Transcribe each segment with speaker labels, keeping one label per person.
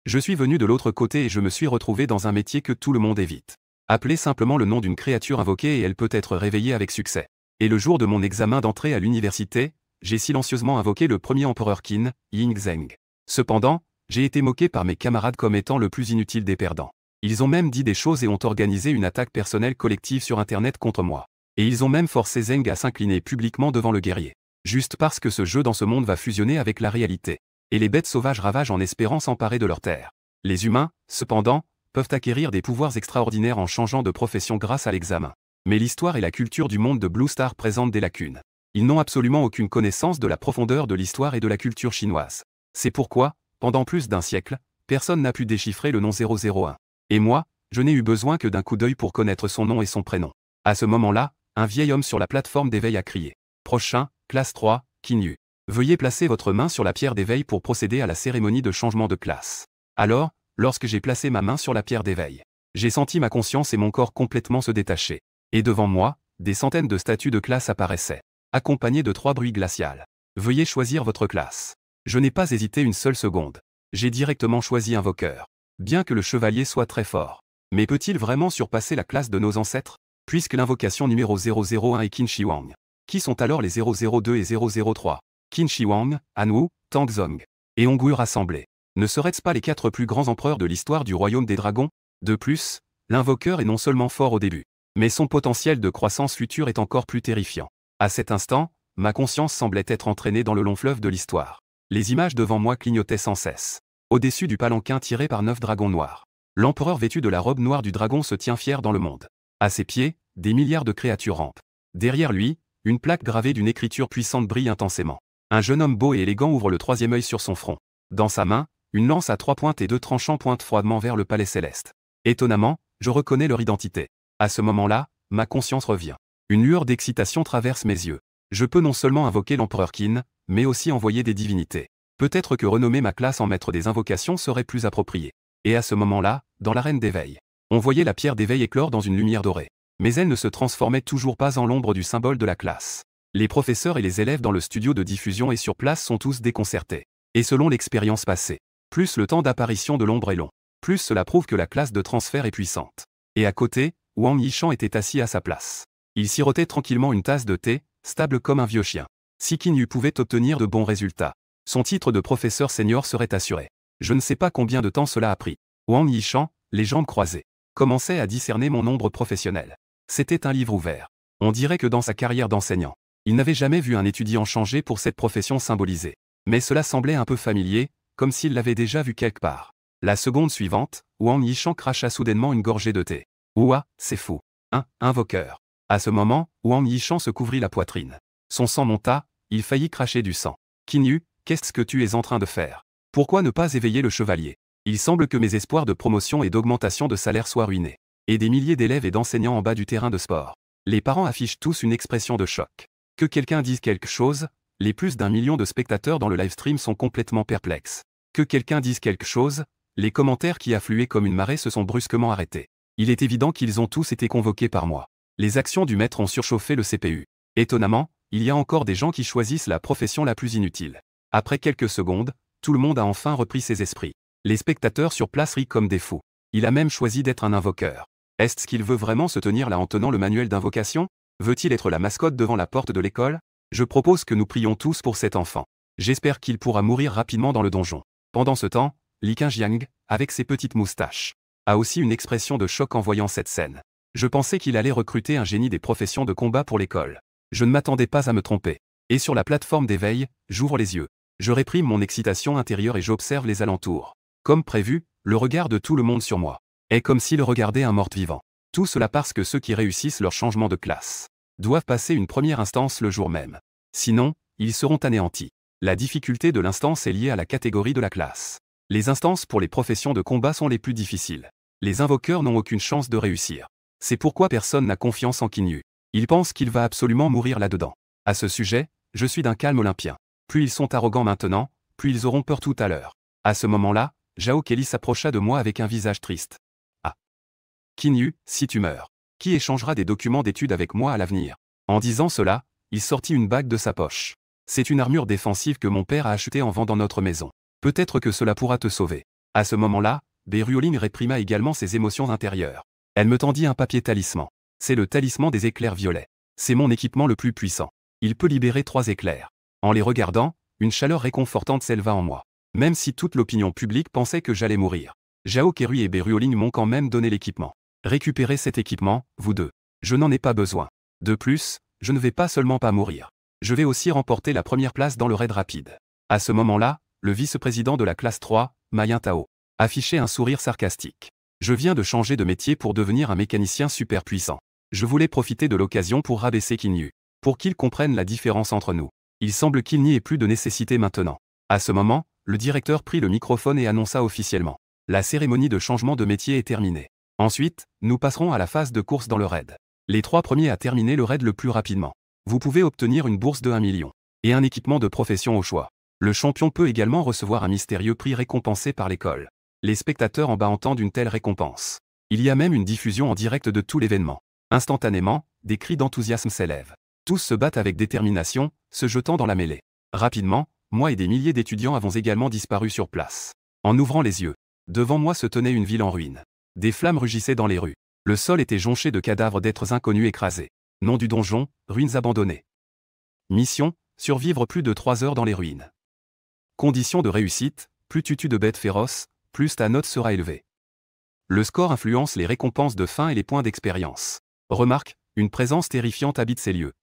Speaker 1: Je suis venu de l'autre côté et je me suis retrouvé dans un métier que tout le monde évite. Appelez simplement le nom d'une créature invoquée et elle peut être réveillée avec succès. Et le jour de mon examen d'entrée à l'université, j'ai silencieusement invoqué le premier empereur Qin, Yingzheng. Cependant, j'ai été moqué par mes camarades comme étant le plus inutile des perdants. Ils ont même dit des choses et ont organisé une attaque personnelle collective sur Internet contre moi. Et ils ont même forcé Zheng à s'incliner publiquement devant le guerrier. Juste parce que ce jeu dans ce monde va fusionner avec la réalité. Et les bêtes sauvages ravagent en espérant s'emparer de leurs terres. Les humains, cependant, peuvent acquérir des pouvoirs extraordinaires en changeant de profession grâce à l'examen. Mais l'histoire et la culture du monde de Blue Star présentent des lacunes. Ils n'ont absolument aucune connaissance de la profondeur de l'histoire et de la culture chinoise. C'est pourquoi, pendant plus d'un siècle, personne n'a pu déchiffrer le nom 001. Et moi, je n'ai eu besoin que d'un coup d'œil pour connaître son nom et son prénom. À ce moment-là, un vieil homme sur la plateforme d'éveil a crié. Prochain, classe 3, Qin Yu. Veuillez placer votre main sur la pierre d'éveil pour procéder à la cérémonie de changement de classe. Alors, lorsque j'ai placé ma main sur la pierre d'éveil, j'ai senti ma conscience et mon corps complètement se détacher. Et devant moi, des centaines de statues de classe apparaissaient, accompagnées de 3 bruits glaciales. Veuillez choisir votre classe. Je n'ai pas hésité une seule seconde. J'ai directement choisi invoqueur. Bien que le chevalier soit très fort. Mais peut-il vraiment surpasser la classe de nos ancêtres? Puisque l'invocation numéro 001 est Qin Shi Huang. Qui sont alors les 002 et 003? Qin Shi Huang, Han Wu, Tang Zong et Hongwu rassemblés. Ne seraient-ce pas les 4 plus grands empereurs de l'histoire du royaume des dragons? De plus, l'invoqueur est non seulement fort au début, mais son potentiel de croissance future est encore plus terrifiant. À cet instant, ma conscience semblait être entraînée dans le long fleuve de l'histoire. Les images devant moi clignotaient sans cesse. Au-dessus du palanquin tiré par 9 dragons noirs. L'empereur vêtu de la robe noire du dragon se tient fier dans le monde. À ses pieds, des milliards de créatures rampent. Derrière lui, une plaque gravée d'une écriture puissante brille intensément. Un jeune homme beau et élégant ouvre le 3e œil sur son front. Dans sa main, une lance à 3 pointes et 2 tranchants pointent froidement vers le palais céleste. Étonnamment, je reconnais leur identité. À ce moment-là, ma conscience revient. Une lueur d'excitation traverse mes yeux. Je peux non seulement invoquer l'empereur Qin, mais aussi envoyer des divinités. Peut-être que renommer ma classe en maître des invocations serait plus approprié. Et à ce moment-là, dans l'arène d'éveil, on voyait la pierre d'éveil éclore dans une lumière dorée. Mais elle ne se transformait toujours pas en l'ombre du symbole de la classe. Les professeurs et les élèves dans le studio de diffusion et sur place sont tous déconcertés. Et selon l'expérience passée, plus le temps d'apparition de l'ombre est long, plus cela prouve que la classe de transfert est puissante. Et à côté, Wang Yishan était assis à sa place. Il sirotait tranquillement une tasse de thé, stable comme un vieux chien. Si Qin Yu pouvait obtenir de bons résultats, son titre de professeur senior serait assuré. Je ne sais pas combien de temps cela a pris. Wang Yishan, les jambes croisées, commençait à discerner mon ombre professionnelle. C'était un livre ouvert. On dirait que dans sa carrière d'enseignant, il n'avait jamais vu un étudiant changer pour cette profession symbolisée. Mais cela semblait un peu familier, comme s'il l'avait déjà vu quelque part. La seconde suivante, Wang Yishan cracha soudainement une gorgée de thé. Ouah, c'est fou. Invoqueur. À ce moment, Wang Yishan se couvrit la poitrine. Son sang monta, il faillit cracher du sang. Qin Yu, qu'est-ce que tu es en train de faire? Pourquoi ne pas éveiller le chevalier? Il semble que mes espoirs de promotion et d'augmentation de salaire soient ruinés. Et des milliers d'élèves et d'enseignants en bas du terrain de sport. Les parents affichent tous une expression de choc. Que quelqu'un dise quelque chose, les plus d'1 million de spectateurs dans le livestream sont complètement perplexes. Que quelqu'un dise quelque chose, les commentaires qui affluaient comme une marée se sont brusquement arrêtés. Il est évident qu'ils ont tous été convoqués par moi. Les actions du maître ont surchauffé le CPU. Étonnamment, il y a encore des gens qui choisissent la profession la plus inutile. Après quelques secondes, tout le monde a enfin repris ses esprits. Les spectateurs sur place rient comme des fous. Il a même choisi d'être un invoqueur. Est-ce qu'il veut vraiment se tenir là en tenant le manuel d'invocation? Veut-il être la mascotte devant la porte de l'école? Je propose que nous prions tous pour cet enfant. J'espère qu'il pourra mourir rapidement dans le donjon. Pendant ce temps, Li Qingjiang, avec ses petites moustaches, a aussi une expression de choc en voyant cette scène. Je pensais qu'il allait recruter un génie des professions de combat pour l'école. Je ne m'attendais pas à me tromper. Et sur la plateforme d'éveil, j'ouvre les yeux. Je réprime mon excitation intérieure et j'observe les alentours. Comme prévu, le regard de tout le monde sur moi est comme s'il regardait un mort-vivant. Tout cela parce que ceux qui réussissent leur changement de classe doivent passer une première instance le jour même. Sinon, ils seront anéantis. La difficulté de l'instance est liée à la catégorie de la classe. Les instances pour les professions de combat sont les plus difficiles. Les invoqueurs n'ont aucune chance de réussir. C'est pourquoi personne n'a confiance en Qin Yu. Ils pensent qu'il va absolument mourir là-dedans. À ce sujet, je suis d'un calme olympien. Plus ils sont arrogants maintenant, plus ils auront peur tout à l'heure. À ce moment-là, Zhao Kelly s'approcha de moi avec un visage triste. Ah. Qin Yu, si tu meurs, qui échangera des documents d'études avec moi à l'avenir? En disant cela, il sortit une bague de sa poche. C'est une armure défensive que mon père a achetée en vendant notre maison. Peut-être que cela pourra te sauver. À ce moment-là, Berioline réprima également ses émotions intérieures. Elle me tendit un papier talisman. C'est le talisman des éclairs violets. C'est mon équipement le plus puissant. Il peut libérer 3 éclairs. En les regardant, une chaleur réconfortante s'éleva en moi. Même si toute l'opinion publique pensait que j'allais mourir. Jao Kerui et Berioline m'ont quand même donné l'équipement. Récupérez cet équipement, vous deux. Je n'en ai pas besoin. De plus, je ne vais pas seulement pas mourir. Je vais aussi remporter la première place dans le raid rapide. À ce moment-là, le vice-président de la classe 3, Mayin Tao, affichait un sourire sarcastique. Je viens de changer de métier pour devenir un mécanicien super puissant. Je voulais profiter de l'occasion pour rabaisser Qin Yu, pour qu'il comprenne la différence entre nous. Il semble qu'il n'y ait plus de nécessité maintenant. À ce moment, le directeur prit le microphone et annonça officiellement. La cérémonie de changement de métier est terminée. Ensuite, nous passerons à la phase de course dans le raid. Les 3 premiers à terminer le raid le plus rapidement. Vous pouvez obtenir une bourse de 1 million. Et un équipement de profession au choix. Le champion peut également recevoir un mystérieux prix récompensé par l'école. Les spectateurs en bas entendent une telle récompense. Il y a même une diffusion en direct de tout l'événement. Instantanément, des cris d'enthousiasme s'élèvent. Tous se battent avec détermination, se jetant dans la mêlée. Rapidement, moi et des milliers d'étudiants avons également disparu sur place. En ouvrant les yeux, devant moi se tenait une ville en ruine. Des flammes rugissaient dans les rues. Le sol était jonché de cadavres d'êtres inconnus écrasés. Nom du donjon, ruines abandonnées. Mission, survivre plus de 3 heures dans les ruines. Conditions de réussite, plus tu tues de bêtes féroces, plus ta note sera élevée. Le score influence les récompenses de fin et les points d'expérience. Remarque, une présence terrifiante habite ces lieux.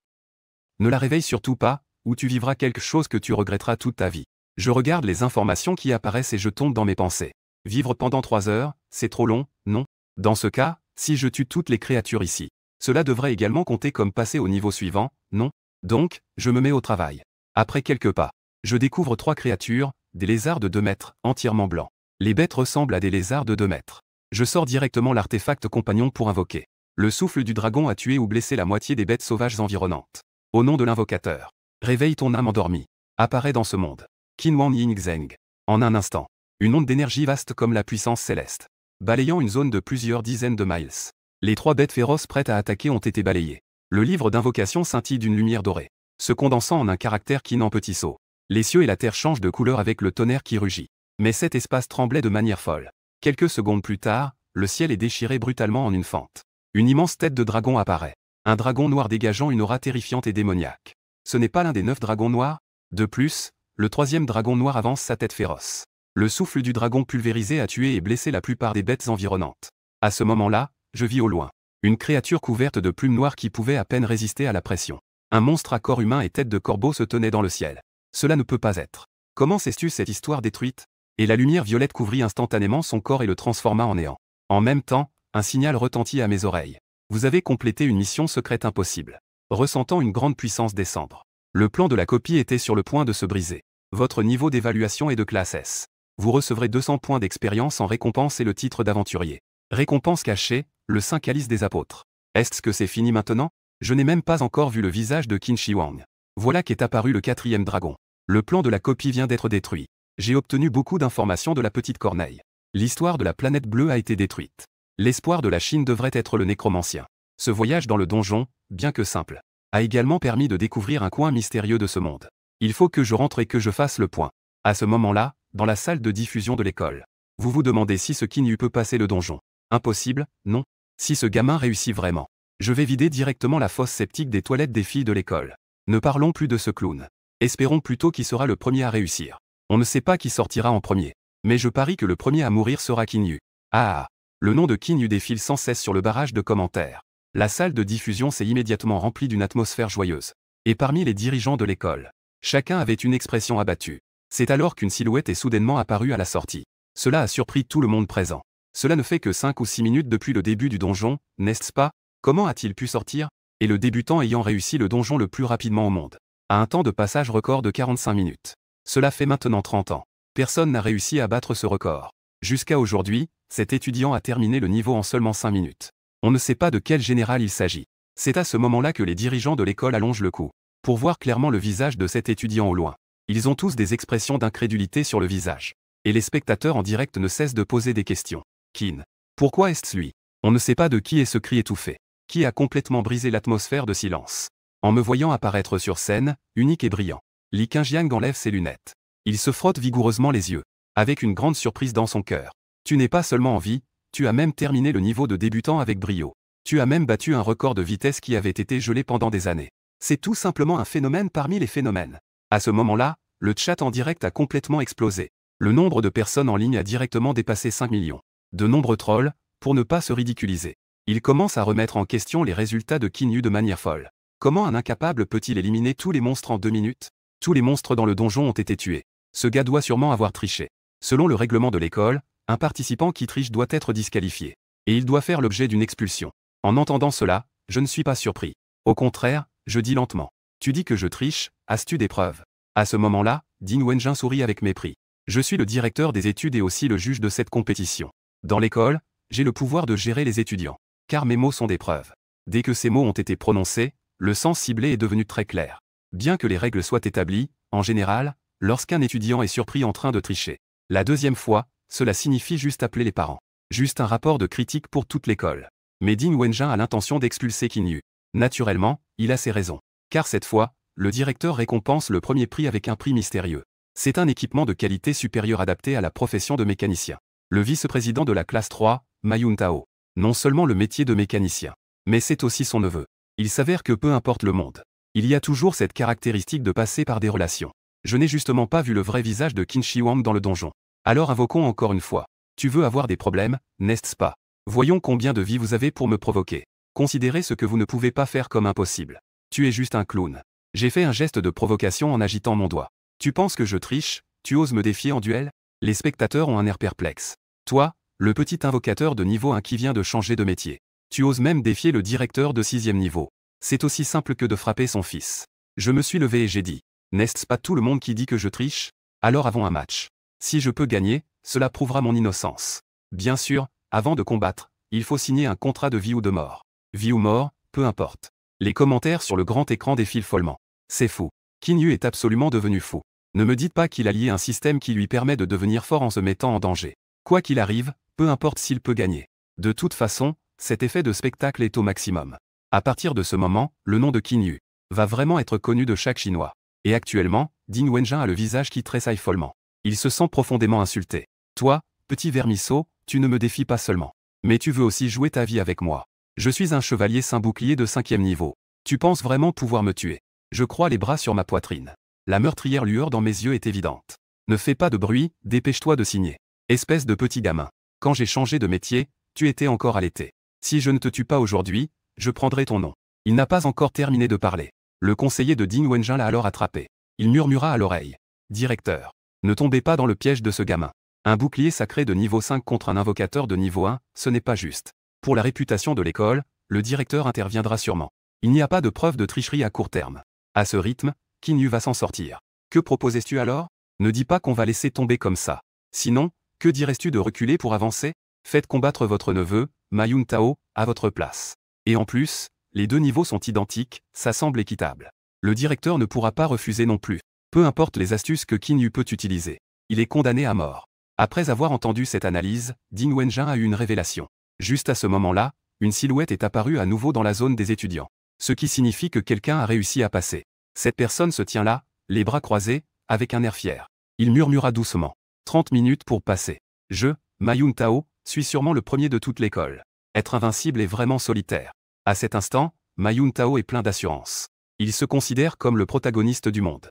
Speaker 1: Ne la réveille surtout pas, ou tu vivras quelque chose que tu regretteras toute ta vie. Je regarde les informations qui apparaissent et je tombe dans mes pensées. Vivre pendant 3 heures, c'est trop long, non? Dans ce cas, si je tue toutes les créatures ici, cela devrait également compter comme passer au niveau suivant, non? Donc, je me mets au travail. Après quelques pas, je découvre 3 créatures, des lézards de 2 mètres, entièrement blancs. Les bêtes ressemblent à des lézards de 2 mètres. Je sors directement l'artefact compagnon pour invoquer. Le souffle du dragon a tué ou blessé la moitié des bêtes sauvages environnantes. Au nom de l'invocateur, réveille ton âme endormie. Apparaît dans ce monde. Qinwan Ying Zheng. En un instant, une onde d'énergie vaste comme la puissance céleste, balayant une zone de plusieurs dizaines de miles. Les 3 bêtes féroces prêtes à attaquer ont été balayées. Le livre d'invocation scintille d'une lumière dorée, se condensant en un caractère Qin en petit saut. Les cieux et la terre changent de couleur avec le tonnerre qui rugit. Mais cet espace tremblait de manière folle. Quelques secondes plus tard, le ciel est déchiré brutalement en une fente. Une immense tête de dragon apparaît. Un dragon noir dégageant une aura terrifiante et démoniaque. Ce n'est pas l'un des 9 dragons noirs? De plus, le 3e dragon noir avance sa tête féroce. Le souffle du dragon pulvérisé a tué et blessé la plupart des bêtes environnantes. À ce moment-là, je vis au loin une créature couverte de plumes noires qui pouvait à peine résister à la pression. Un monstre à corps humain et tête de corbeau se tenait dans le ciel. Cela ne peut pas être. Comment sais-tu cette histoire détruite? Et la lumière violette couvrit instantanément son corps et le transforma en néant. En même temps, un signal retentit à mes oreilles. Vous avez complété une mission secrète impossible. Ressentant une grande puissance descendre. Le plan de la copie était sur le point de se briser. Votre niveau d'évaluation est de classe S. Vous recevrez 200 points d'expérience en récompense et le titre d'aventurier. Récompense cachée, le Saint Calice des Apôtres. Est-ce que c'est fini maintenant? Je n'ai même pas encore vu le visage de Qin Shi Huang. Voilà qu'est apparu le 4e dragon. Le plan de la copie vient d'être détruit. J'ai obtenu beaucoup d'informations de la petite corneille. L'histoire de la planète bleue a été détruite. L'espoir de la Chine devrait être le nécromancien. Ce voyage dans le donjon, bien que simple, a également permis de découvrir un coin mystérieux de ce monde. Il faut que je rentre et que je fasse le point. À ce moment-là, dans la salle de diffusion de l'école, vous vous demandez si ce Qin Yu peut passer le donjon. Impossible, non. Si ce gamin réussit vraiment, je vais vider directement la fosse septique des toilettes des filles de l'école. Ne parlons plus de ce clown. Espérons plutôt qui sera le premier à réussir. On ne sait pas qui sortira en premier. Mais je parie que le premier à mourir sera Qin Yu. Ah. Le nom de Qin Yu défile sans cesse sur le barrage de commentaires. La salle de diffusion s'est immédiatement remplie d'une atmosphère joyeuse. Et parmi les dirigeants de l'école, chacun avait une expression abattue. C'est alors qu'une silhouette est soudainement apparue à la sortie. Cela a surpris tout le monde présent. Cela ne fait que 5 ou 6 minutes depuis le début du donjon, n'est-ce pas? Comment a-t-il pu sortir? Et le débutant ayant réussi le donjon le plus rapidement au monde, à un temps de passage record de 45 minutes. Cela fait maintenant 30 ans. Personne n'a réussi à battre ce record. Jusqu'à aujourd'hui, cet étudiant a terminé le niveau en seulement 5 minutes. On ne sait pas de quel général il s'agit. C'est à ce moment-là que les dirigeants de l'école allongent le cou, pour voir clairement le visage de cet étudiant au loin. Ils ont tous des expressions d'incrédulité sur le visage. Et les spectateurs en direct ne cessent de poser des questions. Qin. Pourquoi est-ce lui? On ne sait pas de qui est ce cri étouffé. Qui a complètement brisé l'atmosphère de silence. En me voyant apparaître sur scène, unique et brillant, Li Qingjiang enlève ses lunettes. Il se frotte vigoureusement les yeux. avec une grande surprise dans son cœur. Tu n'es pas seulement en vie, tu as même terminé le niveau de débutant avec brio. Tu as même battu un record de vitesse qui avait été gelé pendant des années. C'est tout simplement un phénomène parmi les phénomènes. À ce moment-là, le chat en direct a complètement explosé. Le nombre de personnes en ligne a directement dépassé 5 millions. De nombreux trolls, pour ne pas se ridiculiser. Ils commencent à remettre en question les résultats de Kinyu de manière folle. Comment un incapable peut-il éliminer tous les monstres en 2 minutes? Tous les monstres dans le donjon ont été tués. Ce gars doit sûrement avoir triché. Selon le règlement de l'école, un participant qui triche doit être disqualifié. Et il doit faire l'objet d'une expulsion. En entendant cela, je ne suis pas surpris. Au contraire, je dis lentement. Tu dis que je triche, as-tu des preuves? À ce moment-là, Ding Wenjing sourit avec mépris. Je suis le directeur des études et aussi le juge de cette compétition. Dans l'école, j'ai le pouvoir de gérer les étudiants. Car mes mots sont des preuves. Dès que ces mots ont été prononcés, le sens ciblé est devenu très clair. Bien que les règles soient établies, en général, lorsqu'un étudiant est surpris en train de tricher. La deuxième fois, cela signifie juste appeler les parents. Juste un rapport de critique pour toute l'école. Mais Ding Wenjing a l'intention d'expulser Kinyu. Naturellement, il a ses raisons. Car cette fois, le directeur récompense le premier prix avec un prix mystérieux. C'est un équipement de qualité supérieure adapté à la profession de mécanicien. Le vice-président de la classe 3, Ma Yuntao. Non seulement le métier de mécanicien, mais c'est aussi son neveu. Il s'avère que peu importe le monde, il y a toujours cette caractéristique de passer par des relations. Je n'ai justement pas vu le vrai visage de Qin Shi Huang dans le donjon. Alors invoquons encore une fois. Tu veux avoir des problèmes, n'est-ce pas? Voyons combien de vie vous avez pour me provoquer. Considérez ce que vous ne pouvez pas faire comme impossible. Tu es juste un clown. J'ai fait un geste de provocation en agitant mon doigt. Tu penses que je triche? Tu oses me défier en duel? Les spectateurs ont un air perplexe. Toi, le petit invocateur de niveau 1 qui vient de changer de métier. Tu oses même défier le directeur de 6e niveau. C'est aussi simple que de frapper son fils. Je me suis levé et j'ai dit. N'est-ce pas tout le monde qui dit que je triche? Alors avons un match. Si je peux gagner, cela prouvera mon innocence. Bien sûr, avant de combattre, il faut signer un contrat de vie ou de mort. Vie ou mort, peu importe. Les commentaires sur le grand écran défilent follement. C'est fou. Kinyu est absolument devenu fou. Ne me dites pas qu'il a lié un système qui lui permet de devenir fort en se mettant en danger. Quoi qu'il arrive, peu importe s'il peut gagner. De toute façon, cet effet de spectacle est au maximum. À partir de ce moment, le nom de Kinyu va vraiment être connu de chaque Chinois. Et actuellement, Ding Wenjing a le visage qui tressaille follement. Il se sent profondément insulté. Toi, petit vermisseau, tu ne me défies pas seulement. Mais tu veux aussi jouer ta vie avec moi. Je suis un chevalier sans bouclier de 5e niveau. Tu penses vraiment pouvoir me tuer? Je crois les bras sur ma poitrine. La meurtrière lueur dans mes yeux est évidente. Ne fais pas de bruit, dépêche-toi de signer. Espèce de petit gamin. Quand j'ai changé de métier, tu étais encore allaité. Si je ne te tue pas aujourd'hui, je prendrai ton nom. Il n'a pas encore terminé de parler. Le conseiller de Ding Wenjing l'a alors attrapé. Il murmura à l'oreille. Directeur. Ne tombez pas dans le piège de ce gamin. Un bouclier sacré de niveau 5 contre un invocateur de niveau 1, ce n'est pas juste. Pour la réputation de l'école, le directeur interviendra sûrement. Il n'y a pas de preuve de tricherie à court terme. À ce rythme, Kinyu va s'en sortir. Que proposais-tu alors? Ne dis pas qu'on va laisser tomber comme ça. Sinon, que dirais-tu de reculer pour avancer? Faites combattre votre neveu, Ma Yuntao, à votre place. Et en plus, les deux niveaux sont identiques, ça semble équitable. Le directeur ne pourra pas refuser non plus. Peu importe les astuces que Kinyu peut utiliser. Il est condamné à mort. Après avoir entendu cette analyse, Ding Wenjing a eu une révélation. Juste à ce moment-là, une silhouette est apparue à nouveau dans la zone des étudiants. Ce qui signifie que quelqu'un a réussi à passer. Cette personne se tient là, les bras croisés, avec un air fier. Il murmura doucement. 30 minutes pour passer. Je, Ma Yuntao, suis sûrement le premier de toute l'école. Être invincible est vraiment solitaire. À cet instant, Ma Yuntao est plein d'assurance. Il se considère comme le protagoniste du monde.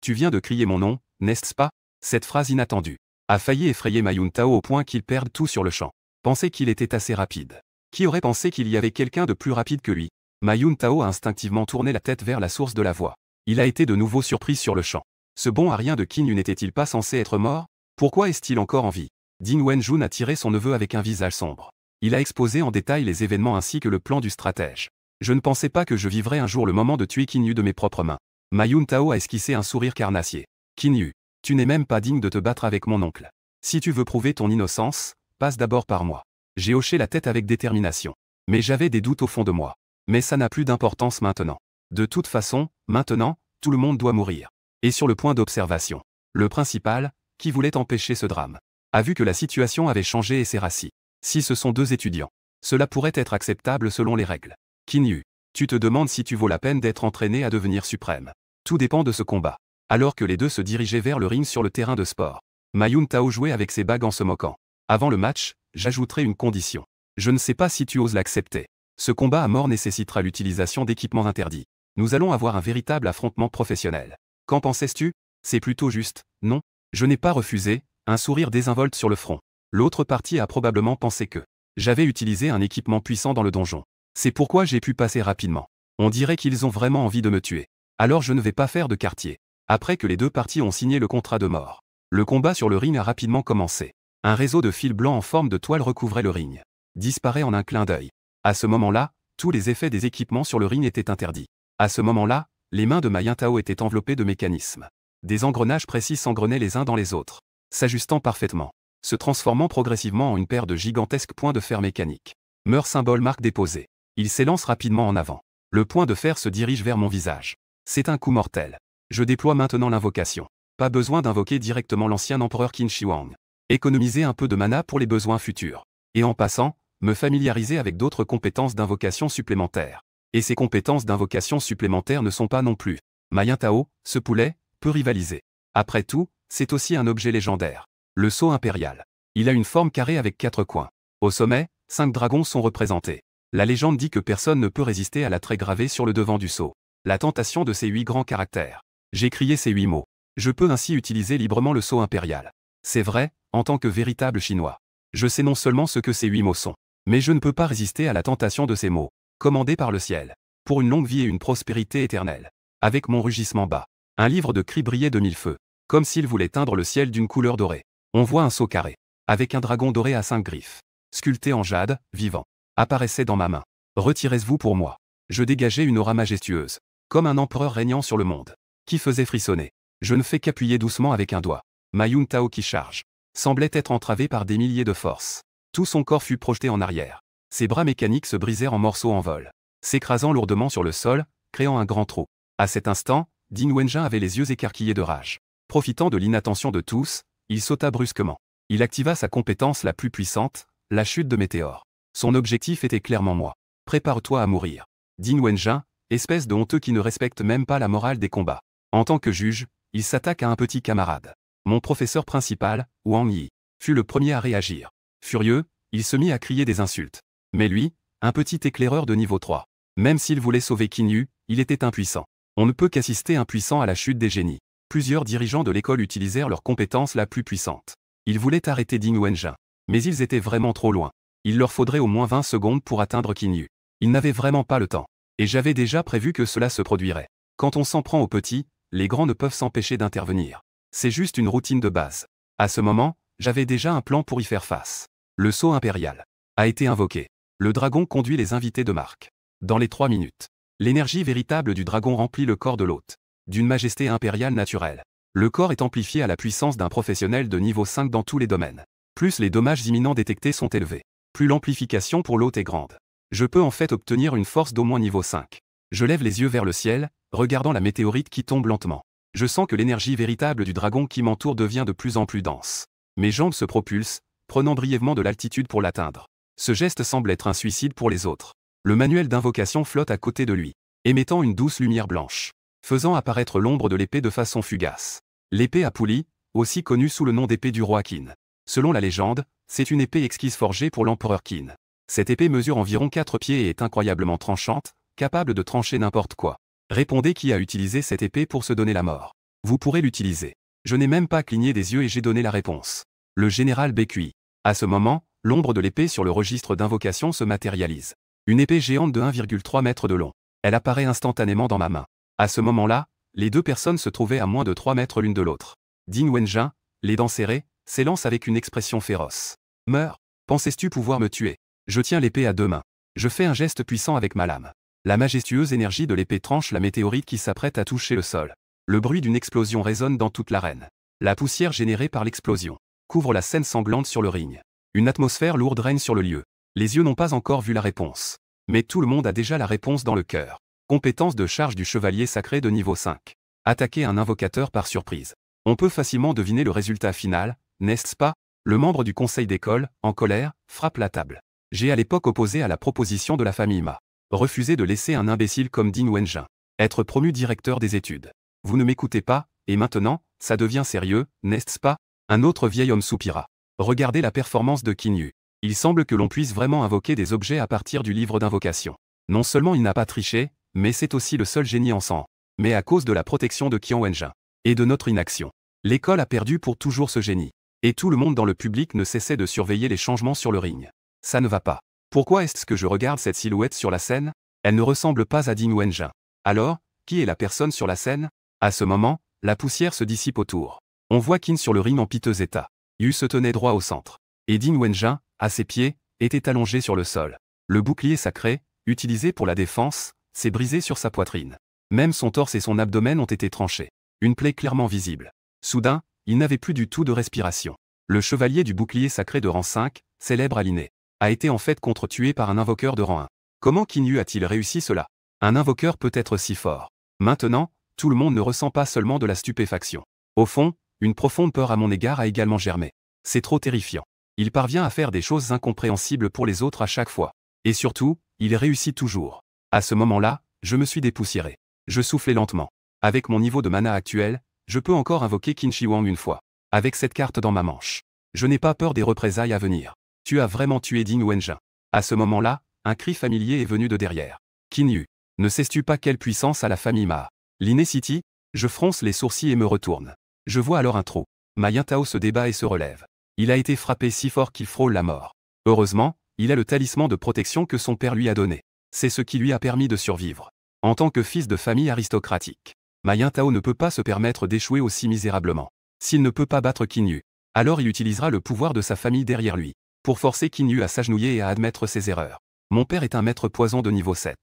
Speaker 1: Tu viens de crier mon nom, n'est-ce pas? Cette phrase inattendue a failli effrayer Ma Yuntao au point qu'il perde tout sur le champ. Pensait qu'il était assez rapide. Qui aurait pensé qu'il y avait quelqu'un de plus rapide que lui? Ma Yuntao a instinctivement tourné la tête vers la source de la voix. Il a été de nouveau surpris sur le champ. Ce bon à rien de Kinyu n'était-il pas censé être mort? Pourquoi est-il encore en vie? Ding Wenjing a tiré son neveu avec un visage sombre. Il a exposé en détail les événements ainsi que le plan du stratège. Je ne pensais pas que je vivrais un jour le moment de tuer Kinyu de mes propres mains. Ma Yuntao a esquissé un sourire carnassier. Kinyu, tu n'es même pas digne de te battre avec mon oncle. Si tu veux prouver ton innocence, passe d'abord par moi. J'ai hoché la tête avec détermination. Mais j'avais des doutes au fond de moi. Mais ça n'a plus d'importance maintenant. De toute façon, maintenant, tout le monde doit mourir. Et sur le point d'observation, le principal, qui voulait empêcher ce drame, a vu que la situation avait changé et s'est rassis. Si ce sont deux étudiants, cela pourrait être acceptable selon les règles. Kinyu, tu te demandes si tu vaux la peine d'être entraîné à devenir suprême. Tout dépend de ce combat. Alors que les deux se dirigeaient vers le ring sur le terrain de sport, Ma Yun Tao jouait avec ses bagues en se moquant. Avant le match, j'ajouterai une condition. Je ne sais pas si tu oses l'accepter. Ce combat à mort nécessitera l'utilisation d'équipements interdits. Nous allons avoir un véritable affrontement professionnel. Qu'en pensais-tu? C'est plutôt juste, non? Je n'ai pas refusé, un sourire désinvolte sur le front. L'autre partie a probablement pensé que j'avais utilisé un équipement puissant dans le donjon. C'est pourquoi j'ai pu passer rapidement. On dirait qu'ils ont vraiment envie de me tuer. Alors je ne vais pas faire de quartier. Après que les deux parties ont signé le contrat de mort, le combat sur le ring a rapidement commencé. Un réseau de fils blancs en forme de toile recouvrait le ring. Disparaît en un clin d'œil. À ce moment-là, tous les effets des équipements sur le ring étaient interdits. À ce moment-là, les mains de Ma Yun Tao étaient enveloppées de mécanismes. Des engrenages précis s'engrenaient les uns dans les autres, s'ajustant parfaitement, se transformant progressivement en une paire de gigantesques points de fer mécaniques. Meurt symbole marque déposée. Il s'élance rapidement en avant. Le point de fer se dirige vers mon visage. C'est un coup mortel. Je déploie maintenant l'invocation. Pas besoin d'invoquer directement l'ancien empereur Qin Shi Huang. Économiser un peu de mana pour les besoins futurs. Et en passant, me familiariser avec d'autres compétences d'invocation supplémentaires. Et ces compétences d'invocation supplémentaires ne sont pas non plus. Ma Yun Tao, ce poulet, peut rivaliser. Après tout, c'est aussi un objet légendaire. Le sceau impérial. Il a une forme carrée avec 4 coins. Au sommet, 5 dragons sont représentés. La légende dit que personne ne peut résister à l'attrait gravé sur le devant du sceau. La tentation de ces 8 grands caractères. J'ai crié ces 8 mots. Je peux ainsi utiliser librement le sceau impérial. C'est vrai, en tant que véritable chinois. Je sais non seulement ce que ces 8 mots sont, mais je ne peux pas résister à la tentation de ces mots. Commandé par le ciel. Pour une longue vie et une prospérité éternelle. Avec mon rugissement bas. Un livre de cris brillait de 1000 feux. Comme s'il voulait teindre le ciel d'une couleur dorée. On voit un sceau carré. Avec un dragon doré à 5 griffes. Sculpté en jade, vivant. Apparaissait dans ma main. Retirez-vous pour moi. Je dégageais une aura majestueuse. Comme un empereur régnant sur le monde. Qui faisait frissonner. Je ne fais qu'appuyer doucement avec un doigt. Ma Yun Tao qui charge. Semblait être entravé par des milliers de forces. Tout son corps fut projeté en arrière. Ses bras mécaniques se brisèrent en morceaux en vol. S'écrasant lourdement sur le sol, créant un grand trou. À cet instant, Din Wenjin avait les yeux écarquillés de rage. Profitant de l'inattention de tous, il sauta brusquement. Il activa sa compétence la plus puissante, la chute de météore. Son objectif était clairement moi. Prépare-toi à mourir. Din Wenjin, espèce de honteux qui ne respecte même pas la morale des combats. En tant que juge, il s'attaque à un petit camarade. Mon professeur principal, Wang Yi, fut le premier à réagir. Furieux, il se mit à crier des insultes. Mais lui, un petit éclaireur de niveau 3. Même s'il voulait sauver Qin Yu, il était impuissant. On ne peut qu'assister impuissant à la chute des génies. Plusieurs dirigeants de l'école utilisèrent leur compétence la plus puissante. Ils voulaient arrêter Din Wenjin. Mais ils étaient vraiment trop loin. Il leur faudrait au moins 20 secondes pour atteindre Qin Yu. Ils n'avaient vraiment pas le temps. Et j'avais déjà prévu que cela se produirait. Quand on s'en prend aux petits, les grands ne peuvent s'empêcher d'intervenir. C'est juste une routine de base. À ce moment, j'avais déjà un plan pour y faire face. Le sceau impérial a été invoqué. Le dragon conduit les invités de marque. Dans les 3 minutes, l'énergie véritable du dragon remplit le corps de l'hôte. D'une majesté impériale naturelle. Le corps est amplifié à la puissance d'un professionnel de niveau 5 dans tous les domaines. Plus les dommages imminents détectés sont élevés, plus l'amplification pour l'hôte est grande. Je peux en fait obtenir une force d'au moins niveau 5. Je lève les yeux vers le ciel, regardant la météorite qui tombe lentement. Je sens que l'énergie véritable du dragon qui m'entoure devient de plus en plus dense. Mes jambes se propulsent, prenant brièvement de l'altitude pour l'atteindre. Ce geste semble être un suicide pour les autres. Le manuel d'invocation flotte à côté de lui, émettant une douce lumière blanche, faisant apparaître l'ombre de l'épée de façon fugace. L'épée à poulie, aussi connue sous le nom d'épée du roi Qin. Selon la légende, c'est une épée exquise forgée pour l'empereur Qin. Cette épée mesure environ 4 pieds et est incroyablement tranchante, capable de trancher n'importe quoi. Répondez qui a utilisé cette épée pour se donner la mort. Vous pourrez l'utiliser. Je n'ai même pas cligné des yeux et j'ai donné la réponse. Le général Baekhui. À ce moment, l'ombre de l'épée sur le registre d'invocation se matérialise. Une épée géante de 1,3 mètre de long. Elle apparaît instantanément dans ma main. À ce moment-là, les deux personnes se trouvaient à moins de 3 mètres l'une de l'autre. Din Wenjin, les dents serrées, s'élance avec une expression féroce. Meurs. Pensais-tu pouvoir me tuer? Je tiens l'épée à 2 mains. Je fais un geste puissant avec ma lame. La majestueuse énergie de l'épée tranche la météorite qui s'apprête à toucher le sol. Le bruit d'une explosion résonne dans toute l'arène. La poussière générée par l'explosion couvre la scène sanglante sur le ring. Une atmosphère lourde règne sur le lieu. Les yeux n'ont pas encore vu la réponse. Mais tout le monde a déjà la réponse dans le cœur. Compétence de charge du chevalier sacré de niveau 5. Attaquer un invocateur par surprise. On peut facilement deviner le résultat final, n'est-ce pas? Le membre du conseil d'école, en colère, frappe la table. J'ai à l'époque opposé à la proposition de la famille Ma. Refusé de laisser un imbécile comme Din Wenjin être promu directeur des études. Vous ne m'écoutez pas, et maintenant, ça devient sérieux, n'est-ce pas? Un autre vieil homme soupira. Regardez la performance de Qin Yu. Il semble que l'on puisse vraiment invoquer des objets à partir du livre d'invocation. Non seulement il n'a pas triché, mais c'est aussi le seul génie en sang. Mais à cause de la protection de Qian Wenjin et de notre inaction, l'école a perdu pour toujours ce génie. Et tout le monde dans le public ne cessait de surveiller les changements sur le ring. Ça ne va pas. Pourquoi est-ce que je regarde cette silhouette sur la scène? Elle ne ressemble pas à Ding Wenjin. Alors, qui est la personne sur la scène? À ce moment, la poussière se dissipe autour. On voit Qin sur le ring en piteux état. Yu se tenait droit au centre. Et Ding Wenjin, à ses pieds, était allongé sur le sol. Le bouclier sacré, utilisé pour la défense, s'est brisé sur sa poitrine. Même son torse et son abdomen ont été tranchés. Une plaie clairement visible. Soudain, il n'avait plus du tout de respiration. Le chevalier du bouclier sacré de rang 5, célèbre à l'inné, a été en fait contre-tué par un invoqueur de rang 1. Comment Qin Yu a-t-il réussi cela? Un invoqueur peut être si fort. Maintenant, tout le monde ne ressent pas seulement de la stupéfaction. Au fond, une profonde peur à mon égard a également germé. C'est trop terrifiant. Il parvient à faire des choses incompréhensibles pour les autres à chaque fois. Et surtout, il réussit toujours. À ce moment-là, je me suis dépoussiéré. Je soufflais lentement. Avec mon niveau de mana actuel, je peux encore invoquer Qin Shi Huang une fois. Avec cette carte dans ma manche. Je n'ai pas peur des représailles à venir. Tu as vraiment tué Ding Wenjin. À ce moment-là, un cri familier est venu de derrière. Qin Yu. Ne sais-tu pas quelle puissance a la famille Ma? L'Inné City? Je fronce les sourcils et me retourne. Je vois alors un trou. Ma Yin Tao se débat et se relève. Il a été frappé si fort qu'il frôle la mort. Heureusement, il a le talisman de protection que son père lui a donné. C'est ce qui lui a permis de survivre. En tant que fils de famille aristocratique, Ma Yin Tao ne peut pas se permettre d'échouer aussi misérablement. S'il ne peut pas battre Qin Yu, alors il utilisera le pouvoir de sa famille derrière lui, pour forcer Qin Yu à s'agenouiller et à admettre ses erreurs. Mon père est un maître poison de niveau 7.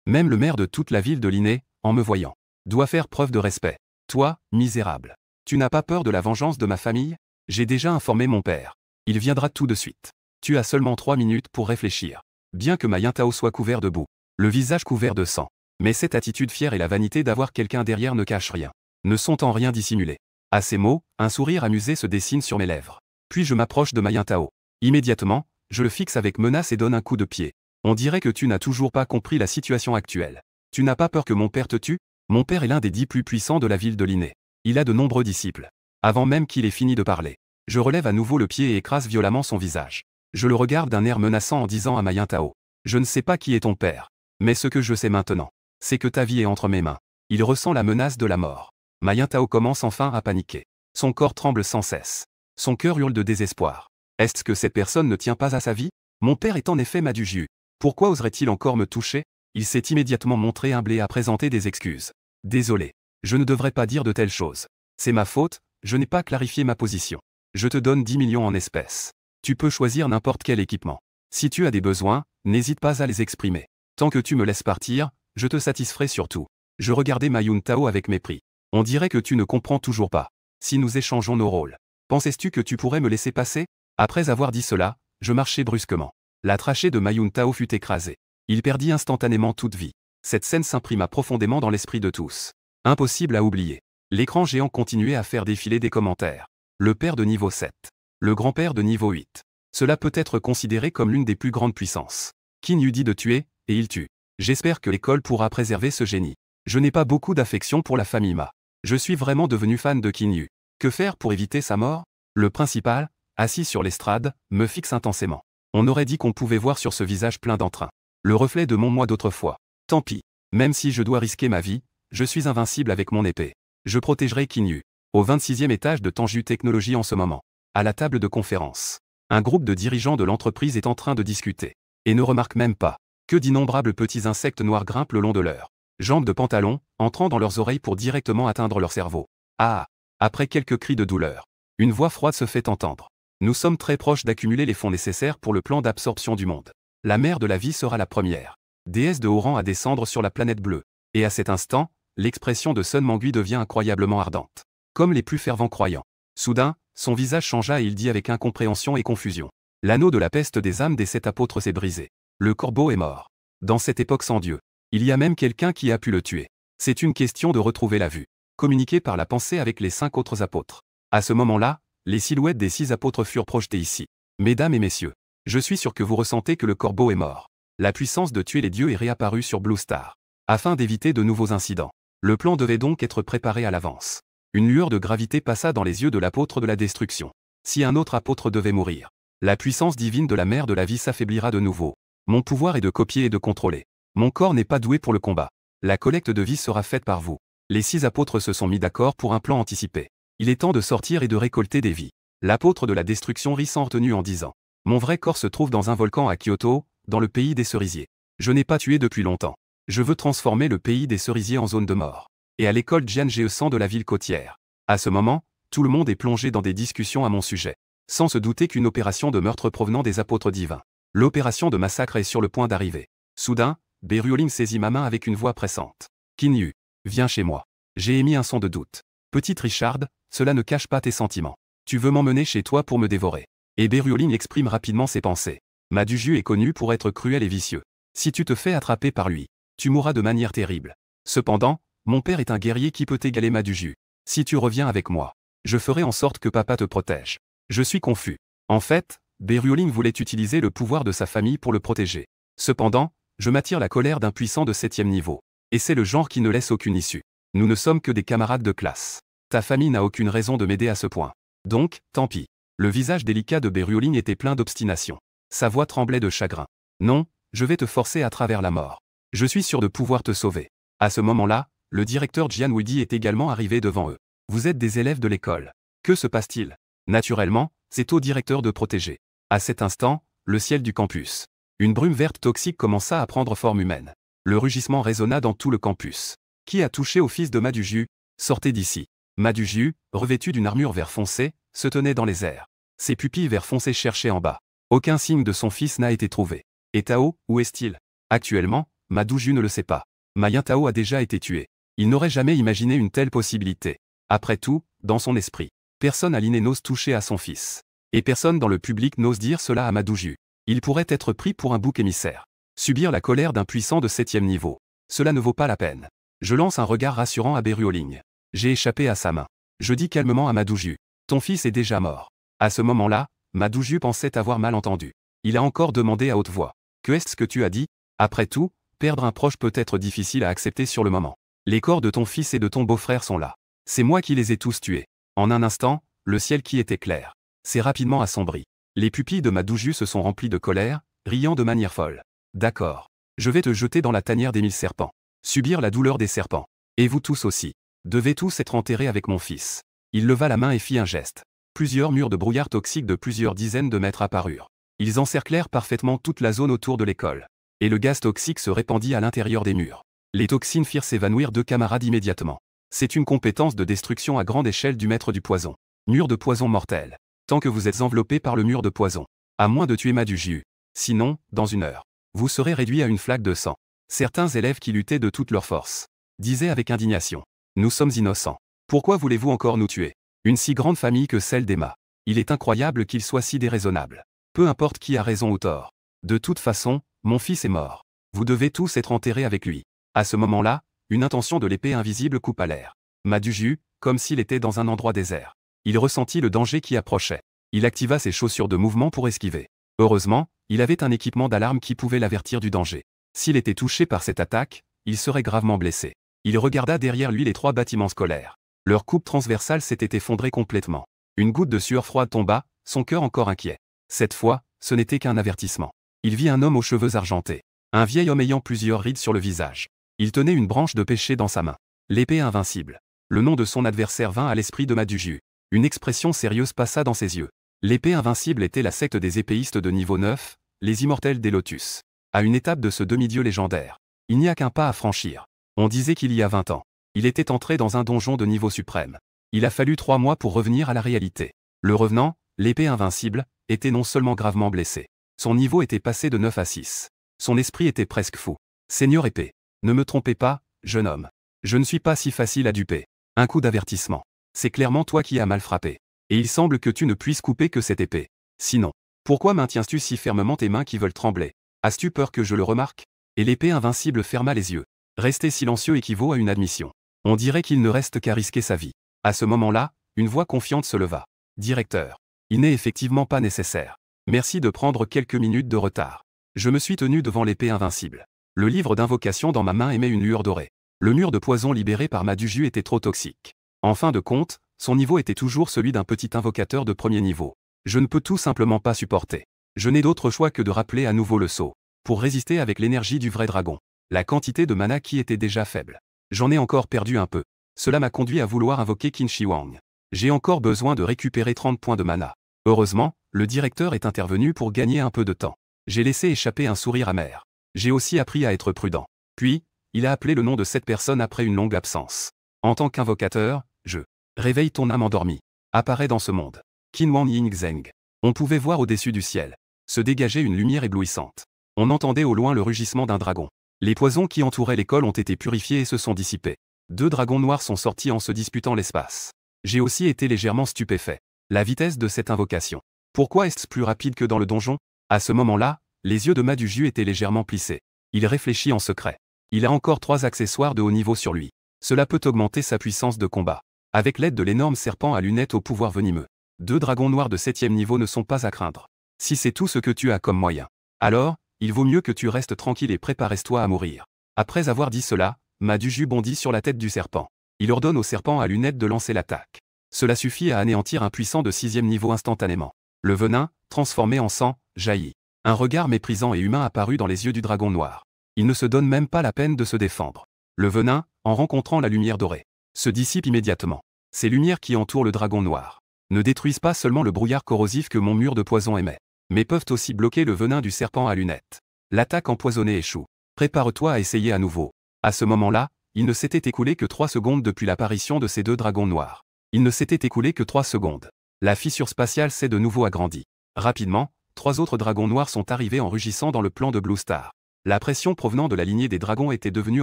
Speaker 1: Même le maire de toute la ville de l'Inné, en me voyant, doit faire preuve de respect. Toi, misérable. Tu n'as pas peur de la vengeance de ma famille? J'ai déjà informé mon père. Il viendra tout de suite. Tu as seulement 3 minutes pour réfléchir. Bien que Ma Yin Tao soit couvert de boue, le visage couvert de sang. Mais cette attitude fière et la vanité d'avoir quelqu'un derrière ne cachent rien. Ne sont en rien dissimulés. À ces mots, un sourire amusé se dessine sur mes lèvres. Puis je m'approche de Ma Yin Tao. Immédiatement, je le fixe avec menace et donne un coup de pied. On dirait que tu n'as toujours pas compris la situation actuelle. Tu n'as pas peur que mon père te tue? Mon père est l'un des 10 plus puissants de la ville de l'Inné. Il a de nombreux disciples. Avant même qu'il ait fini de parler, je relève à nouveau le pied et écrase violemment son visage. Je le regarde d'un air menaçant en disant à Ma Yin Tao. Je ne sais pas qui est ton père. Mais ce que je sais maintenant, c'est que ta vie est entre mes mains. Il ressent la menace de la mort. Ma Yin Tao commence enfin à paniquer. Son corps tremble sans cesse. Son cœur hurle de désespoir. Est-ce que cette personne ne tient pas à sa vie? Mon père est en effet Ma Du Jiu. Pourquoi oserait-il encore me toucher? Il s'est immédiatement montré humble et a présenté des excuses. Désolé. Je ne devrais pas dire de telles choses. C'est ma faute, je n'ai pas clarifié ma position. Je te donne 10 millions en espèces. Tu peux choisir n'importe quel équipement. Si tu as des besoins, n'hésite pas à les exprimer. Tant que tu me laisses partir, je te satisferai surtout. Je regardais Ma Yin Tao avec mépris. On dirait que tu ne comprends toujours pas. Si nous échangeons nos rôles, pensais-tu que tu pourrais me laisser passer? Après avoir dit cela, je marchai brusquement. La trachée de Ma Yin Tao fut écrasée. Il perdit instantanément toute vie. Cette scène s'imprima profondément dans l'esprit de tous. Impossible à oublier. L'écran géant continuait à faire défiler des commentaires. Le père de niveau 7. Le grand-père de niveau 8. Cela peut être considéré comme l'une des plus grandes puissances. Qin Yu dit de tuer, et il tue. J'espère que l'école pourra préserver ce génie. Je n'ai pas beaucoup d'affection pour la famille Ma. Je suis vraiment devenu fan de Qin Yu. Que faire pour éviter sa mort? Le principal, assis sur l'estrade, me fixe intensément. On aurait dit qu'on pouvait voir sur ce visage plein d'entrain le reflet de mon moi d'autrefois. Tant pis. Même si je dois risquer ma vie, je suis invincible avec mon épée. Je protégerai Qin Yu. Au 26e étage de Tanju Technologies en ce moment. À la table de conférence. Un groupe de dirigeants de l'entreprise est en train de discuter. Et ne remarque même pas que d'innombrables petits insectes noirs grimpent le long de leurs jambes de pantalon, entrant dans leurs oreilles pour directement atteindre leur cerveau. Ah! Après quelques cris de douleur, une voix froide se fait entendre. Nous sommes très proches d'accumuler les fonds nécessaires pour le plan d'absorption du monde. La mère de la vie sera la première déesse de haut rang à descendre sur la planète bleue. Et à cet instant, l'expression de Sun Mangui devient incroyablement ardente. Comme les plus fervents croyants. Soudain, son visage changea et il dit avec incompréhension et confusion. L'anneau de la peste des âmes des 7 apôtres s'est brisé. Le corbeau est mort. Dans cette époque sans Dieu, il y a même quelqu'un qui a pu le tuer. C'est une question de retrouver la vue, communiquée par la pensée avec les 5 autres apôtres. À ce moment-là, les silhouettes des 6 apôtres furent projetées ici. Mesdames et messieurs, je suis sûr que vous ressentez que le corbeau est mort. La puissance de tuer les dieux est réapparue sur Blue Star. Afin d'éviter de nouveaux incidents, le plan devait donc être préparé à l'avance. Une lueur de gravité passa dans les yeux de l'apôtre de la destruction. Si un autre apôtre devait mourir, la puissance divine de la mère de la vie s'affaiblira de nouveau. Mon pouvoir est de copier et de contrôler. Mon corps n'est pas doué pour le combat. La collecte de vie sera faite par vous. Les 6 apôtres se sont mis d'accord pour un plan anticipé. Il est temps de sortir et de récolter des vies. L'apôtre de la destruction rit sans retenue en disant: mon vrai corps se trouve dans un volcan à Kyoto, dans le pays des cerisiers. Je n'ai pas tué depuis longtemps. Je veux transformer le pays des cerisiers en zone de mort. Et à l'école Jiangeussan de la ville côtière. À ce moment, tout le monde est plongé dans des discussions à mon sujet. Sans se douter qu'une opération de meurtre provenant des apôtres divins. L'opération de massacre est sur le point d'arriver. Soudain, Berioling saisit ma main avec une voix pressante. Kinyu, viens chez moi. J'ai émis un son de doute. Petite Richard, cela ne cache pas tes sentiments. Tu veux m'emmener chez toi pour me dévorer. Et Berioling exprime rapidement ses pensées. Ma Duju est connu pour être cruel et vicieux. Si tu te fais attraper par lui, tu mourras de manière terrible. Cependant, mon père est un guerrier qui peut égaler ma Duju. Si tu reviens avec moi, je ferai en sorte que papa te protège. Je suis confus. En fait, Berioling voulait utiliser le pouvoir de sa famille pour le protéger. Cependant, je m'attire la colère d'un puissant de 7e niveau. Et c'est le genre qui ne laisse aucune issue. Nous ne sommes que des camarades de classe. Ta famille n'a aucune raison de m'aider à ce point. Donc, tant pis. Le visage délicat de Berioling était plein d'obstination. Sa voix tremblait de chagrin. Non, je vais te forcer à travers la mort. Je suis sûr de pouvoir te sauver. À ce moment-là, le directeur Jian Weidi est également arrivé devant eux. Vous êtes des élèves de l'école. Que se passe-t-il? Naturellement, c'est au directeur de protéger. À cet instant, le ciel du campus. Une brume verte toxique commença à prendre forme humaine. Le rugissement résonna dans tout le campus. Qui a touché au fils de Maduju? Sortez d'ici. Maduju, revêtu d'une armure vert foncé, se tenait dans les airs. Ses pupilles vert foncé cherchaient en bas. Aucun signe de son fils n'a été trouvé. Et Tao, où est-il? Actuellement, Maduju ne le sait pas. Mayen Tao a déjà été tué. Il n'aurait jamais imaginé une telle possibilité. Après tout, dans son esprit, personne à l'inné n'ose toucher à son fils. Et personne dans le public n'ose dire cela à Maduju. Il pourrait être pris pour un bouc émissaire. Subir la colère d'un puissant de 7e niveau. Cela ne vaut pas la peine. Je lance un regard rassurant à Berioling. J'ai échappé à sa main. Je dis calmement à Maduju. Ton fils est déjà mort. À ce moment-là, Maduju pensait avoir mal entendu. Il a encore demandé à haute voix. Que est-ce que tu as dit? Après tout, perdre un proche peut être difficile à accepter sur le moment. Les corps de ton fils et de ton beau-frère sont là. C'est moi qui les ai tous tués. En un instant, le ciel qui était clair s'est rapidement assombri. Les pupilles de Maduju se sont remplies de colère, riant de manière folle. D'accord. Je vais te jeter dans la tanière des 1000 serpents. Subir la douleur des serpents. Et vous tous aussi. Devez tous être enterrés avec mon fils. Il leva la main et fit un geste. Plusieurs murs de brouillard toxique de plusieurs dizaines de mètres apparurent. Ils encerclèrent parfaitement toute la zone autour de l'école. Et le gaz toxique se répandit à l'intérieur des murs. Les toxines firent s'évanouir 2 camarades immédiatement. C'est une compétence de destruction à grande échelle du maître du poison. Mur de poison mortel. Tant que vous êtes enveloppé par le mur de poison. À moins de tuer Maduju. Sinon, dans 1 heure, vous serez réduit à une flaque de sang. Certains élèves qui luttaient de toute leur force disaient avec indignation. Nous sommes innocents. Pourquoi voulez-vous encore nous tuer? Une si grande famille que celle d'Emma. Il est incroyable qu'il soit si déraisonnable. Peu importe qui a raison ou tort. De toute façon, mon fils est mort. Vous devez tous être enterrés avec lui. À ce moment-là, une intention de l'épée invisible coupa l'air. Maduju, comme s'il était dans un endroit désert. Il ressentit le danger qui approchait. Il activa ses chaussures de mouvement pour esquiver. Heureusement, il avait un équipement d'alarme qui pouvait l'avertir du danger. S'il était touché par cette attaque, il serait gravement blessé. Il regarda derrière lui les 3 bâtiments scolaires. Leur coupe transversale s'était effondrée complètement. Une goutte de sueur froide tomba, son cœur encore inquiet. Cette fois, ce n'était qu'un avertissement. Il vit un homme aux cheveux argentés. Un vieil homme ayant plusieurs rides sur le visage. Il tenait une branche de pêcher dans sa main. L'épée invincible. Le nom de son adversaire vint à l'esprit de Maduju. Une expression sérieuse passa dans ses yeux. L'épée invincible était la secte des épéistes de niveau 9, les immortels des Lotus. À une étape de ce demi-dieu légendaire. Il n'y a qu'un pas à franchir. On disait qu'il y a 20 ans. Il était entré dans un donjon de niveau suprême. Il a fallu 3 mois pour revenir à la réalité. Le revenant, l'épée invincible, était non seulement gravement blessé. Son niveau était passé de 9 à 6. Son esprit était presque fou. Seigneur épée. Ne me trompez pas, jeune homme. Je ne suis pas si facile à duper. Un coup d'avertissement. C'est clairement toi qui as mal frappé. Et il semble que tu ne puisses couper que cette épée. Sinon, pourquoi maintiens-tu si fermement tes mains qui veulent trembler? As-tu peur que je le remarque? Et l'épée invincible ferma les yeux. Rester silencieux équivaut à une admission. On dirait qu'il ne reste qu'à risquer sa vie. À ce moment-là, une voix confiante se leva. Directeur. Il n'est effectivement pas nécessaire. Merci de prendre quelques minutes de retard. Je me suis tenu devant l'épée invincible. Le livre d'invocation dans ma main émet une lueur dorée. Le mur de poison libéré par Maduju était trop toxique. En fin de compte, Son niveau était toujours celui d'un petit invocateur de premier niveau. Je ne peux tout simplement pas supporter. Je n'ai d'autre choix que de rappeler à nouveau le sceau. Pour résister avec l'énergie du vrai dragon. La quantité de mana qui était déjà faible. J'en ai encore perdu un peu. Cela m'a conduit à vouloir invoquer Qin Shi Huang. J'ai encore besoin de récupérer 30 points de mana. Heureusement, le directeur est intervenu pour gagner un peu de temps. J'ai laissé échapper un sourire amer. J'ai aussi appris à être prudent. Puis, il a appelé le nom de cette personne après une longue absence. En tant qu'invocateur, je réveille ton âme endormie. Apparaît dans ce monde. Qin Wan Ying Zheng. On pouvait voir au-dessus du ciel se dégager une lumière éblouissante. On entendait au loin le rugissement d'un dragon. Les poisons qui entouraient l'école ont été purifiés et se sont dissipés. 2 dragons noirs sont sortis en se disputant l'espace. J'ai aussi été légèrement stupéfait. La vitesse de cette invocation. Pourquoi est-ce plus rapide que dans le donjon? À ce moment-là, les yeux de Ma Duju étaient légèrement plissés. Il réfléchit en secret. Il a encore 3 accessoires de haut niveau sur lui. Cela peut augmenter sa puissance de combat. Avec l'aide de l'énorme serpent à lunettes au pouvoir venimeux. 2 dragons noirs de 7e niveau ne sont pas à craindre. Si c'est tout ce que tu as comme moyen, alors, il vaut mieux que tu restes tranquille et prépares-toi à mourir. Après avoir dit cela, Ma Duju bondit sur la tête du serpent. Il ordonne au serpent à lunettes de lancer l'attaque. Cela suffit à anéantir un puissant de 6e niveau instantanément. Le venin, transformé en sang, jaillit. Un regard méprisant et humain apparut dans les yeux du dragon noir. Il ne se donne même pas la peine de se défendre. Le venin, en rencontrant la lumière dorée, se dissipe immédiatement. Ces lumières qui entourent le dragon noir ne détruisent pas seulement le brouillard corrosif que mon mur de poison émet, mais peuvent aussi bloquer le venin du serpent à lunettes. L'attaque empoisonnée échoue. Prépare-toi à essayer à nouveau. À ce moment-là, il ne s'était écoulé que 3 secondes depuis l'apparition de ces 2 dragons noirs. Il ne s'était écoulé que 3 secondes. La fissure spatiale s'est de nouveau agrandie. Rapidement, 3 autres dragons noirs sont arrivés en rugissant dans le plan de Blue Star. La pression provenant de la lignée des dragons était devenue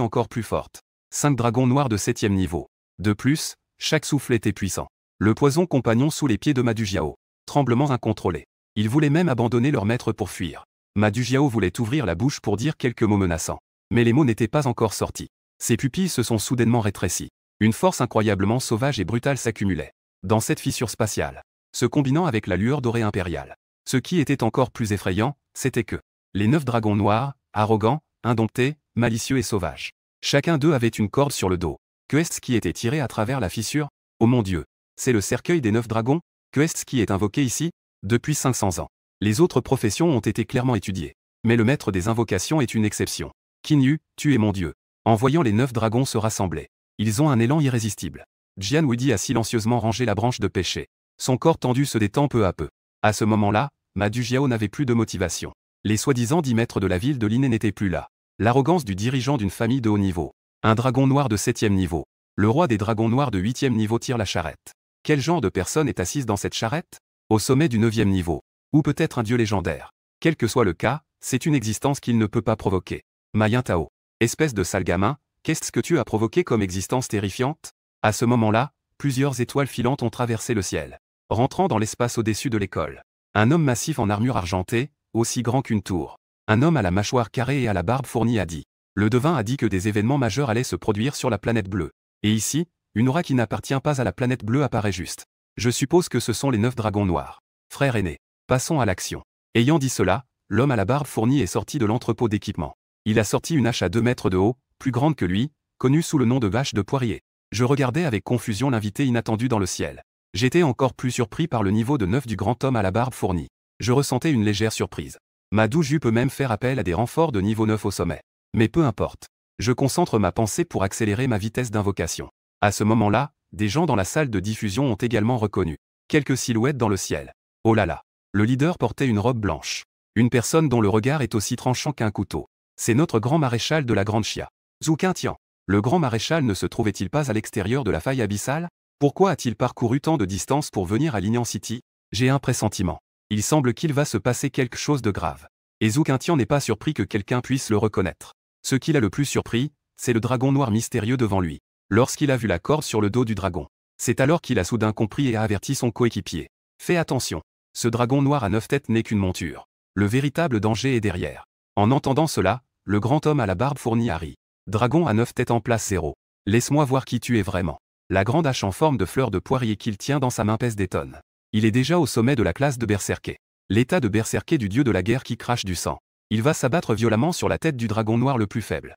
Speaker 1: encore plus forte. 5 dragons noirs de 7e niveau. De plus, chaque souffle était puissant. Le poison compagnon sous les pieds de Ma Dujiao. Tremblement incontrôlé. Ils voulaient même abandonner leur maître pour fuir. Ma Dujiao voulait ouvrir la bouche pour dire quelques mots menaçants. Mais les mots n'étaient pas encore sortis. Ses pupilles se sont soudainement rétrécies. Une force incroyablement sauvage et brutale s'accumulait dans cette fissure spatiale, se combinant avec la lueur dorée impériale. Ce qui était encore plus effrayant, c'était que les 9 dragons noirs, arrogants, indomptés, malicieux et sauvages. Chacun d'eux avait une corde sur le dos. Que est-ce qui était tiré à travers la fissure? Oh mon Dieu! C'est le cercueil des 9 dragons? Que est-ce qui est invoqué ici? Depuis 500 ans. Les autres professions ont été clairement étudiées. Mais le maître des invocations est une exception. Qin Yu, tu es mon Dieu. En voyant les 9 dragons se rassembler, ils ont un élan irrésistible. Jian Wudi a silencieusement rangé la branche de pêcher. Son corps tendu se détend peu à peu. À ce moment-là, Ma Dujiao n'avait plus de motivation. Les soi-disant 10 maîtres de la ville de Linné n'étaient plus là. L'arrogance du dirigeant d'une famille de haut niveau. Un dragon noir de 7e niveau. Le roi des dragons noirs de 8e niveau tire la charrette. Quel genre de personne est assise dans cette charrette? Au sommet du 9e niveau. Ou peut-être un dieu légendaire. Quel que soit le cas, c'est une existence qu'il ne peut pas provoquer. Ma Yin Tao. Espèce de sale gamin, qu'est-ce que tu as provoqué comme existence terrifiante? À ce moment-là, plusieurs étoiles filantes ont traversé le ciel, rentrant dans l'espace au-dessus de l'école. Un homme massif en armure argentée, aussi grand qu'une tour. Un homme à la mâchoire carrée et à la barbe fournie a dit. Le devin a dit que des événements majeurs allaient se produire sur la planète bleue. Et ici, une aura qui n'appartient pas à la planète bleue apparaît juste. Je suppose que ce sont les 9 dragons noirs. Frère aîné. Passons à l'action. Ayant dit cela, l'homme à la barbe fournie est sorti de l'entrepôt d'équipement. Il a sorti une hache à 2 mètres de haut, plus grande que lui, connue sous le nom de vache de poirier. Je regardais avec confusion l'invité inattendu dans le ciel. J'étais encore plus surpris par le niveau de 9 du grand homme à la barbe fournie. Je ressentais une légère surprise. Ma Duju peut même faire appel à des renforts de niveau 9 au sommet. Mais peu importe. Je concentre ma pensée pour accélérer ma vitesse d'invocation. À ce moment-là, des gens dans la salle de diffusion ont également reconnu quelques silhouettes dans le ciel. Oh là là. Le leader portait une robe blanche. Une personne dont le regard est aussi tranchant qu'un couteau. C'est notre grand maréchal de la Grande Chia. Zhou Qintian. Le grand maréchal ne se trouvait-il pas à l'extérieur de la faille abyssale? Pourquoi a-t-il parcouru tant de distance pour venir à Linian City? J'ai un pressentiment. Il semble qu'il va se passer quelque chose de grave. Et Zhou Qintian n'est pas surpris que quelqu'un puisse le reconnaître. Ce qui l'a le plus surpris, c'est le dragon noir mystérieux devant lui. Lorsqu'il a vu la corde sur le dos du dragon, c'est alors qu'il a soudain compris et a averti son coéquipier. Fais attention. Ce dragon noir à 9 têtes n'est qu'une monture. Le véritable danger est derrière. En entendant cela, le grand homme à la barbe fournie a ri. Dragon à 9 têtes en place 0. Laisse-moi voir qui tu es vraiment. La grande hache en forme de fleur de poirier qu'il tient dans sa main pèse des tonnes. Il est déjà au sommet de la classe de berserker. L'état de berserker du dieu de la guerre qui crache du sang. Il va s'abattre violemment sur la tête du dragon noir le plus faible.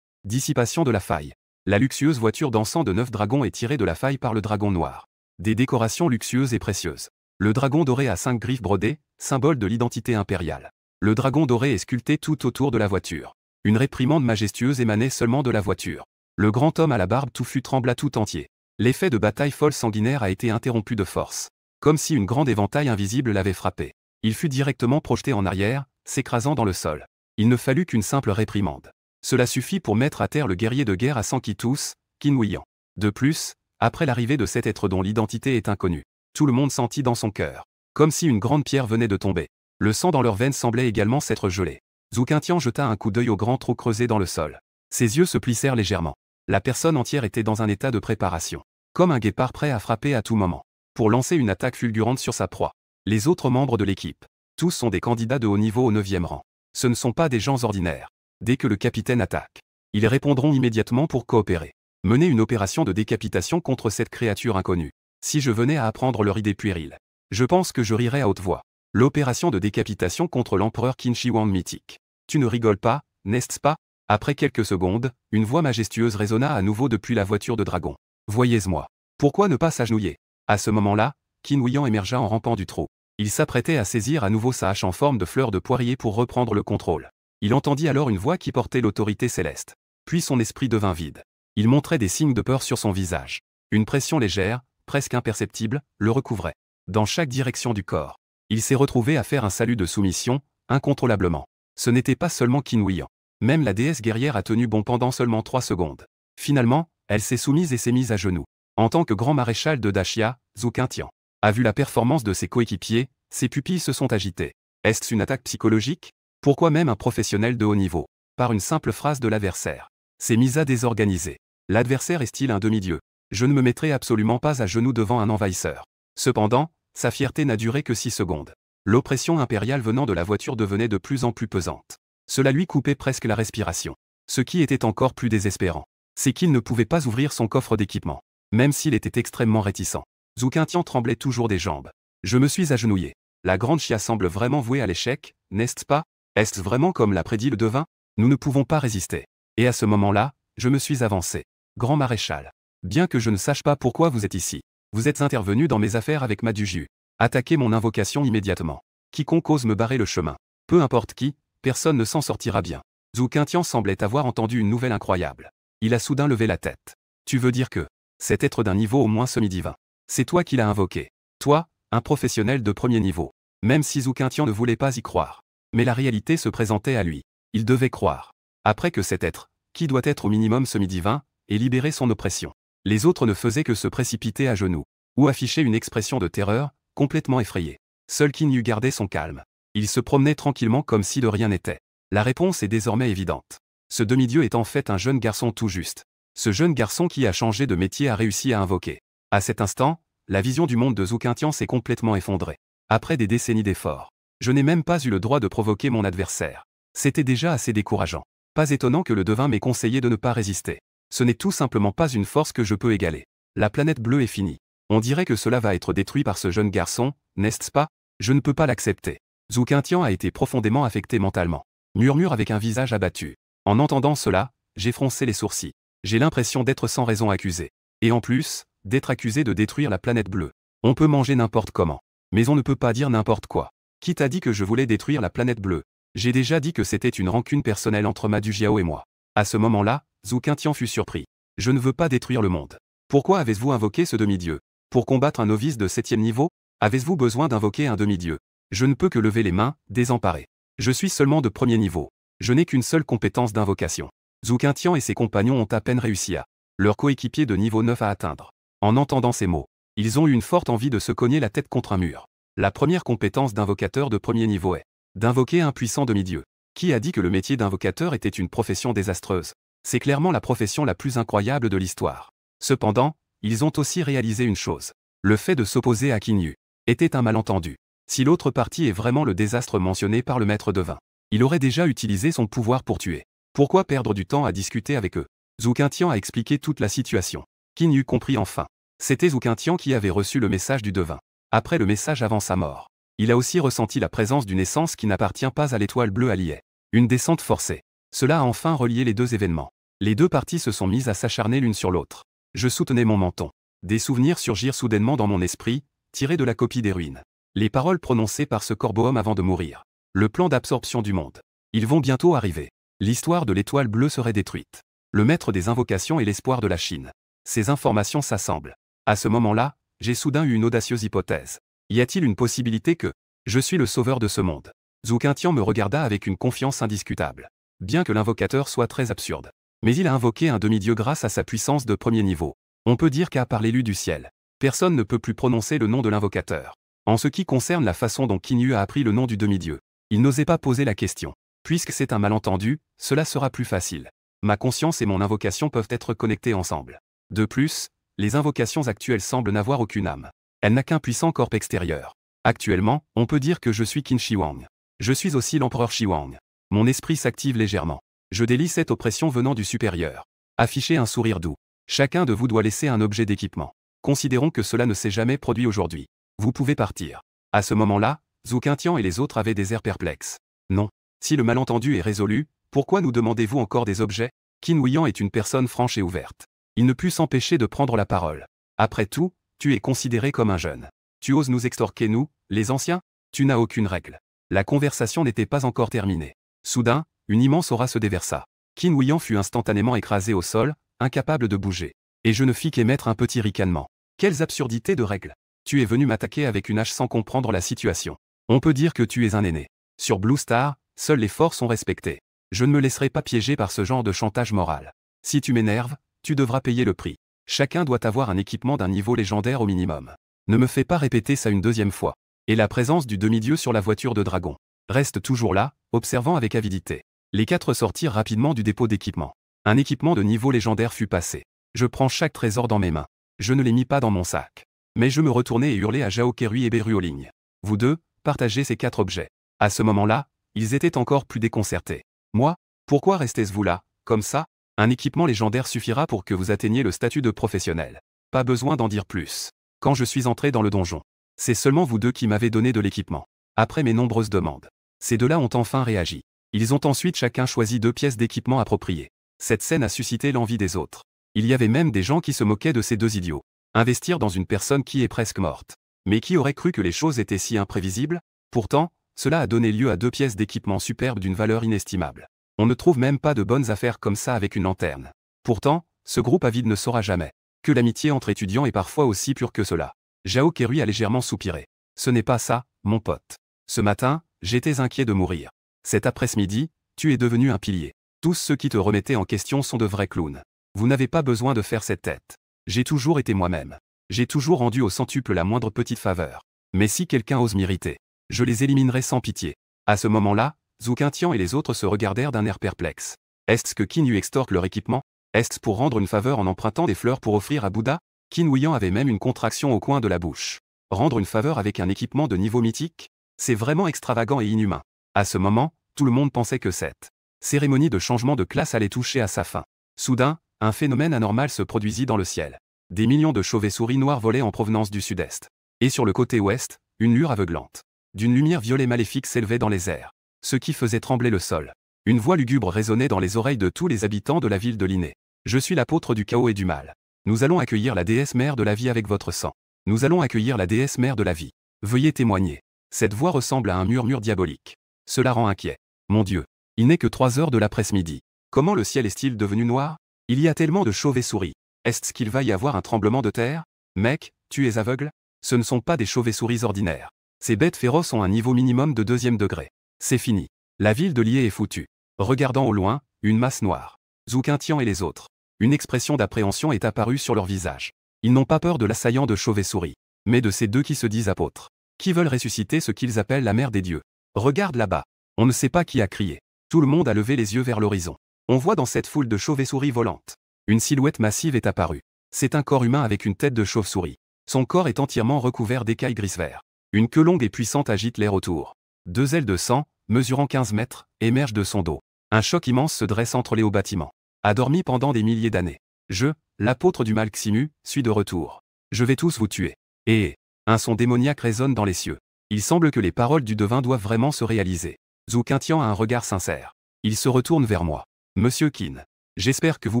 Speaker 1: Dissipation de la faille. La luxueuse voiture d'encens de 9 dragons est tirée de la faille par le dragon noir. Des décorations luxueuses et précieuses. Le dragon doré à 5 griffes brodées, symbole de l'identité impériale. Le dragon doré est sculpté tout autour de la voiture. Une réprimande majestueuse émanait seulement de la voiture. Le grand homme à la barbe touffue trembla tout entier. L'effet de bataille folle sanguinaire a été interrompu de force. Comme si une grande éventail invisible l'avait frappé. Il fut directement projeté en arrière, s'écrasant dans le sol. Il ne fallut qu'une simple réprimande. Cela suffit pour mettre à terre le guerrier de guerre à sang qui tousse, Qin Huaiyan. De plus, après l'arrivée de cet être dont l'identité est inconnue, tout le monde sentit dans son cœur, comme si une grande pierre venait de tomber. Le sang dans leurs veines semblait également s'être gelé. Zhou Qintian jeta un coup d'œil au grand trou creusé dans le sol. Ses yeux se plissèrent légèrement. La personne entière était dans un état de préparation, comme un guépard prêt à frapper à tout moment, pour lancer une attaque fulgurante sur sa proie. Les autres membres de l'équipe, tous sont des candidats de haut niveau au 9e rang. Ce ne sont pas des gens ordinaires. Dès que le capitaine attaque, ils répondront immédiatement pour coopérer. Mener une opération de décapitation contre cette créature inconnue. Si je venais à apprendre leur idée puérile, je pense que je rirais à haute voix. L'opération de décapitation contre l'empereur Qin Shi Huang mythique. Tu ne rigoles pas, n'est-ce pas? Après quelques secondes, une voix majestueuse résonna à nouveau depuis la voiture de dragon. Voyez-moi. Pourquoi ne pas s'agenouiller? À ce moment-là, Qin Huaiyan émergea en rampant du trou. Il s'apprêtait à saisir à nouveau sa hache en forme de fleur de poirier pour reprendre le contrôle. Il entendit alors une voix qui portait l'autorité céleste. Puis son esprit devint vide. Il montrait des signes de peur sur son visage. Une pression légère, presque imperceptible, le recouvrait. Dans chaque direction du corps. Il s'est retrouvé à faire un salut de soumission, incontrôlablement. Ce n'était pas seulement Qin Huaiyan. Même la déesse guerrière a tenu bon pendant seulement 3 secondes. Finalement, elle s'est soumise et s'est mise à genoux. En tant que grand maréchal de Daxia, Zhou Qintian a vu la performance de ses coéquipiers, ses pupilles se sont agitées. Est-ce une attaque psychologique? Pourquoi même un professionnel de haut niveau, par une simple phrase de l'adversaire, s'est mise à désorganiser? L'adversaire est-il un demi-dieu? Je ne me mettrai absolument pas à genoux devant un envahisseur. Cependant, sa fierté n'a duré que 6 secondes. L'oppression impériale venant de la voiture devenait de plus en plus pesante. Cela lui coupait presque la respiration. Ce qui était encore plus désespérant, c'est qu'il ne pouvait pas ouvrir son coffre d'équipement, même s'il était extrêmement réticent. Zhou Qintian tremblait toujours des jambes. Je me suis agenouillé. La grande chia semble vraiment vouée à l'échec, n'est-ce pas? Est-ce vraiment comme l'a prédit le devin? Nous ne pouvons pas résister. Et à ce moment-là, je me suis avancé. Grand maréchal. Bien que je ne sache pas pourquoi vous êtes ici, vous êtes intervenu dans mes affaires avec ma Duju. Attaquez mon invocation immédiatement. Quiconque ose me barrer le chemin. Peu importe qui, personne ne s'en sortira bien. Zhou Qintian semblait avoir entendu une nouvelle incroyable. Il a soudain levé la tête. Tu veux dire que cet être d'un niveau au moins semi-divin, c'est toi qui l'as invoqué. Toi, un professionnel de premier niveau. Même si Zhou Qintian ne voulait pas y croire. Mais la réalité se présentait à lui. Il devait croire. Après que cet être, qui doit être au minimum semi-divin, ait libéré son oppression, les autres ne faisaient que se précipiter à genoux, ou afficher une expression de terreur, complètement effrayée. Seul Qin Yu gardait son calme. Il se promenait tranquillement comme si de rien n'était. La réponse est désormais évidente. Ce demi-dieu est en fait un jeune garçon tout juste. Ce jeune garçon qui a changé de métier a réussi à invoquer. À cet instant, la vision du monde de Zhou Qintian s'est complètement effondrée. Après des décennies d'efforts, je n'ai même pas eu le droit de provoquer mon adversaire. C'était déjà assez décourageant. Pas étonnant que le devin m'ait conseillé de ne pas résister. Ce n'est tout simplement pas une force que je peux égaler. La planète bleue est finie. On dirait que cela va être détruit par ce jeune garçon, n'est-ce pas? Je ne peux pas l'accepter. Zhou Qintian a été profondément affecté mentalement. Murmure avec un visage abattu. En entendant cela, j'ai froncé les sourcils. J'ai l'impression d'être sans raison accusé. Et en plus, d'être accusé de détruire la planète bleue. On peut manger n'importe comment. Mais on ne peut pas dire n'importe quoi. Qui t'a dit que je voulais détruire la planète bleue? J'ai déjà dit que c'était une rancune personnelle entre Madu Jiao et moi. À ce moment-là, Zhou Qintian fut surpris. Je ne veux pas détruire le monde. Pourquoi avez-vous invoqué ce demi-dieu? Pour combattre un novice de 7e niveau? Avez-vous besoin d'invoquer un demi-dieu? Je ne peux que lever les mains, désemparé. Je suis seulement de 1er niveau. Je n'ai qu'une seule compétence d'invocation. Zhou Qintian et ses compagnons ont à peine réussi à leur coéquipier de niveau 9 à atteindre. En entendant ces mots, ils ont eu une forte envie de se cogner la tête contre un mur. La première compétence d'invocateur de 1er niveau est d'invoquer un puissant demi-dieu. Qui a dit que le métier d'invocateur était une profession désastreuse? C'est clairement la profession la plus incroyable de l'histoire. Cependant, ils ont aussi réalisé une chose. Le fait de s'opposer à Qin Yu était un malentendu. Si l'autre partie est vraiment le désastre mentionné par le maître devin, il aurait déjà utilisé son pouvoir pour tuer. Pourquoi perdre du temps à discuter avec eux? Zhou Qintian a expliqué toute la situation. Qin Yu comprit enfin. C'était Zhou Qintian qui avait reçu le message du devin. Après le message avant sa mort, il a aussi ressenti la présence d'une essence qui n'appartient pas à l'étoile bleue alliée. Une descente forcée. Cela a enfin relié les deux événements. Les deux parties se sont mises à s'acharner l'une sur l'autre. Je soutenais mon menton. Des souvenirs surgirent soudainement dans mon esprit, tirés de la copie des ruines. Les paroles prononcées par ce corbeau-homme avant de mourir. Le plan d'absorption du monde. Ils vont bientôt arriver. L'histoire de l'étoile bleue serait détruite. Le maître des invocations et l'espoir de la Chine. Ces informations s'assemblent. À ce moment-là, j'ai soudain eu une audacieuse hypothèse. Y a-t-il une possibilité que je suis le sauveur de ce monde? Zhou Qintian me regarda avec une confiance indiscutable. Bien que l'invocateur soit très absurde. Mais il a invoqué un demi-dieu grâce à sa puissance de premier niveau. On peut dire qu'à part l'élu du ciel, personne ne peut plus prononcer le nom de l'invocateur. En ce qui concerne la façon dont Qin Yu a appris le nom du demi-dieu, il n'osait pas poser la question. Puisque c'est un malentendu, cela sera plus facile. Ma conscience et mon invocation peuvent être connectées ensemble. De plus, les invocations actuelles semblent n'avoir aucune âme. Elle n'a qu'un puissant corps extérieur. Actuellement, on peut dire que je suis Qin Shi Huang. Je suis aussi l'empereur Shi Huang. Mon esprit s'active légèrement. Je délie cette oppression venant du supérieur. Affichez un sourire doux. Chacun de vous doit laisser un objet d'équipement. Considérons que cela ne s'est jamais produit aujourd'hui. Vous pouvez partir. À ce moment-là, Zhou Qintian et les autres avaient des airs perplexes. Non. Si le malentendu est résolu, pourquoi nous demandez-vous encore des objets? Qin Huiyan est une personne franche et ouverte. Il ne put s'empêcher de prendre la parole. Après tout, tu es considéré comme un jeune. Tu oses nous extorquer nous, les anciens? Tu n'as aucune règle. La conversation n'était pas encore terminée. Soudain, une immense aura se déversa. Qin Huiyan fut instantanément écrasé au sol, incapable de bouger. Et je ne fis qu'émettre un petit ricanement. Quelles absurdités de règles! Tu es venu m'attaquer avec une hache sans comprendre la situation. On peut dire que tu es un aîné. Sur Blue Star, seuls les forts sont respectés. Je ne me laisserai pas piéger par ce genre de chantage moral. Si tu m'énerves, tu devras payer le prix. Chacun doit avoir un équipement d'un niveau légendaire au minimum. Ne me fais pas répéter ça une deuxième fois. Et la présence du demi-dieu sur la voiture de dragon. Reste toujours là, observant avec avidité. Les 4 sortirent rapidement du dépôt d'équipement. Un équipement de niveau légendaire fut passé. Je prends chaque trésor dans mes mains. Je ne les mis pas dans mon sac. Mais je me retournai et hurlai à Zhao Kerui et Beruoling. Vous deux, partagez ces 4 objets. À ce moment-là, ils étaient encore plus déconcertés. Moi? Pourquoi restez-vous là, comme ça? Un équipement légendaire suffira pour que vous atteigniez le statut de professionnel. Pas besoin d'en dire plus. Quand je suis entré dans le donjon, c'est seulement vous deux qui m'avez donné de l'équipement. Après mes nombreuses demandes. Ces deux-là ont enfin réagi. Ils ont ensuite chacun choisi 2 pièces d'équipement appropriées. Cette scène a suscité l'envie des autres. Il y avait même des gens qui se moquaient de ces 2 idiots. Investir dans une personne qui est presque morte. Mais qui aurait cru que les choses étaient si imprévisibles? Pourtant, cela a donné lieu à 2 pièces d'équipement superbes d'une valeur inestimable. On ne trouve même pas de bonnes affaires comme ça avec une lanterne. Pourtant, ce groupe avide ne saura jamais que l'amitié entre étudiants est parfois aussi pure que cela. Zhao Kerui a légèrement soupiré. Ce n'est pas ça, mon pote. Ce matin, j'étais inquiet de mourir. Cet après-midi, tu es devenu un pilier. Tous ceux qui te remettaient en question sont de vrais clowns. Vous n'avez pas besoin de faire cette tête. J'ai toujours été moi-même. J'ai toujours rendu au centuple la moindre petite faveur. Mais si quelqu'un ose m'irriter, je les éliminerai sans pitié. À ce moment-là, Zhou Qintian et les autres se regardèrent d'un air perplexe. Est-ce que Qin Yu extorque leur équipement? Est-ce pour rendre une faveur en empruntant des fleurs pour offrir à Bouddha? Qin Huiyan avait même une contraction au coin de la bouche. Rendre une faveur avec un équipement de niveau mythique? C'est vraiment extravagant et inhumain. À ce moment, tout le monde pensait que cette cérémonie de changement de classe allait toucher à sa fin. Soudain, un phénomène anormal se produisit dans le ciel. Des millions de chauves-souris noires volaient en provenance du sud-est. Et sur le côté ouest, une lueur aveuglante d'une lumière violet maléfique s'élevait dans les airs, ce qui faisait trembler le sol. Une voix lugubre résonnait dans les oreilles de tous les habitants de la ville de Linné. Je suis l'apôtre du chaos et du mal. Nous allons accueillir la déesse mère de la vie avec votre sang. Nous allons accueillir la déesse mère de la vie. Veuillez témoigner. Cette voix ressemble à un murmure diabolique. Cela rend inquiet. Mon Dieu. Il n'est que 3 heures de l'après-midi. Comment le ciel est-il devenu noir? Il y a tellement de chauves-souris. Est-ce qu'il va y avoir un tremblement de terre? Mec, tu es aveugle? Ce ne sont pas des chauves-souris ordinaires. Ces bêtes féroces ont un niveau minimum de 2e degré. C'est fini. La ville de Lié est foutue. Regardant au loin, une masse noire. Zhou Qintian et les autres. Une expression d'appréhension est apparue sur leur visage. Ils n'ont pas peur de l'assaillant de chauves-souris, mais de ces 2 qui se disent apôtres, qui veulent ressusciter ce qu'ils appellent la mère des dieux. Regarde là-bas. On ne sait pas qui a crié. Tout le monde a levé les yeux vers l'horizon. On voit dans cette foule de chauves-souris volantes. Une silhouette massive est apparue. C'est un corps humain avec une tête de chauve-souris. Son corps est entièrement recouvert d'écailles gris-vert. Une queue longue et puissante agite l'air autour. 2 ailes de sang, mesurant 15 mètres, émergent de son dos. Un choc immense se dresse entre les hauts bâtiments. A dormi pendant des milliers d'années. Je, l'apôtre du mal Ximu, suis de retour. Je vais tous vous tuer. Et un son démoniaque résonne dans les cieux. Il semble que les paroles du devin doivent vraiment se réaliser. Zhou Qintian a un regard sincère. Il se retourne vers moi. Monsieur Qin. J'espère que vous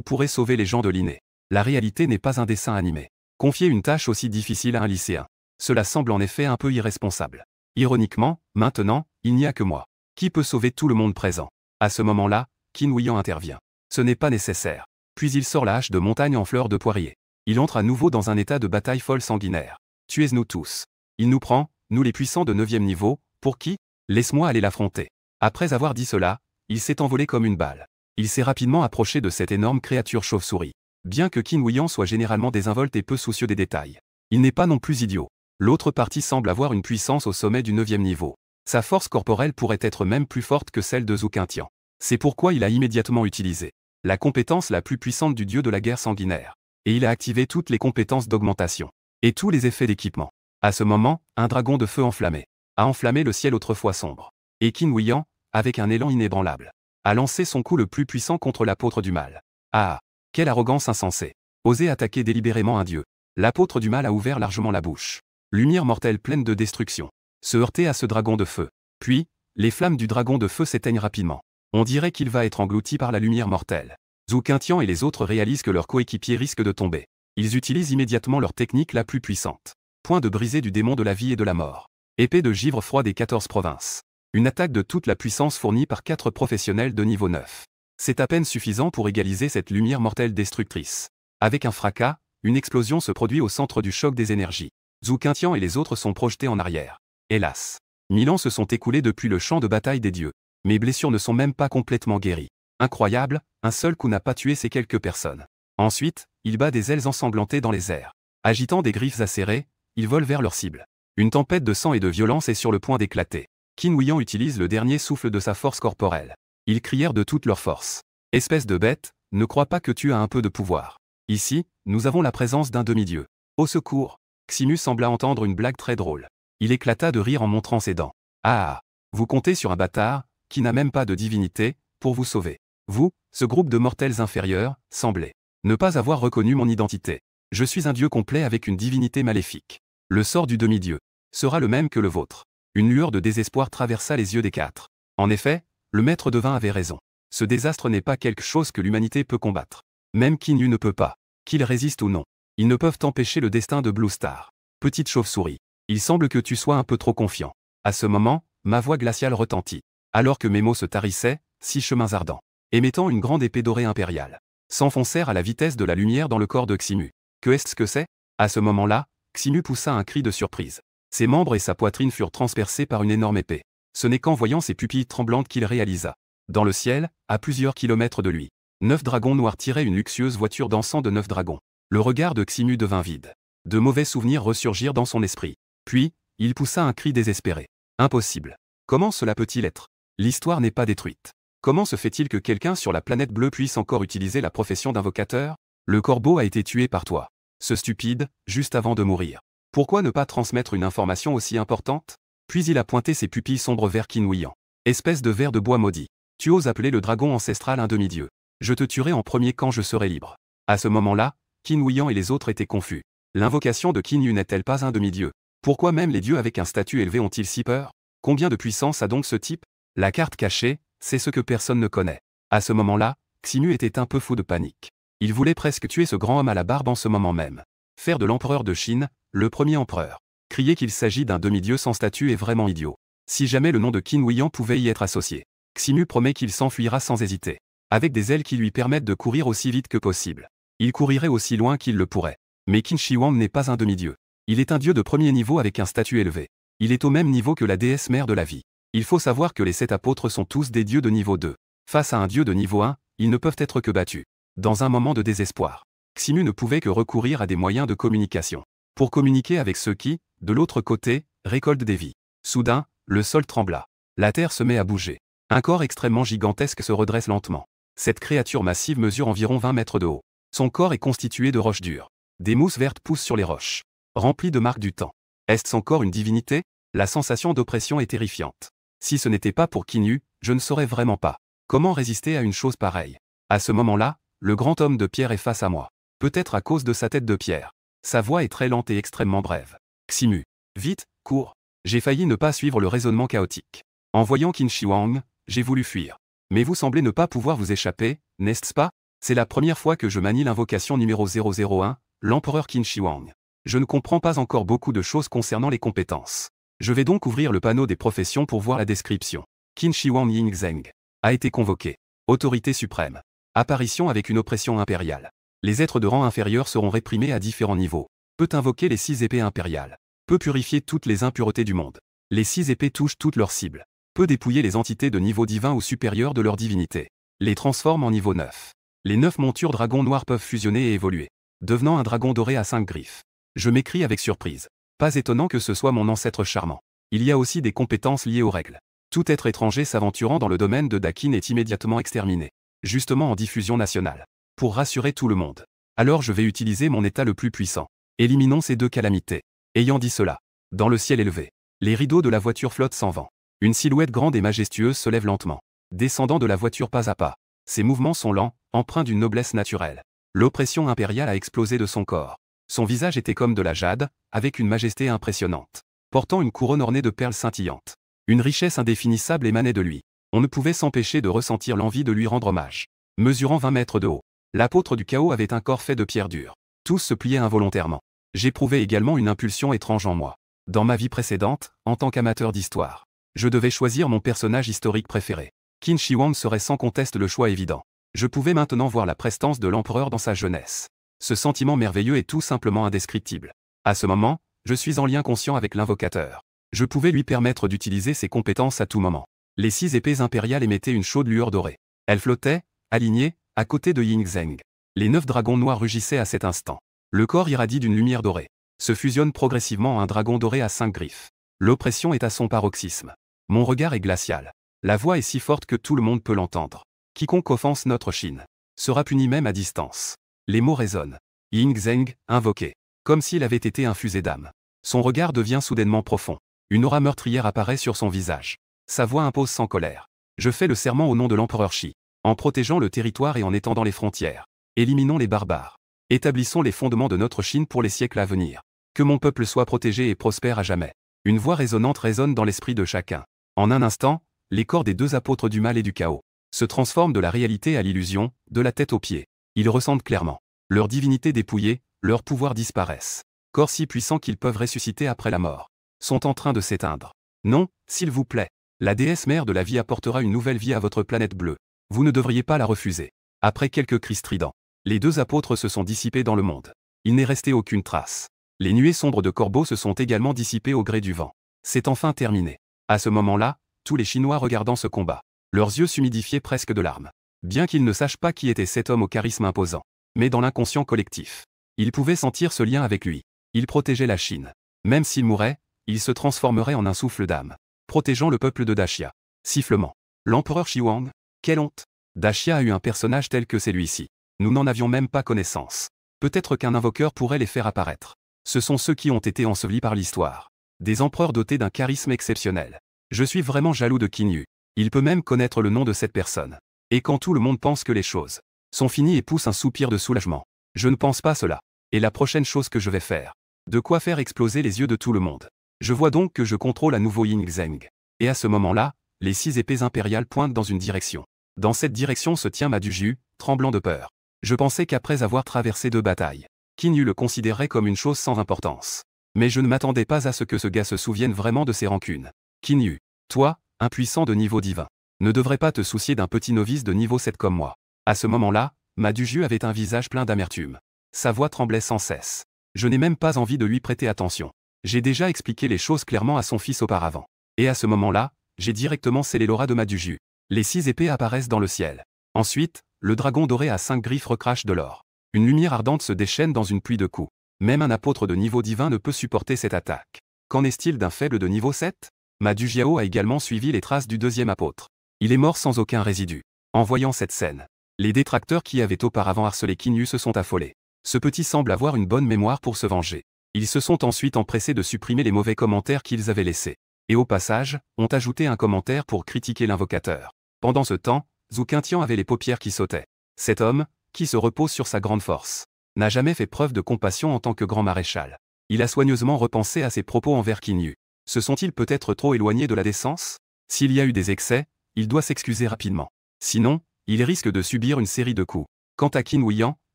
Speaker 1: pourrez sauver les gens de Linné. La réalité n'est pas un dessin animé. Confier une tâche aussi difficile à un lycéen. Cela semble en effet un peu irresponsable. Ironiquement, maintenant, il n'y a que moi. Qui peut sauver tout le monde présent? À ce moment-là, Qin Huiyan intervient. Ce n'est pas nécessaire. Puis il sort la hache de montagne en fleurs de poirier. Il entre à nouveau dans un état de bataille folle sanguinaire. Tuez-nous tous. Il nous prend, nous les puissants de 9e niveau, pour qui? Laisse-moi aller l'affronter. Après avoir dit cela, il s'est envolé comme une balle. Il s'est rapidement approché de cette énorme créature chauve-souris. Bien que Qin Huiyan soit généralement désinvolte et peu soucieux des détails, il n'est pas non plus idiot. L'autre partie semble avoir une puissance au sommet du 9e niveau. Sa force corporelle pourrait être même plus forte que celle de Zhou Qintian. C'est pourquoi il a immédiatement utilisé la compétence la plus puissante du dieu de la guerre sanguinaire. Et il a activé toutes les compétences d'augmentation. Et tous les effets d'équipement. À ce moment, un dragon de feu enflammé a enflammé le ciel autrefois sombre. Et Qin Huiyan, avec un élan inébranlable, a lancé son coup le plus puissant contre l'apôtre du mal. Ah! Quelle arrogance insensée! Oser attaquer délibérément un dieu. L'apôtre du mal a ouvert largement la bouche. Lumière mortelle pleine de destruction. Se heurter à ce dragon de feu. Puis, les flammes du dragon de feu s'éteignent rapidement. On dirait qu'il va être englouti par la lumière mortelle. Zhou Qintian et les autres réalisent que leurs coéquipiers risquent de tomber. Ils utilisent immédiatement leur technique la plus puissante. Point de brisée du démon de la vie et de la mort. Épée de givre froid des 14 provinces. Une attaque de toute la puissance fournie par 4 professionnels de niveau 9. C'est à peine suffisant pour égaliser cette lumière mortelle destructrice. Avec un fracas, une explosion se produit au centre du choc des énergies. Zhou Qintian et les autres sont projetés en arrière. Hélas. 1000 ans se sont écoulés depuis le champ de bataille des dieux. Mes blessures ne sont même pas complètement guéries. Incroyable, un seul coup n'a pas tué ces quelques personnes. Ensuite, il bat des ailes ensanglantées dans les airs. Agitant des griffes acérées, il vole vers leur cible. Une tempête de sang et de violence est sur le point d'éclater. Qin Huiyan utilise le dernier souffle de sa force corporelle. Ils crièrent de toute leur force. Espèce de bête, ne crois pas que tu as un peu de pouvoir. Ici, nous avons la présence d'un demi-dieu. Au secours! Ximu sembla entendre une blague très drôle. Il éclata de rire en montrant ses dents. Ah! Vous comptez sur un bâtard, qui n'a même pas de divinité, pour vous sauver. Vous, ce groupe de mortels inférieurs, semblez ne pas avoir reconnu mon identité. Je suis un dieu complet avec une divinité maléfique. Le sort du demi-dieu sera le même que le vôtre. Une lueur de désespoir traversa les yeux des 4. En effet, le maître devin avait raison. Ce désastre n'est pas quelque chose que l'humanité peut combattre. Même Qin Yu ne peut pas. Qu'il résiste ou non. Ils ne peuvent empêcher le destin de Blue Star. Petite chauve-souris. Il semble que tu sois un peu trop confiant. À ce moment, ma voix glaciale retentit. Alors que mes mots se tarissaient, 6 chemins ardents, émettant une grande épée dorée impériale, s'enfoncèrent à la vitesse de la lumière dans le corps de Ximu. Que est-ce que c'est? À ce moment-là, Ximu poussa un cri de surprise. Ses membres et sa poitrine furent transpercés par une énorme épée. Ce n'est qu'en voyant ses pupilles tremblantes qu'il réalisa. Dans le ciel, à plusieurs kilomètres de lui, 9 dragons noirs tiraient une luxueuse voiture d'encens de 9 dragons. Le regard de Ximu devint vide. De mauvais souvenirs ressurgirent dans son esprit. Puis, il poussa un cri désespéré. Impossible. Comment cela peut-il être? L'histoire n'est pas détruite. Comment se fait-il que quelqu'un sur la planète bleue puisse encore utiliser la profession d'invocateur? Le corbeau a été tué par toi. Ce stupide, juste avant de mourir. Pourquoi ne pas transmettre une information aussi importante? Puis il a pointé ses pupilles sombres vers Qin Huiyan. Espèce de ver de bois maudit. Tu oses appeler le dragon ancestral un demi-dieu. Je te tuerai en premier quand je serai libre. À ce moment-là, Qin Huiyan et les autres étaient confus. L'invocation de Qin Yu n'est-elle pas un demi-dieu? Pourquoi même les dieux avec un statut élevé ont-ils si peur? Combien de puissance a donc ce type? La carte cachée, c'est ce que personne ne connaît. À ce moment-là, Ximu était un peu fou de panique. Il voulait presque tuer ce grand homme à la barbe en ce moment même. Faire de l'empereur de Chine, le premier empereur. Crier qu'il s'agit d'un demi-dieu sans statut est vraiment idiot. Si jamais le nom de Qin Huiyan pouvait y être associé. Ximu promet qu'il s'enfuira sans hésiter. Avec des ailes qui lui permettent de courir aussi vite que possible. Il courirait aussi loin qu'il le pourrait. Mais Qin Shi Huang n'est pas un demi-dieu. Il est un dieu de premier niveau avec un statut élevé. Il est au même niveau que la déesse mère de la vie. Il faut savoir que les 7 apôtres sont tous des dieux de niveau 2. Face à un dieu de niveau 1, ils ne peuvent être que battus. Dans un moment de désespoir, Ximu ne pouvait que recourir à des moyens de communication. Pour communiquer avec ceux qui, de l'autre côté, récoltent des vies. Soudain, le sol trembla. La terre se met à bouger. Un corps extrêmement gigantesque se redresse lentement. Cette créature massive mesure environ 20 mètres de haut. Son corps est constitué de roches dures. Des mousses vertes poussent sur les roches, remplies de marques du temps. Est-ce encore une divinité? La sensation d'oppression est terrifiante. Si ce n'était pas pour Qin Yu, je ne saurais vraiment pas. Comment résister à une chose pareille? À ce moment-là, le grand homme de pierre est face à moi. Peut-être à cause de sa tête de pierre. Sa voix est très lente et extrêmement brève. Ximu. Vite, cours. J'ai failli ne pas suivre le raisonnement chaotique. En voyant Qin Shi Huang, j'ai voulu fuir. Mais vous semblez ne pas pouvoir vous échapper, n'est-ce pas? C'est la première fois que je manie l'invocation numéro 001, l'empereur Qin Shi Huang. Je ne comprends pas encore beaucoup de choses concernant les compétences. Je vais donc ouvrir le panneau des professions pour voir la description. Qin Shi Huang Yingzheng a été convoqué. Autorité suprême. Apparition avec une oppression impériale. Les êtres de rang inférieur seront réprimés à différents niveaux. Peut invoquer les 6 épées impériales. Peut purifier toutes les impuretés du monde. Les 6 épées touchent toutes leurs cibles. Peut dépouiller les entités de niveau divin ou supérieur de leur divinité. Les transforme en niveau 9. Les 9 montures dragons noirs peuvent fusionner et évoluer, devenant un dragon doré à 5 griffes. Je m'écris avec surprise. Pas étonnant que ce soit mon ancêtre charmant. Il y a aussi des compétences liées aux règles. Tout être étranger s'aventurant dans le domaine de Dakin est immédiatement exterminé. Justement en diffusion nationale. Pour rassurer tout le monde. Alors je vais utiliser mon état le plus puissant. Éliminons ces 2 calamités. Ayant dit cela, dans le ciel élevé, les rideaux de la voiture flottent sans vent. Une silhouette grande et majestueuse se lève lentement, descendant de la voiture pas à pas. Ses mouvements sont lents, empreints d'une noblesse naturelle. L'oppression impériale a explosé de son corps. Son visage était comme de la jade, avec une majesté impressionnante. Portant une couronne ornée de perles scintillantes. Une richesse indéfinissable émanait de lui. On ne pouvait s'empêcher de ressentir l'envie de lui rendre hommage. Mesurant 20 mètres de haut, l'apôtre du chaos avait un corps fait de pierre dure. Tous se pliaient involontairement. J'éprouvais également une impulsion étrange en moi. Dans ma vie précédente, en tant qu'amateur d'histoire, je devais choisir mon personnage historique préféré. Qin Shi Huang serait sans conteste le choix évident. Je pouvais maintenant voir la prestance de l'empereur dans sa jeunesse. Ce sentiment merveilleux est tout simplement indescriptible. À ce moment, je suis en lien conscient avec l'invocateur. Je pouvais lui permettre d'utiliser ses compétences à tout moment. Les 6 épées impériales émettaient une chaude lueur dorée. Elles flottaient, alignées, à côté de Yingzheng. Les 9 dragons noirs rugissaient à cet instant. Le corps irradie d'une lumière dorée. Se fusionne progressivement en un dragon doré à 5 griffes. L'oppression est à son paroxysme. Mon regard est glacial. La voix est si forte que tout le monde peut l'entendre. Quiconque offense notre Chine sera puni même à distance. Les mots résonnent. Yingzheng, invoqué. Comme s'il avait été infusé d'âme. Son regard devient soudainement profond. Une aura meurtrière apparaît sur son visage. Sa voix impose sans colère. Je fais le serment au nom de l'empereur Shi. En protégeant le territoire et en étendant les frontières. Éliminons les barbares. Établissons les fondements de notre Chine pour les siècles à venir. Que mon peuple soit protégé et prospère à jamais. Une voix résonnante résonne dans l'esprit de chacun. En un instant, les corps des 2 apôtres du mal et du chaos se transforment de la réalité à l'illusion, de la tête aux pieds. Ils ressentent clairement. Leur divinité dépouillée, leurs pouvoirs disparaissent. Corps si puissants qu'ils peuvent ressusciter après la mort. Sont en train de s'éteindre. Non, s'il vous plaît. La déesse mère de la vie apportera une nouvelle vie à votre planète bleue. Vous ne devriez pas la refuser. Après quelques cris stridents, les 2 apôtres se sont dissipés dans le monde. Il n'est resté aucune trace. Les nuées sombres de corbeaux se sont également dissipées au gré du vent. C'est enfin terminé. À ce moment-là, tous les Chinois regardant ce combat, leurs yeux s'humidifiaient presque de larmes. Bien qu'ils ne sachent pas qui était cet homme au charisme imposant, mais dans l'inconscient collectif, ils pouvaient sentir ce lien avec lui. Il protégeait la Chine. Même s'il mourait, il se transformerait en un souffle d'âme, protégeant le peuple de Daxia. Sifflement. L'empereur Shi Huang, quelle honte! Daxia a eu un personnage tel que celui-ci. Nous n'en avions même pas connaissance. Peut-être qu'un invoqueur pourrait les faire apparaître. Ce sont ceux qui ont été ensevelis par l'histoire. Des empereurs dotés d'un charisme exceptionnel. Je suis vraiment jaloux de Qin Yu. Il peut même connaître le nom de cette personne. Et quand tout le monde pense que les choses sont finies et pousse un soupir de soulagement. Je ne pense pas cela. Et la prochaine chose que je vais faire. De quoi faire exploser les yeux de tout le monde. Je vois donc que je contrôle à nouveau Yingzheng. Et à ce moment-là, les 6 épées impériales pointent dans une direction. Dans cette direction se tient Ma Duzhu, tremblant de peur. Je pensais qu'après avoir traversé 2 batailles, Qin Yu le considérerait comme une chose sans importance. Mais je ne m'attendais pas à ce que ce gars se souvienne vraiment de ses rancunes. Qin Yu, toi, impuissant de niveau divin, ne devrais pas te soucier d'un petit novice de niveau 7 comme moi. À ce moment-là, Ma Duzhu avait un visage plein d'amertume. Sa voix tremblait sans cesse. Je n'ai même pas envie de lui prêter attention. J'ai déjà expliqué les choses clairement à son fils auparavant. Et à ce moment-là, j'ai directement scellé l'aura de Ma Duzhu. Les 6 épées apparaissent dans le ciel. Ensuite, le dragon doré à 5 griffes recrache de l'or. Une lumière ardente se déchaîne dans une pluie de coups. Même un apôtre de niveau divin ne peut supporter cette attaque. Qu'en est-il d'un faible de niveau 7? Ma Duzhiao a également suivi les traces du 2e apôtre. Il est mort sans aucun résidu. En voyant cette scène, les détracteurs qui avaient auparavant harcelé Qin Yu se sont affolés. Ce petit semble avoir une bonne mémoire pour se venger. Ils se sont ensuite empressés de supprimer les mauvais commentaires qu'ils avaient laissés. Et au passage, ont ajouté un commentaire pour critiquer l'invocateur. Pendant ce temps, Zhou Qintian avait les paupières qui sautaient. Cet homme, qui se repose sur sa grande force, n'a jamais fait preuve de compassion en tant que grand maréchal. Il a soigneusement repensé à ses propos envers Qin Yu. Se sont-ils peut-être trop éloignés de la décence? S'il y a eu des excès, il doit s'excuser rapidement. Sinon, il risque de subir une série de coups. Quant à Qin Huiyan,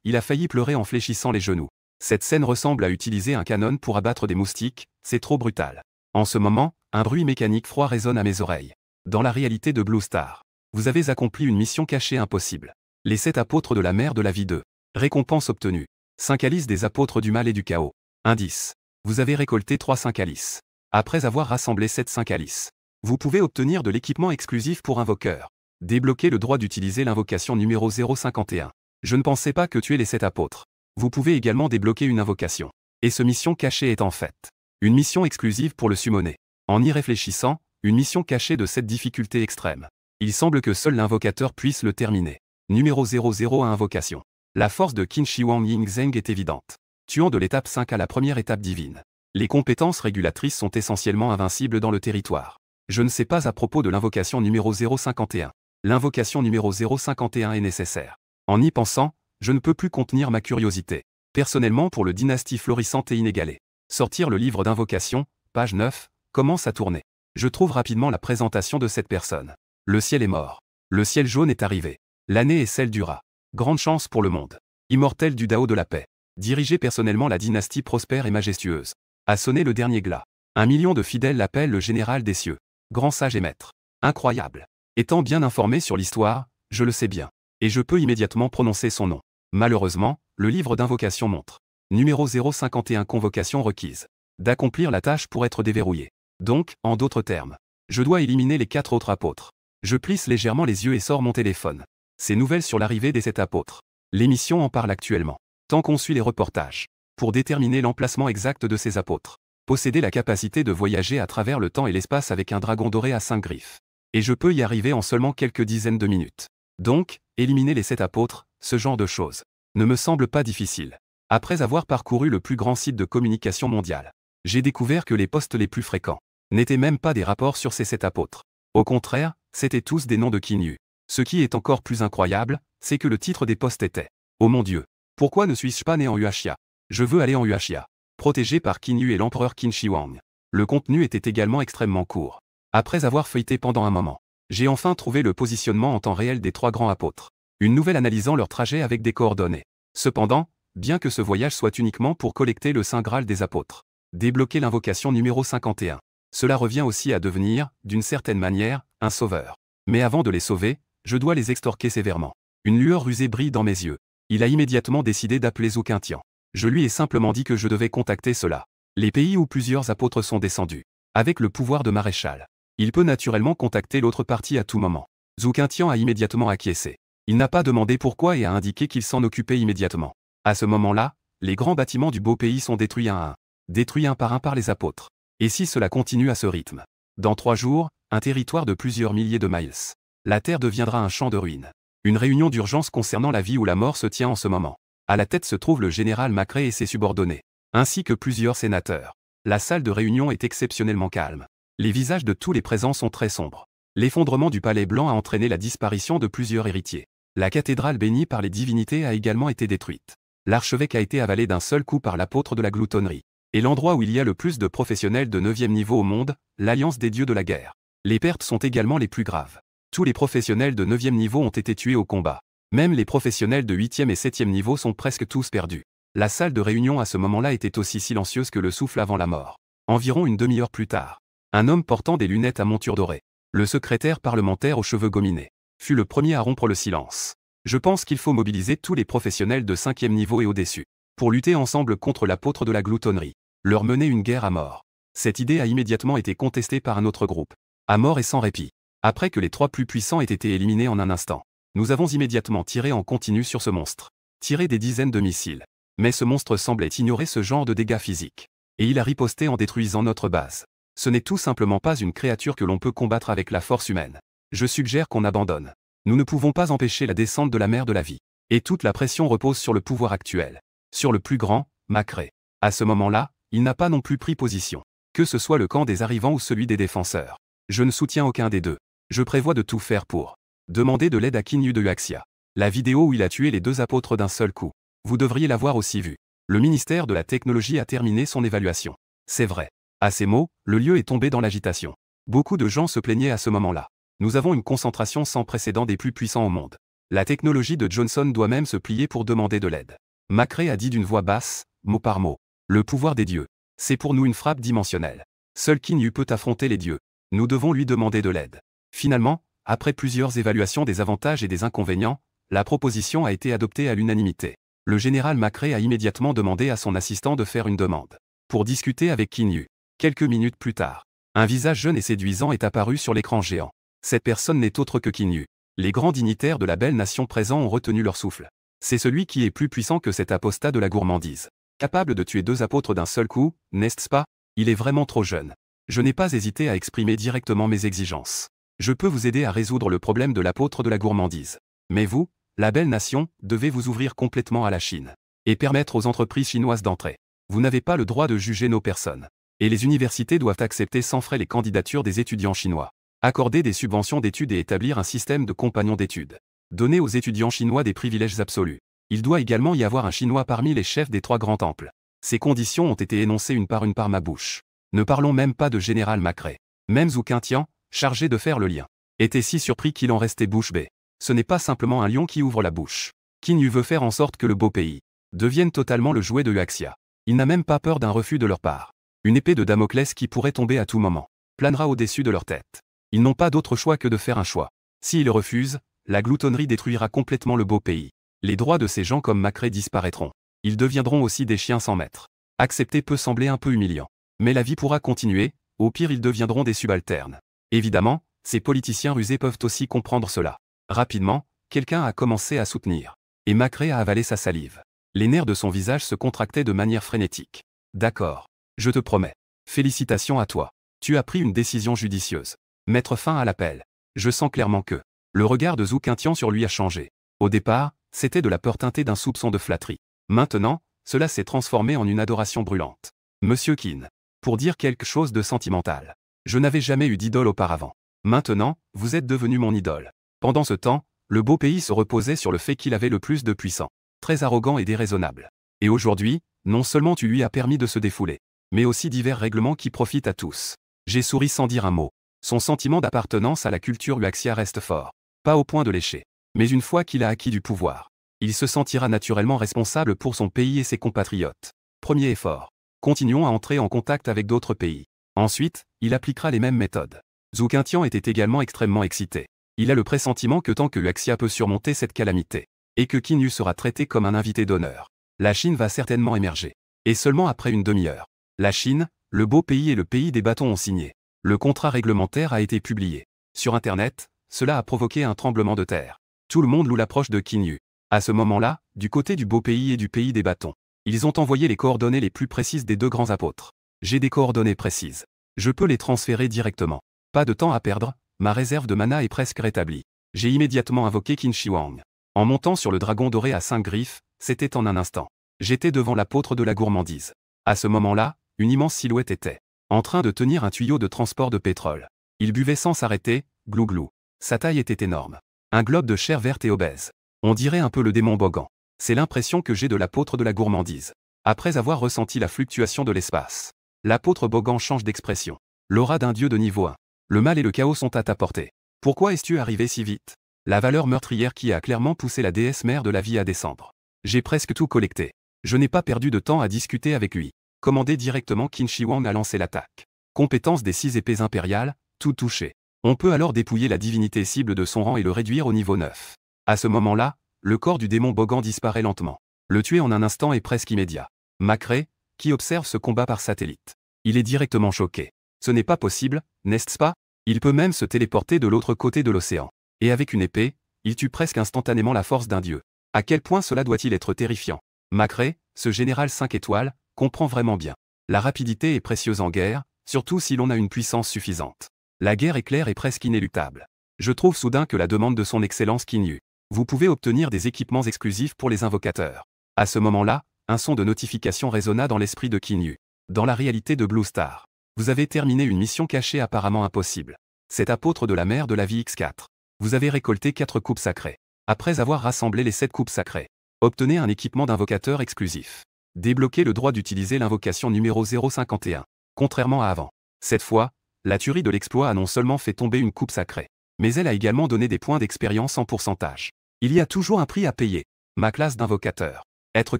Speaker 1: il a failli pleurer en fléchissant les genoux. Cette scène ressemble à utiliser un canon pour abattre des moustiques, c'est trop brutal. En ce moment, un bruit mécanique froid résonne à mes oreilles. Dans la réalité de Blue Star, vous avez accompli une mission cachée impossible. Les 7 apôtres de la mer de la vie 2. Récompense obtenue. 5 alices des apôtres du mal et du chaos. Indice. Vous avez récolté 3 5 alices. Après avoir rassemblé 7 5 alices, vous pouvez obtenir de l'équipement exclusif pour invoqueur. Débloquez le droit d'utiliser l'invocation numéro 051. Je ne pensais pas que tuer les 7 apôtres. Vous pouvez également débloquer une invocation. Et ce mission cachée est en fait une mission exclusive pour le summoner. En y réfléchissant, une mission cachée de cette difficulté extrême. Il semble que seul l'invocateur puisse le terminer. Numéro 001 invocation. La force de Qin Shi Huang Ying Zheng est évidente. Tuant de l'étape 5 à la première étape divine. Les compétences régulatrices sont essentiellement invincibles dans le territoire. Je ne sais pas à propos de l'invocation numéro 051. L'invocation numéro 051 est nécessaire. En y pensant, je ne peux plus contenir ma curiosité. Personnellement pour le dynastie florissante et inégalée. Sortir le livre d'invocation, page 9, commence à tourner. Je trouve rapidement la présentation de cette personne. Le ciel est mort. Le ciel jaune est arrivé. L'année est celle du rat. Grande chance pour le monde. Immortel du Dao de la paix. Diriger personnellement la dynastie prospère et majestueuse. A sonné le dernier glas. 1 million de fidèles l'appellent le général des cieux. Grand sage et maître. Incroyable. Étant bien informé sur l'histoire, je le sais bien. Et je peux immédiatement prononcer son nom. Malheureusement, le livre d'invocation montre. Numéro 051 convocation requise. D'accomplir la tâche pour être déverrouillé. Donc, en d'autres termes, je dois éliminer les 4 autres apôtres. Je plisse légèrement les yeux et sors mon téléphone. Ces nouvelles sur l'arrivée des 7 apôtres. L'émission en parle actuellement. Tant qu'on suit les reportages. Pour déterminer l'emplacement exact de ces apôtres. Posséder la capacité de voyager à travers le temps et l'espace avec un dragon doré à 5 griffes. Et je peux y arriver en seulement quelques dizaines de minutes. Donc, éliminer les 7 apôtres, ce genre de choses, ne me semble pas difficile. Après avoir parcouru le plus grand site de communication mondial, j'ai découvert que les posts les plus fréquents n'étaient même pas des rapports sur ces 7 apôtres. Au contraire, c'étaient tous des noms de Qin Yu. Ce qui est encore plus incroyable, c'est que le titre des posts était « Oh mon Dieu, pourquoi ne suis-je pas né en Yuashia? Je veux aller en Yuashia ». Protégé par Qin Yu et l'empereur Qin Shi Huang. Le contenu était également extrêmement court. Après avoir feuilleté pendant un moment, j'ai enfin trouvé le positionnement en temps réel des 3 grands apôtres. Une nouvelle analysant leur trajet avec des coordonnées. Cependant, bien que ce voyage soit uniquement pour collecter le Saint Graal des apôtres, débloquer l'invocation numéro 51. Cela revient aussi à devenir, d'une certaine manière, un sauveur. Mais avant de les sauver, je dois les extorquer sévèrement. Une lueur rusée brille dans mes yeux. Il a immédiatement décidé d'appeler Zhou Qintian. Je lui ai simplement dit que je devais contacter cela. Les pays où plusieurs apôtres sont descendus. Avec le pouvoir de maréchal. Il peut naturellement contacter l'autre partie à tout moment. Zhou Qintian a immédiatement acquiescé. Il n'a pas demandé pourquoi et a indiqué qu'il s'en occupait immédiatement. À ce moment-là, les grands bâtiments du beau pays sont détruits un à un. Détruits un par les apôtres. Et si cela continue à ce rythme? Dans 3 jours, un territoire de plusieurs milliers de miles. La Terre deviendra un champ de ruines. Une réunion d'urgence concernant la vie ou la mort se tient en ce moment. À la tête se trouve le général Macré et ses subordonnés, ainsi que plusieurs sénateurs. La salle de réunion est exceptionnellement calme. Les visages de tous les présents sont très sombres. L'effondrement du palais blanc a entraîné la disparition de plusieurs héritiers. La cathédrale bénie par les divinités a également été détruite. L'archevêque a été avalé d'un seul coup par l'apôtre de la gloutonnerie. Et l'endroit où il y a le plus de professionnels de 9e niveau au monde, l'Alliance des dieux de la guerre. Les pertes sont également les plus graves. Tous les professionnels de 9e niveau ont été tués au combat. Même les professionnels de 8e et 7e niveau sont presque tous perdus. La salle de réunion à ce moment-là était aussi silencieuse que le souffle avant la mort. Environ une demi-heure plus tard, un homme portant des lunettes à monture dorée, le secrétaire parlementaire aux cheveux gominés, fut le premier à rompre le silence. Je pense qu'il faut mobiliser tous les professionnels de 5e niveau et au-dessus, pour lutter ensemble contre l'apôtre de la gloutonnerie, leur mener une guerre à mort. Cette idée a immédiatement été contestée par un autre groupe, à mort et sans répit. Après que les 3 plus puissants aient été éliminés en un instant, nous avons immédiatement tiré en continu sur ce monstre. Tiré des dizaines de missiles. Mais ce monstre semblait ignorer ce genre de dégâts physiques. Et il a riposté en détruisant notre base. Ce n'est tout simplement pas une créature que l'on peut combattre avec la force humaine. Je suggère qu'on abandonne. Nous ne pouvons pas empêcher la descente de la mer de la vie. Et toute la pression repose sur le pouvoir actuel. Sur le plus grand, Macré. À ce moment-là, il n'a pas non plus pris position. Que ce soit le camp des arrivants ou celui des défenseurs. Je ne soutiens aucun des deux. Je prévois de tout faire pour demander de l'aide à Qin Yu de Yuaxia. La vidéo où il a tué les 2 apôtres d'un seul coup. Vous devriez l'avoir aussi vue. Le ministère de la Technologie a terminé son évaluation. C'est vrai. À ces mots, le lieu est tombé dans l'agitation. Beaucoup de gens se plaignaient à ce moment-là. Nous avons une concentration sans précédent des plus puissants au monde. La technologie de Johnson doit même se plier pour demander de l'aide. Macré a dit d'une voix basse, mot par mot. Le pouvoir des dieux. C'est pour nous une frappe dimensionnelle. Seul Qin Yu peut affronter les dieux. Nous devons lui demander de l'aide. Finalement, après plusieurs évaluations des avantages et des inconvénients, la proposition a été adoptée à l'unanimité. Le général Ma Crae a immédiatement demandé à son assistant de faire une demande. Pour discuter avec Qin Yu. Quelques minutes plus tard, un visage jeune et séduisant est apparu sur l'écran géant. Cette personne n'est autre que Qin Yu. Les grands dignitaires de la belle nation présents ont retenu leur souffle. C'est celui qui est plus puissant que cet apostat de la gourmandise. Capable de tuer 2 apôtres d'un seul coup, n'est-ce pas? Il est vraiment trop jeune. Je n'ai pas hésité à exprimer directement mes exigences. Je peux vous aider à résoudre le problème de l'apôtre de la gourmandise. Mais vous, la belle nation, devez vous ouvrir complètement à la Chine. Et permettre aux entreprises chinoises d'entrer. Vous n'avez pas le droit de juger nos personnes. Et les universités doivent accepter sans frais les candidatures des étudiants chinois. Accorder des subventions d'études et établir un système de compagnons d'études. Donner aux étudiants chinois des privilèges absolus. Il doit également y avoir un chinois parmi les chefs des 3 grands temples. Ces conditions ont été énoncées une par ma bouche. Ne parlons même pas de général Ma Crae. Même Zhou Quintian, chargé de faire le lien, était si surpris qu'il en restait bouche bée. Ce n'est pas simplement un lion qui ouvre la bouche. Qin Yu veut faire en sorte que le beau pays devienne totalement le jouet de Huaxia. Il n'a même pas peur d'un refus de leur part. Une épée de Damoclès qui pourrait tomber à tout moment planera au-dessus de leur tête. Ils n'ont pas d'autre choix que de faire un choix. S'ils refusent, la gloutonnerie détruira complètement le beau pays. Les droits de ces gens comme Ma Crae disparaîtront. Ils deviendront aussi des chiens sans maître. Accepter peut sembler un peu humiliant. Mais la vie pourra continuer, au pire ils deviendront des subalternes. Évidemment, ces politiciens rusés peuvent aussi comprendre cela. Rapidement, quelqu'un a commencé à soutenir. Et Ma Crae a avalé sa salive. Les nerfs de son visage se contractaient de manière frénétique. D'accord. Je te promets. Félicitations à toi. Tu as pris une décision judicieuse. Mettre fin à l'appel. Je sens clairement que le regard de Zhou Quintian sur lui a changé. Au départ, c'était de la peur teintée d'un soupçon de flatterie. Maintenant, cela s'est transformé en une adoration brûlante. Monsieur Qin. Pour dire quelque chose de sentimental. Je n'avais jamais eu d'idole auparavant. Maintenant, vous êtes devenu mon idole. Pendant ce temps, le beau pays se reposait sur le fait qu'il avait le plus de puissants. Très arrogant et déraisonnable. Et aujourd'hui, non seulement tu lui as permis de se défouler, mais aussi divers règlements qui profitent à tous. J'ai souri sans dire un mot. Son sentiment d'appartenance à la culture Huaxia reste fort. Pas au point de lécher. Mais une fois qu'il a acquis du pouvoir, il se sentira naturellement responsable pour son pays et ses compatriotes. Premier effort. Continuons à entrer en contact avec d'autres pays. Ensuite, il appliquera les mêmes méthodes. Zhou Quintian était également extrêmement excité. Il a le pressentiment que tant que Huaxia peut surmonter cette calamité, et que Qin Yu sera traité comme un invité d'honneur, la Chine va certainement émerger. Et seulement après une demi-heure. La Chine, le beau pays et le pays des bâtons ont signé. Le contrat réglementaire a été publié. Sur Internet, cela a provoqué un tremblement de terre. Tout le monde loue l'approche de Qin Yu. À ce moment-là, du côté du beau pays et du pays des bâtons, ils ont envoyé les coordonnées les plus précises des 2 grands apôtres. J'ai des coordonnées précises. Je peux les transférer directement. Pas de temps à perdre, ma réserve de mana est presque rétablie. J'ai immédiatement invoqué Qin Shi Huang. En montant sur le dragon doré à 5 griffes, c'était en un instant. J'étais devant l'apôtre de la gourmandise. À ce moment-là, une immense silhouette était en train de tenir un tuyau de transport de pétrole. Il buvait sans s'arrêter, glou-glou. Sa taille était énorme. Un globe de chair verte et obèse. On dirait un peu le démon Bogan. C'est l'impression que j'ai de l'apôtre de la gourmandise. Après avoir ressenti la fluctuation de l'espace, l'apôtre Bogan change d'expression. L'aura d'un dieu de niveau 1. Le mal et le chaos sont à ta portée. Pourquoi es-tu arrivé si vite? La valeur meurtrière qui a clairement poussé la déesse mère de la vie à descendre. J'ai presque tout collecté. Je n'ai pas perdu de temps à discuter avec lui. Commandé directement, Qin Shi Huang a lancé l'attaque. Compétence des 6 épées impériales, tout touché. On peut alors dépouiller la divinité cible de son rang et le réduire au niveau 9. À ce moment-là, le corps du démon Bogan disparaît lentement. Le tuer en un instant est presque immédiat. Ma Crae, qui observe ce combat par satellite. Il est directement choqué. Ce n'est pas possible, n'est-ce pas? Il peut même se téléporter de l'autre côté de l'océan. Et avec une épée, il tue presque instantanément la force d'un dieu. À quel point cela doit-il être terrifiant? Ma Crae, ce général 5 étoiles, comprend vraiment bien. La rapidité est précieuse en guerre, surtout si l'on a une puissance suffisante. La guerre est claire et presque inéluctable. Je trouve soudain que la demande de son excellence Qin Yu. Vous pouvez obtenir des équipements exclusifs pour les invocateurs. À ce moment-là, un son de notification résonna dans l'esprit de Qin Yu. Dans la réalité de Blue Star. Vous avez terminé une mission cachée apparemment impossible. Cet apôtre de la mer de la vie X4. Vous avez récolté 4 coupes sacrées. Après avoir rassemblé les 7 coupes sacrées, obtenez un équipement d'invocateur exclusif. Débloquez le droit d'utiliser l'invocation numéro 051. Contrairement à avant. Cette fois, la tuerie de l'exploit a non seulement fait tomber une coupe sacrée, mais elle a également donné des points d'expérience en pourcentage. Il y a toujours un prix à payer. Ma classe d'invocateur. Être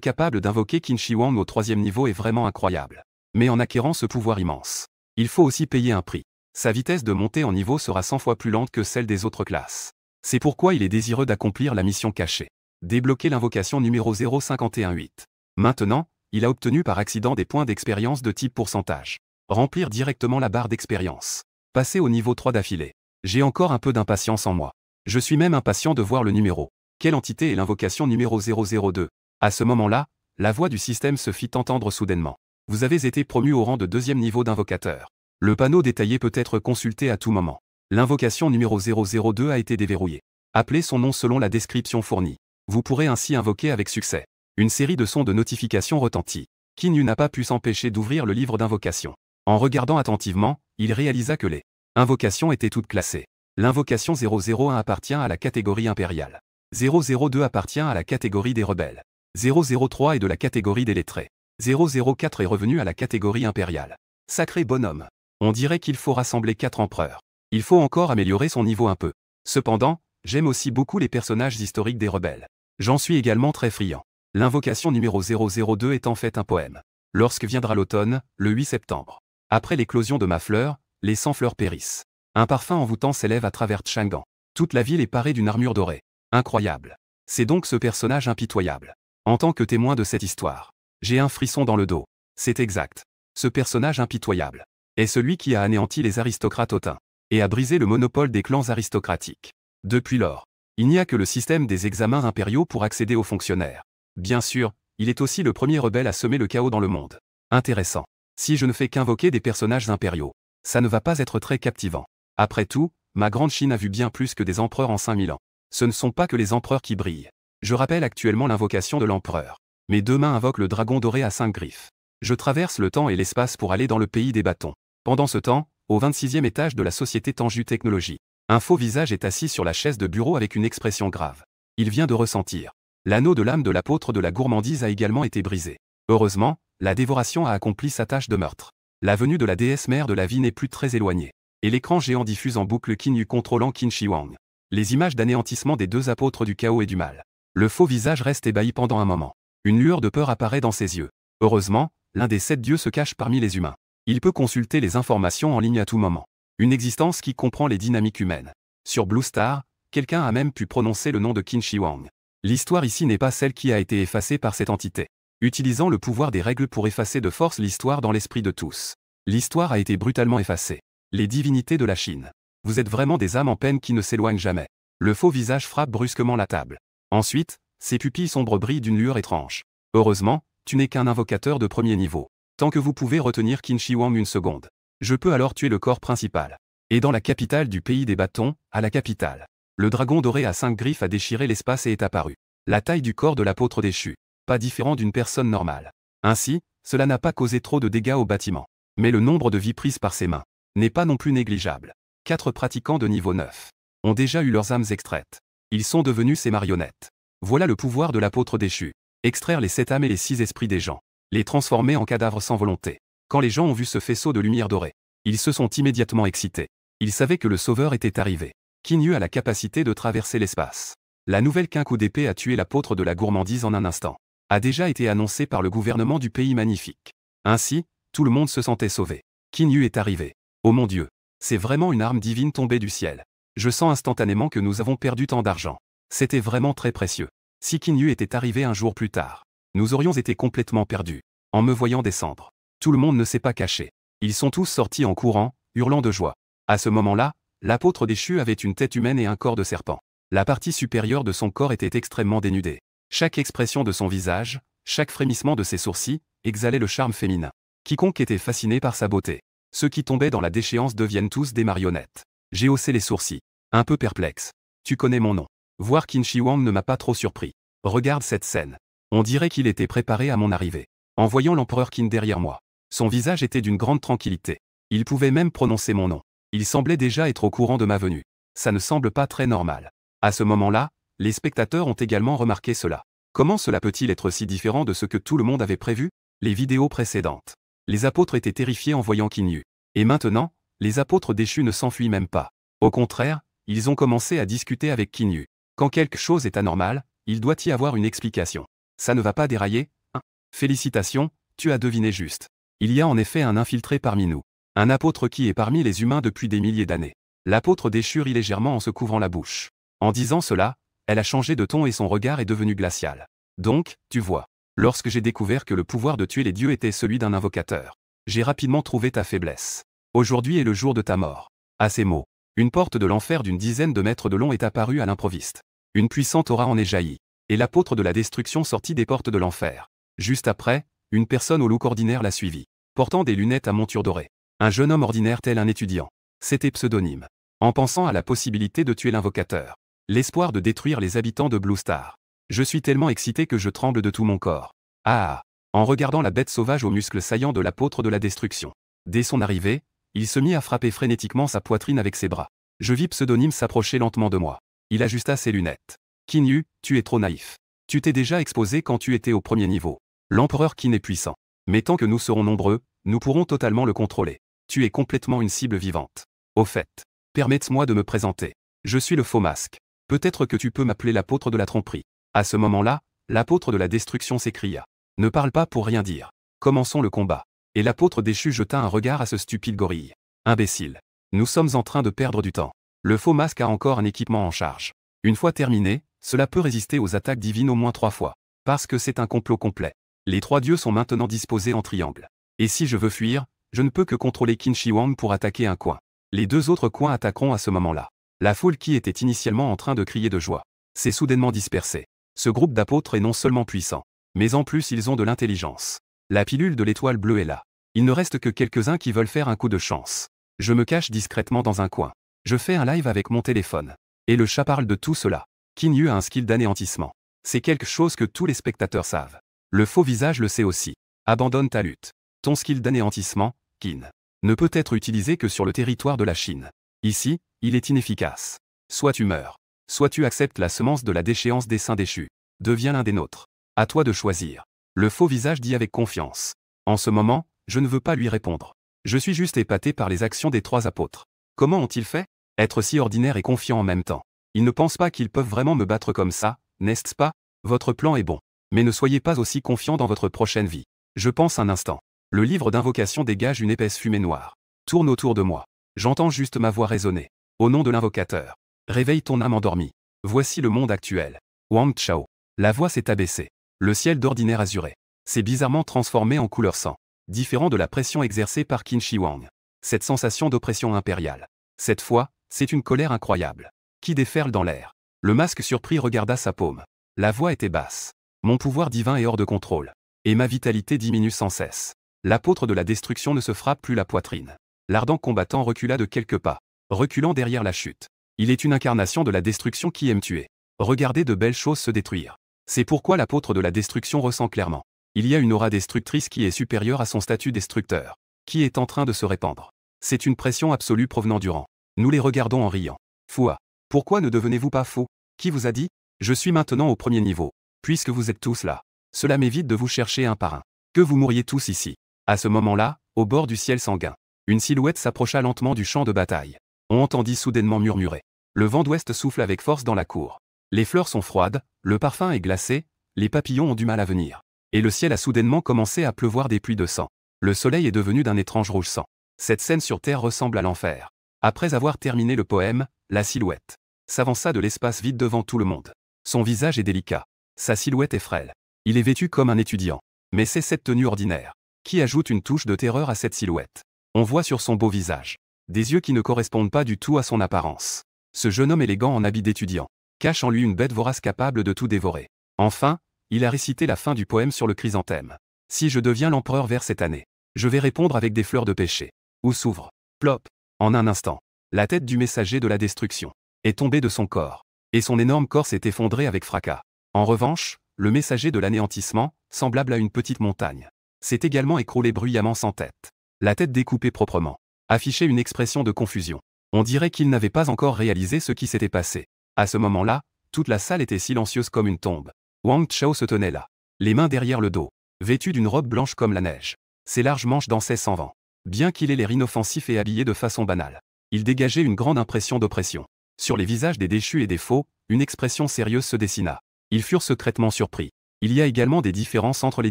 Speaker 1: capable d'invoquer Qin Shi Huang au 3e niveau est vraiment incroyable. Mais en acquérant ce pouvoir immense, il faut aussi payer un prix. Sa vitesse de montée en niveau sera 100 fois plus lente que celle des autres classes. C'est pourquoi il est désireux d'accomplir la mission cachée. Débloquer l'invocation numéro 0518. Maintenant, il a obtenu par accident des points d'expérience de type pourcentage. Remplir directement la barre d'expérience. Passer au niveau 3 d'affilée. J'ai encore un peu d'impatience en moi. Je suis même impatient de voir le numéro. Quelle entité est l'invocation numéro 002? À ce moment-là, la voix du système se fit entendre soudainement. Vous avez été promu au rang de 2e niveau d'invocateur. Le panneau détaillé peut être consulté à tout moment. L'invocation numéro 002 a été déverrouillée. Appelez son nom selon la description fournie. Vous pourrez ainsi invoquer avec succès. Une série de sons de notification retentit. Qin Yu n'a pas pu s'empêcher d'ouvrir le livre d'invocation. En regardant attentivement, il réalisa que les invocations étaient toutes classées. L'invocation 001 appartient à la catégorie impériale. 002 appartient à la catégorie des rebelles. 003 est de la catégorie des lettrés. 004 est revenu à la catégorie impériale. Sacré bonhomme. On dirait qu'il faut rassembler 4 empereurs. Il faut encore améliorer son niveau un peu. Cependant, j'aime aussi beaucoup les personnages historiques des rebelles. J'en suis également très friand. L'invocation numéro 002 est en fait un poème. Lorsque viendra l'automne, le 8 septembre. Après l'éclosion de ma fleur, les 100 fleurs périssent. Un parfum envoûtant s'élève à travers Chang'an. Toute la ville est parée d'une armure dorée. Incroyable. C'est donc ce personnage impitoyable. En tant que témoin de cette histoire, j'ai un frisson dans le dos. C'est exact. Ce personnage impitoyable est celui qui a anéanti les aristocrates hautains et a brisé le monopole des clans aristocratiques. Depuis lors, il n'y a que le système des examens impériaux pour accéder aux fonctionnaires. Bien sûr, il est aussi le premier rebelle à semer le chaos dans le monde. Intéressant. Si je ne fais qu'invoquer des personnages impériaux, ça ne va pas être très captivant. Après tout, ma grande Chine a vu bien plus que des empereurs en 5000 ans. Ce ne sont pas que les empereurs qui brillent. Je rappelle actuellement l'invocation de l'empereur. Mes deux mains invoquent le dragon doré à 5 griffes. Je traverse le temps et l'espace pour aller dans le pays des bâtons. Pendant ce temps, au 26e étage de la société Tenju Technologies, un faux visage est assis sur la chaise de bureau avec une expression grave. Il vient de ressentir. L'anneau de l'âme de l'apôtre de la gourmandise a également été brisé. Heureusement, la dévoration a accompli sa tâche de meurtre. La venue de la déesse mère de la vie n'est plus très éloignée. Et l'écran géant diffuse en boucle Qin Yu contrôlant Qin Shi Huang. Les images d'anéantissement des deux apôtres du chaos et du mal. Le faux visage reste ébahi pendant un moment. Une lueur de peur apparaît dans ses yeux. Heureusement, l'un des 7 dieux se cache parmi les humains. Il peut consulter les informations en ligne à tout moment. Une existence qui comprend les dynamiques humaines. Sur Blue Star, quelqu'un a même pu prononcer le nom de Qin Shi Huang. L'histoire ici n'est pas celle qui a été effacée par cette entité. Utilisant le pouvoir des règles pour effacer de force l'histoire dans l'esprit de tous. L'histoire a été brutalement effacée. Les divinités de la Chine. Vous êtes vraiment des âmes en peine qui ne s'éloignent jamais. Le faux visage frappe brusquement la table. Ensuite, ses pupilles sombres brillent d'une lueur étrange. Heureusement, tu n'es qu'un invocateur de premier niveau. Tant que vous pouvez retenir Qin Shi Huang une seconde. Je peux alors tuer le corps principal. Et dans la capitale du pays des bâtons, à la capitale. Le dragon doré à 5 griffes a déchiré l'espace et est apparu. La taille du corps de l'apôtre déchu. Pas différent d'une personne normale. Ainsi, cela n'a pas causé trop de dégâts au bâtiment. Mais le nombre de vies prises par ses mains n'est pas non plus négligeable. 4 pratiquants de niveau 9 ont déjà eu leurs âmes extraites. Ils sont devenus ses marionnettes. Voilà le pouvoir de l'apôtre déchu. Extraire les 7 âmes et les 6 esprits des gens. Les transformer en cadavres sans volonté. Quand les gens ont vu ce faisceau de lumière dorée, ils se sont immédiatement excités. Ils savaient que le sauveur était arrivé. Qin Yu a la capacité de traverser l'espace. La nouvelle qu'un coup d'épée a tué l'apôtre de la gourmandise en un instant. A déjà été annoncée par le gouvernement du pays magnifique. Ainsi, tout le monde se sentait sauvé. Qin Yu est arrivé. Oh mon Dieu. C'est vraiment une arme divine tombée du ciel. Je sens instantanément que nous avons perdu tant d'argent. C'était vraiment très précieux. Si Qin Yu était arrivé un jour plus tard, nous aurions été complètement perdus. En me voyant descendre, tout le monde ne s'est pas caché. Ils sont tous sortis en courant, hurlant de joie. À ce moment-là, l'apôtre déchu avait une tête humaine et un corps de serpent. La partie supérieure de son corps était extrêmement dénudée. Chaque expression de son visage, chaque frémissement de ses sourcils, exhalait le charme féminin. Quiconque était fasciné par sa beauté. Ceux qui tombaient dans la déchéance deviennent tous des marionnettes. J'ai haussé les sourcils. Un peu perplexe. Tu connais mon nom. Voir Qin Shi Huang ne m'a pas trop surpris. Regarde cette scène. On dirait qu'il était préparé à mon arrivée. En voyant l'empereur Qin derrière moi, son visage était d'une grande tranquillité. Il pouvait même prononcer mon nom. Il semblait déjà être au courant de ma venue. Ça ne semble pas très normal. À ce moment-là, les spectateurs ont également remarqué cela. Comment cela peut-il être si différent de ce que tout le monde avait prévu? Les vidéos précédentes. Les apôtres étaient terrifiés en voyant Qin Yu. Et maintenant, les apôtres déchus ne s'enfuient même pas. Au contraire, ils ont commencé à discuter avec Qin Yu. Quand quelque chose est anormal, il doit y avoir une explication. Ça ne va pas dérailler, hein? Félicitations, tu as deviné juste. Il y a en effet un infiltré parmi nous. Un apôtre qui est parmi les humains depuis des milliers d'années. L'apôtre déchut légèrement en se couvrant la bouche. En disant cela, elle a changé de ton et son regard est devenu glacial. Donc, tu vois, lorsque j'ai découvert que le pouvoir de tuer les dieux était celui d'un invocateur, j'ai rapidement trouvé ta faiblesse. Aujourd'hui est le jour de ta mort. À ces mots, une porte de l'enfer d'une dizaine de mètres de long est apparue à l'improviste. Une puissante aura en est jaillie, et l'apôtre de la destruction sortit des portes de l'enfer. Juste après, une personne au look ordinaire l'a suivi, portant des lunettes à monture dorée. Un jeune homme ordinaire tel un étudiant. C'était pseudonyme. En pensant à la possibilité de tuer l'invocateur, l'espoir de détruire les habitants de Blue Star. Je suis tellement excité que je tremble de tout mon corps. Ah! En regardant la bête sauvage aux muscles saillants de l'apôtre de la destruction. Dès son arrivée, il se mit à frapper frénétiquement sa poitrine avec ses bras. Je vis Pseudonyme s'approcher lentement de moi. Il ajusta ses lunettes. Kinyu, tu es trop naïf. Tu t'es déjà exposé quand tu étais au premier niveau. L'empereur Qin est puissant. Mais tant que nous serons nombreux, nous pourrons totalement le contrôler. Tu es complètement une cible vivante. Au fait, permette-moi de me présenter. Je suis le faux masque. Peut-être que tu peux m'appeler l'apôtre de la tromperie. À ce moment-là, l'apôtre de la destruction s'écria. Ne parle pas pour rien dire. Commençons le combat. Et l'apôtre déchu jeta un regard à ce stupide gorille. Imbécile. Nous sommes en train de perdre du temps. Le faux masque a encore un équipement en charge. Une fois terminé, cela peut résister aux attaques divines au moins 3 fois. Parce que c'est un complot complet. Les 3 dieux sont maintenant disposés en triangle. Et si je veux fuir, je ne peux que contrôler Qin Shi Huang pour attaquer un coin. Les 2 autres coins attaqueront à ce moment-là. La foule qui était initialement en train de crier de joie s'est soudainement dispersée. Ce groupe d'apôtres est non seulement puissant, mais en plus ils ont de l'intelligence. La pilule de l'étoile bleue est là. Il ne reste que quelques-uns qui veulent faire un coup de chance. Je me cache discrètement dans un coin. Je fais un live avec mon téléphone. Et le chat parle de tout cela. Kinyu a un skill d'anéantissement. C'est quelque chose que tous les spectateurs savent. Le faux visage le sait aussi. Abandonne ta lutte. Ton skill d'anéantissement, Qin, ne peut être utilisé que sur le territoire de la Chine. Ici, il est inefficace. Soit tu meurs, soit tu acceptes la semence de la déchéance des saints déchus. Deviens l'un des nôtres. À toi de choisir. Le faux visage dit avec confiance. En ce moment, je ne veux pas lui répondre. Je suis juste épaté par les actions des 3 apôtres. Comment ont-ils fait? Être si ordinaire et confiant en même temps. Ils ne pensent pas qu'ils peuvent vraiment me battre comme ça, n'est-ce pas? Votre plan est bon. Mais ne soyez pas aussi confiant dans votre prochaine vie. Je pense un instant. Le livre d'invocation dégage une épaisse fumée noire. Tourne autour de moi. J'entends juste ma voix résonner. Au nom de l'invocateur. Réveille ton âme endormie. Voici le monde actuel. Wang Chao. La voix s'est abaissée. Le ciel d'ordinaire azuré s'est bizarrement transformé en couleur sang. Différent de la pression exercée par Qin Shi Huang. Cette sensation d'oppression impériale. Cette fois, c'est une colère incroyable. Qui déferle dans l'air. Le masque surpris regarda sa paume. La voix était basse. Mon pouvoir divin est hors de contrôle. Et ma vitalité diminue sans cesse. L'apôtre de la destruction ne se frappe plus la poitrine. L'ardent combattant recula de quelques pas, reculant derrière la chute. Il est une incarnation de la destruction qui aime tuer. Regarder de belles choses se détruire. C'est pourquoi l'apôtre de la destruction ressent clairement. Il y a une aura destructrice qui est supérieure à son statut destructeur, qui est en train de se répandre. C'est une pression absolue provenant du rang. Nous les regardons en riant. Foua. Pourquoi ne devenez-vous pas fous? Qui vous a dit? Je suis maintenant au premier niveau. Puisque vous êtes tous là. Cela m'évite de vous chercher un par un. Que vous mouriez tous ici. À ce moment-là, au bord du ciel sanguin, une silhouette s'approcha lentement du champ de bataille. On entendit soudainement murmurer. Le vent d'ouest souffle avec force dans la cour. Les fleurs sont froides, le parfum est glacé, les papillons ont du mal à venir. Et le ciel a soudainement commencé à pleuvoir des pluies de sang. Le soleil est devenu d'un étrange rouge sang. Cette scène sur terre ressemble à l'enfer. Après avoir terminé le poème, la silhouette s'avança de l'espace vide devant tout le monde. Son visage est délicat. Sa silhouette est frêle. Il est vêtu comme un étudiant. Mais c'est cette tenue ordinaire qui ajoute une touche de terreur à cette silhouette. On voit sur son beau visage des yeux qui ne correspondent pas du tout à son apparence. Ce jeune homme élégant en habit d'étudiant cache en lui une bête vorace capable de tout dévorer. Enfin, il a récité la fin du poème sur le chrysanthème. Si je deviens l'empereur vers cette année, je vais répondre avec des fleurs de péché. Où s'ouvre. Plop. En un instant, la tête du messager de la destruction est tombée de son corps, et son énorme corps s'est effondré avec fracas. En revanche, le messager de l'anéantissement, semblable à une petite montagne, s'est également écroulé bruyamment sans tête. La tête découpée proprement affichait une expression de confusion. On dirait qu'il n'avait pas encore réalisé ce qui s'était passé. À ce moment-là, toute la salle était silencieuse comme une tombe. Wang Chao se tenait là, les mains derrière le dos, vêtu d'une robe blanche comme la neige. Ses larges manches dansaient sans vent. Bien qu'il ait l'air inoffensif et habillé de façon banale, il dégageait une grande impression d'oppression. Sur les visages des déchus et des faux, une expression sérieuse se dessina. Ils furent secrètement surpris. Il y a également des différences entre les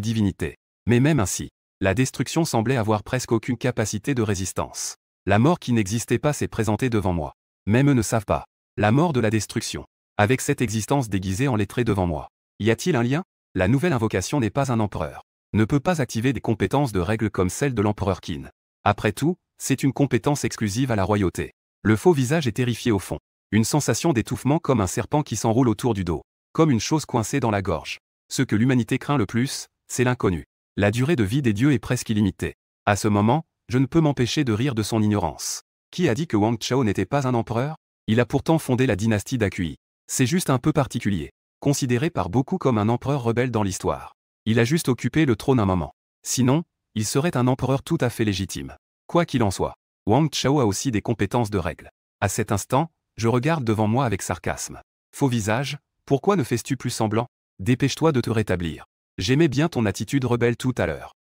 Speaker 1: divinités. Mais même ainsi, la destruction semblait avoir presque aucune capacité de résistance. La mort qui n'existait pas s'est présentée devant moi. Même eux ne savent pas. La mort de la destruction. Avec cette existence déguisée en lettré devant moi. Y a-t-il un lien? La nouvelle invocation n'est pas un empereur. Ne peut pas activer des compétences de règles comme celle de l'empereur Qin. Après tout, c'est une compétence exclusive à la royauté. Le faux visage est terrifié au fond. Une sensation d'étouffement comme un serpent qui s'enroule autour du dos. Comme une chose coincée dans la gorge. Ce que l'humanité craint le plus, c'est l'inconnu. La durée de vie des dieux est presque illimitée. À ce moment, je ne peux m'empêcher de rire de son ignorance. Qui a dit que Wang Chao n'était pas un empereur? Il a pourtant fondé la dynastie d'Aqui. C'est juste un peu particulier. Considéré par beaucoup comme un empereur rebelle dans l'histoire. Il a juste occupé le trône un moment. Sinon, il serait un empereur tout à fait légitime. Quoi qu'il en soit, Wang Chao a aussi des compétences de règle. À cet instant, je regarde devant moi avec sarcasme. Faux visage, pourquoi ne fais-tu plus semblant? Dépêche-toi de te rétablir. J'aimais bien ton attitude rebelle tout à l'heure.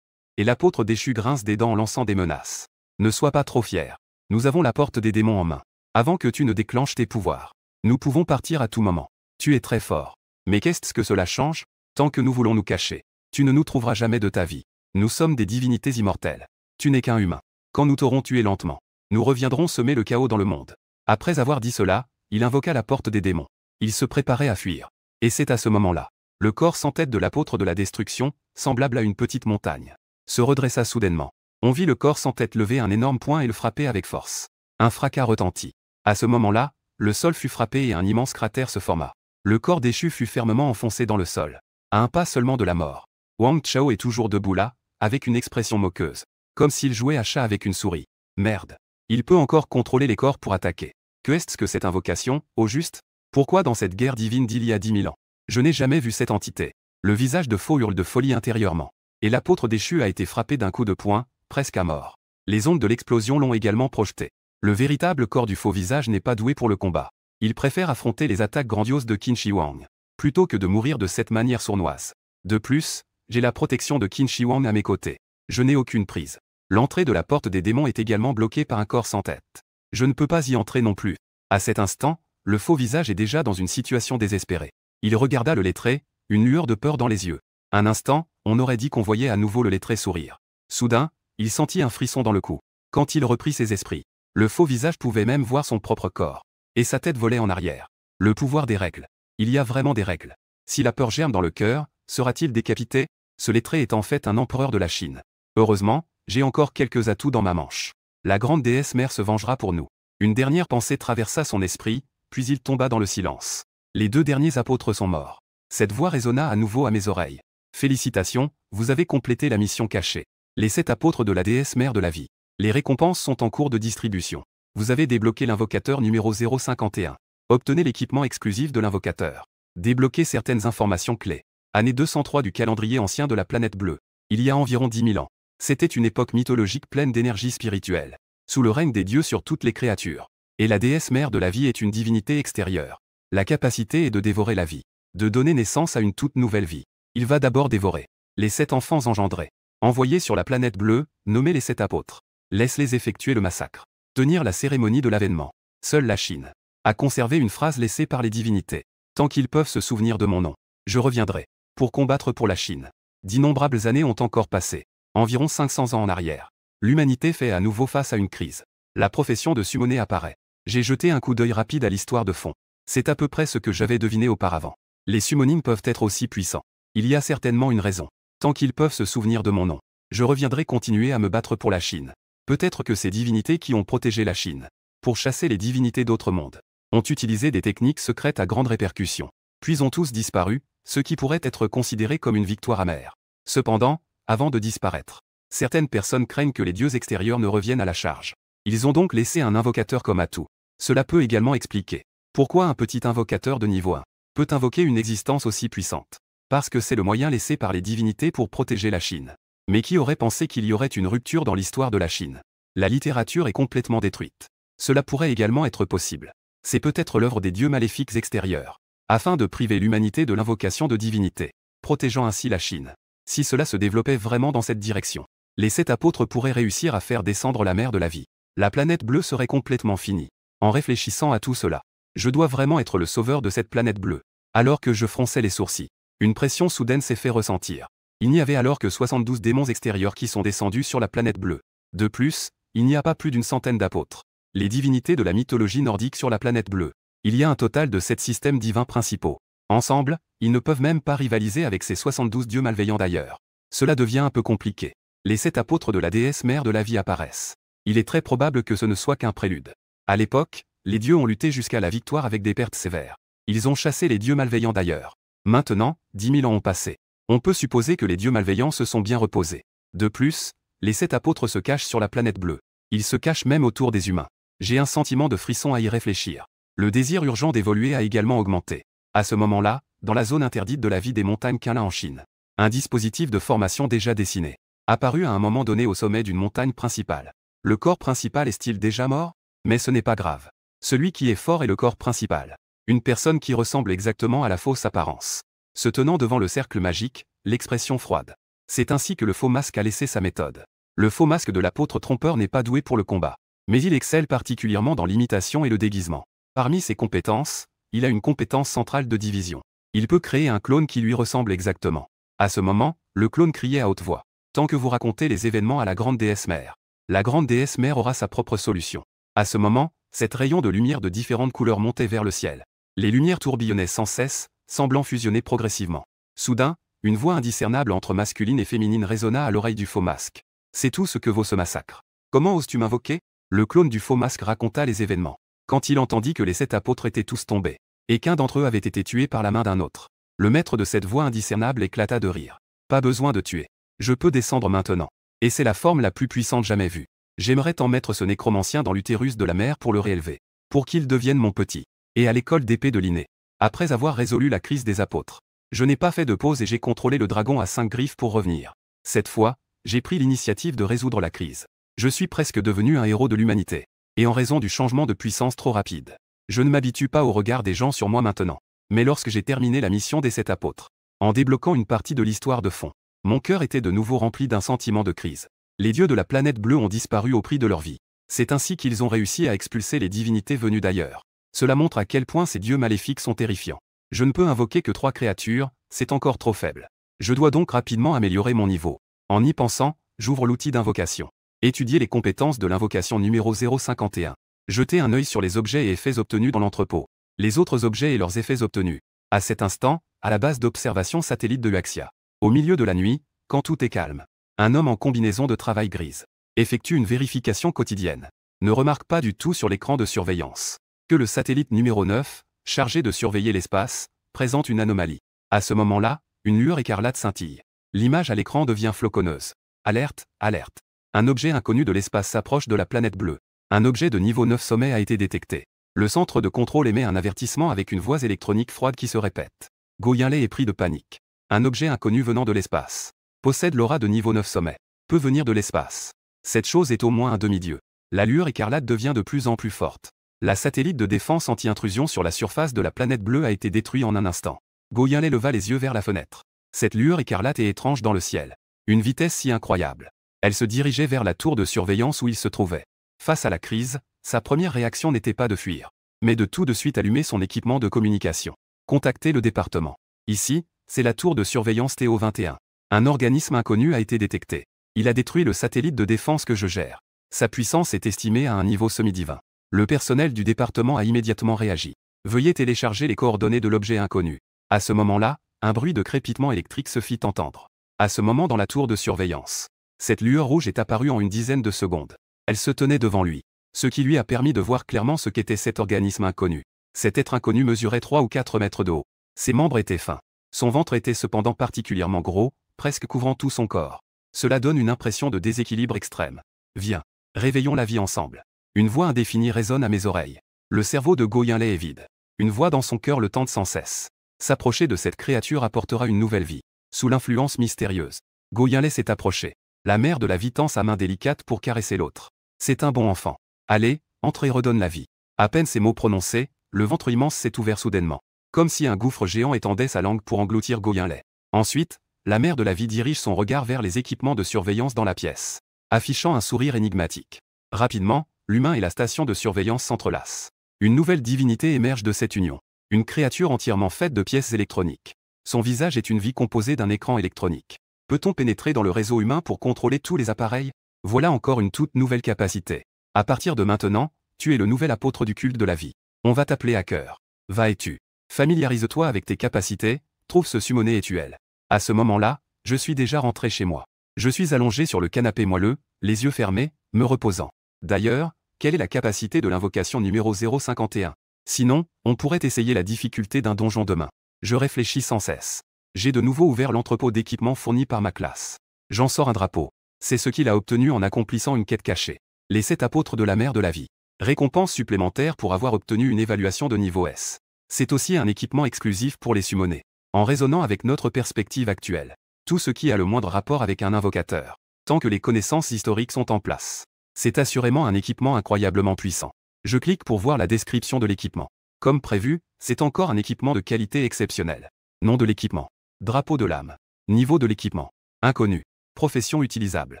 Speaker 1: Et l'apôtre déchu grince des dents en lançant des menaces. Ne sois pas trop fier. Nous avons la porte des démons en main. Avant que tu ne déclenches tes pouvoirs. Nous pouvons partir à tout moment. Tu es très fort. Mais qu'est-ce que cela change? Tant que nous voulons nous cacher. Tu ne nous trouveras jamais de ta vie. Nous sommes des divinités immortelles. Tu n'es qu'un humain. Quand nous t'aurons tué lentement, nous reviendrons semer le chaos dans le monde. Après avoir dit cela, il invoqua la porte des démons. Il se préparait à fuir. Et c'est à ce moment-là. Le corps sans tête de l'apôtre de la destruction, semblable à une petite montagne, se redressa soudainement. On vit le corps sans tête lever un énorme poing et le frapper avec force. Un fracas retentit. À ce moment-là, le sol fut frappé et un immense cratère se forma. Le corps déchu fut fermement enfoncé dans le sol. À un pas seulement de la mort. Wang Chao est toujours debout là, avec une expression moqueuse. Comme s'il jouait à chat avec une souris. Merde. Il peut encore contrôler les corps pour attaquer. Que est-ce que cette invocation, au juste? Pourquoi dans cette guerre divine d'il y a 10 000 ans? Je n'ai jamais vu cette entité. Le visage de Faux hurle de folie intérieurement. Et l'apôtre déchu a été frappé d'un coup de poing, presque à mort. Les ondes de l'explosion l'ont également projeté. Le véritable corps du faux visage n'est pas doué pour le combat. Il préfère affronter les attaques grandioses de Qin Shi Huang, plutôt que de mourir de cette manière sournoise. De plus, j'ai la protection de Qin Shi Huang à mes côtés. Je n'ai aucune prise. L'entrée de la porte des démons est également bloquée par un corps sans tête. Je ne peux pas y entrer non plus. À cet instant, le faux visage est déjà dans une situation désespérée. Il regarda le lettré, une lueur de peur dans les yeux. Un instant, on aurait dit qu'on voyait à nouveau le lettré sourire. Soudain, il sentit un frisson dans le cou. Quand il reprit ses esprits, le faux visage pouvait même voir son propre corps. Et sa tête volait en arrière. Le pouvoir des règles. Il y a vraiment des règles. Si la peur germe dans le cœur, sera-t-il décapité? Ce lettré est en fait un empereur de la Chine. Heureusement, j'ai encore quelques atouts dans ma manche. La grande déesse mère se vengera pour nous. Une dernière pensée traversa son esprit, puis il tomba dans le silence. Les 2 derniers apôtres sont morts. Cette voix résonna à nouveau à mes oreilles. Félicitations, vous avez complété la mission cachée. Les 7 apôtres de la déesse mère de la vie. Les récompenses sont en cours de distribution. Vous avez débloqué l'invocateur numéro 051. Obtenez l'équipement exclusif de l'invocateur. Débloquez certaines informations clés. Année 203 du calendrier ancien de la planète bleue. Il y a environ 10 000 ans. C'était une époque mythologique pleine d'énergie spirituelle. Sous le règne des dieux sur toutes les créatures. Et la déesse mère de la vie est une divinité extérieure. La capacité est de dévorer la vie. De donner naissance à une toute nouvelle vie. Il va d'abord dévorer les 7 enfants engendrés. Envoyés sur la planète bleue, nommés les 7 apôtres. Laisse-les effectuer le massacre. Tenir la cérémonie de l'avènement. Seule la Chine a conservé une phrase laissée par les divinités. Tant qu'ils peuvent se souvenir de mon nom, je reviendrai. Pour combattre pour la Chine. D'innombrables années ont encore passé. Environ 500 ans en arrière. L'humanité fait à nouveau face à une crise. La profession de summoner apparaît. J'ai jeté un coup d'œil rapide à l'histoire de fond. C'est à peu près ce que j'avais deviné auparavant. Les summonings peuvent être aussi puissants. Il y a certainement une raison. Tant qu'ils peuvent se souvenir de mon nom, je reviendrai continuer à me battre pour la Chine. Peut-être que ces divinités qui ont protégé la Chine, pour chasser les divinités d'autres mondes, ont utilisé des techniques secrètes à grande répercussion. Puis ont tous disparu, ce qui pourrait être considéré comme une victoire amère. Cependant, avant de disparaître, certaines personnes craignent que les dieux extérieurs ne reviennent à la charge. Ils ont donc laissé un invocateur comme atout. Cela peut également expliquer pourquoi un petit invocateur de niveau 1 peut invoquer une existence aussi puissante. Parce que c'est le moyen laissé par les divinités pour protéger la Chine. Mais qui aurait pensé qu'il y aurait une rupture dans l'histoire de la Chine? La littérature est complètement détruite. Cela pourrait également être possible. C'est peut-être l'œuvre des dieux maléfiques extérieurs, afin de priver l'humanité de l'invocation de divinités, protégeant ainsi la Chine. Si cela se développait vraiment dans cette direction, les 7 apôtres pourraient réussir à faire descendre la mer de la vie. La planète bleue serait complètement finie. En réfléchissant à tout cela, je dois vraiment être le sauveur de cette planète bleue. Alors que je fronçais les sourcils, Une pression soudaine s'est fait ressentir. Il n'y avait alors que 72 démons extérieurs qui sont descendus sur la planète bleue. De plus, il n'y a pas plus d'une centaine d'apôtres. Les divinités de la mythologie nordique sur la planète bleue. Il y a un total de 7 systèmes divins principaux. Ensemble, ils ne peuvent même pas rivaliser avec ces 72 dieux malveillants d'ailleurs. Cela devient un peu compliqué. Les 7 apôtres de la déesse mère de la vie apparaissent. Il est très probable que ce ne soit qu'un prélude. À l'époque, les dieux ont lutté jusqu'à la victoire avec des pertes sévères. Ils ont chassé les dieux malveillants d'ailleurs. Maintenant, 10 000 ans ont passé. On peut supposer que les dieux malveillants se sont bien reposés. De plus, les 7 apôtres se cachent sur la planète bleue. Ils se cachent même autour des humains. J'ai un sentiment de frisson à y réfléchir. Le désir urgent d'évoluer a également augmenté. À ce moment-là, dans la zone interdite de la vie des montagnes Qinla en Chine, un dispositif de formation déjà dessiné, apparu à un moment donné au sommet d'une montagne principale. Le corps principal est-il déjà mort? Mais ce n'est pas grave. Celui qui est fort est le corps principal. Une personne qui ressemble exactement à la fausse apparence. Se tenant devant le cercle magique, l'expression froide. C'est ainsi que le faux masque a laissé sa méthode. Le faux masque de l'apôtre trompeur n'est pas doué pour le combat. Mais il excelle particulièrement dans l'imitation et le déguisement. Parmi ses compétences, il a une compétence centrale de division. Il peut créer un clone qui lui ressemble exactement. À ce moment, le clone criait à haute voix. Tant que vous racontez les événements à la grande déesse mère, la grande déesse mère aura sa propre solution. À ce moment, cet rayon de lumière de différentes couleurs montait vers le ciel. Les lumières tourbillonnaient sans cesse, semblant fusionner progressivement. Soudain, une voix indiscernable entre masculine et féminine résonna à l'oreille du faux masque. C'est tout ce que vaut ce massacre. Comment oses-tu m'invoquer? Le clone du faux masque raconta les événements. Quand il entendit que les 7 apôtres étaient tous tombés, et qu'un d'entre eux avait été tué par la main d'un autre, le maître de cette voix indiscernable éclata de rire. Pas besoin de tuer. Je peux descendre maintenant. Et c'est la forme la plus puissante jamais vue. J'aimerais tant mettre ce nécromancien dans l'utérus de la mère pour le réélever. Pour qu'il devienne mon petit. Et à l'école d'épée de Linné. Après avoir résolu la crise des apôtres. Je n'ai pas fait de pause et j'ai contrôlé le dragon à 5 griffes pour revenir. Cette fois, j'ai pris l'initiative de résoudre la crise. Je suis presque devenu un héros de l'humanité. Et en raison du changement de puissance trop rapide. Je ne m'habitue pas au regard des gens sur moi maintenant. Mais lorsque j'ai terminé la mission des 7 apôtres, en débloquant une partie de l'histoire de fond, mon cœur était de nouveau rempli d'un sentiment de crise. Les dieux de la planète bleue ont disparu au prix de leur vie. C'est ainsi qu'ils ont réussi à expulser les divinités venues d'ailleurs. Cela montre à quel point ces dieux maléfiques sont terrifiants. Je ne peux invoquer que 3 créatures, c'est encore trop faible. Je dois donc rapidement améliorer mon niveau. En y pensant, j'ouvre l'outil d'invocation. Étudier les compétences de l'invocation numéro 051. Jeter un œil sur les objets et effets obtenus dans l'entrepôt. Les autres objets et leurs effets obtenus. À cet instant, à la base d'observation satellite de Huaxia. Au milieu de la nuit, quand tout est calme. Un homme en combinaison de travail grise effectue une vérification quotidienne. Ne remarque pas du tout sur l'écran de surveillance que le satellite numéro 9, chargé de surveiller l'espace, présente une anomalie. À ce moment-là, une lueur écarlate scintille. L'image à l'écran devient floconneuse. Alerte, alerte. Un objet inconnu de l'espace s'approche de la planète bleue. Un objet de niveau 9 sommet a été détecté. Le centre de contrôle émet un avertissement avec une voix électronique froide qui se répète. Goyinlé est pris de panique. Un objet inconnu venant de l'espace. Possède l'aura de niveau 9 sommet. Peut venir de l'espace. Cette chose est au moins un demi-dieu. La lueur écarlate devient de plus en plus forte. La satellite de défense anti-intrusion sur la surface de la planète bleue a été détruite en un instant. Goyinlé leva les yeux vers la fenêtre. Cette lueur écarlate est étrange dans le ciel. Une vitesse si incroyable. Elle se dirigeait vers la tour de surveillance où il se trouvait. Face à la crise, sa première réaction n'était pas de fuir, mais de tout de suite allumer son équipement de communication. Contacter le département. Ici, c'est la tour de surveillance Théo 21. Un organisme inconnu a été détecté. Il a détruit le satellite de défense que je gère. Sa puissance est estimée à un niveau semi-divin. Le personnel du département a immédiatement réagi. Veuillez télécharger les coordonnées de l'objet inconnu. À ce moment-là, un bruit de crépitement électrique se fit entendre. À ce moment dans la tour de surveillance. Cette lueur rouge est apparue en une dizaine de secondes. Elle se tenait devant lui. Ce qui lui a permis de voir clairement ce qu'était cet organisme inconnu. Cet être inconnu mesurait 3 ou 4 mètres de haut. Ses membres étaient fins. Son ventre était cependant particulièrement gros, presque couvrant tout son corps. Cela donne une impression de déséquilibre extrême. Viens, réveillons la vie ensemble. Une voix indéfinie résonne à mes oreilles. Le cerveau de Goyinlé est vide. Une voix dans son cœur le tente sans cesse. S'approcher de cette créature apportera une nouvelle vie. Sous l'influence mystérieuse. Goyinlé s'est approché. La mère de la vie tend sa main délicate pour caresser l'autre. C'est un bon enfant. Allez, entre et redonne la vie. À peine ces mots prononcés, le ventre immense s'est ouvert soudainement. Comme si un gouffre géant étendait sa langue pour engloutir Goyinlé. Ensuite, la mère de la vie dirige son regard vers les équipements de surveillance dans la pièce. Affichant un sourire énigmatique. Rapidement, l'humain et la station de surveillance s'entrelacent. Une nouvelle divinité émerge de cette union. Une créature entièrement faite de pièces électroniques. Son visage est une vie composée d'un écran électronique. Peut-on pénétrer dans le réseau humain pour contrôler tous les appareils? Voilà encore une toute nouvelle capacité. À partir de maintenant, tu es le nouvel apôtre du culte de la vie. On va t'appeler hacker. Va et tu. Familiarise-toi avec tes capacités, trouve ce summoné et tue-le. À ce moment-là, je suis déjà rentré chez moi. Je suis allongé sur le canapé moelleux, les yeux fermés, me reposant. D'ailleurs, quelle est la capacité de l'invocation numéro 051? Sinon, on pourrait essayer la difficulté d'un donjon demain. Je réfléchis sans cesse. J'ai de nouveau ouvert l'entrepôt d'équipements fourni par ma classe. J'en sors un drapeau. C'est ce qu'il a obtenu en accomplissant une quête cachée. Les 7 apôtres de la mer de la vie. Récompense supplémentaire pour avoir obtenu une évaluation de niveau S. C'est aussi un équipement exclusif pour les summonés. En résonnant avec notre perspective actuelle. Tout ce qui a le moindre rapport avec un invocateur. Tant que les connaissances historiques sont en place. C'est assurément un équipement incroyablement puissant. Je clique pour voir la description de l'équipement. Comme prévu, c'est encore un équipement de qualité exceptionnelle. Nom de l'équipement. Drapeau de l'âme. Niveau de l'équipement. Inconnu. Profession utilisable.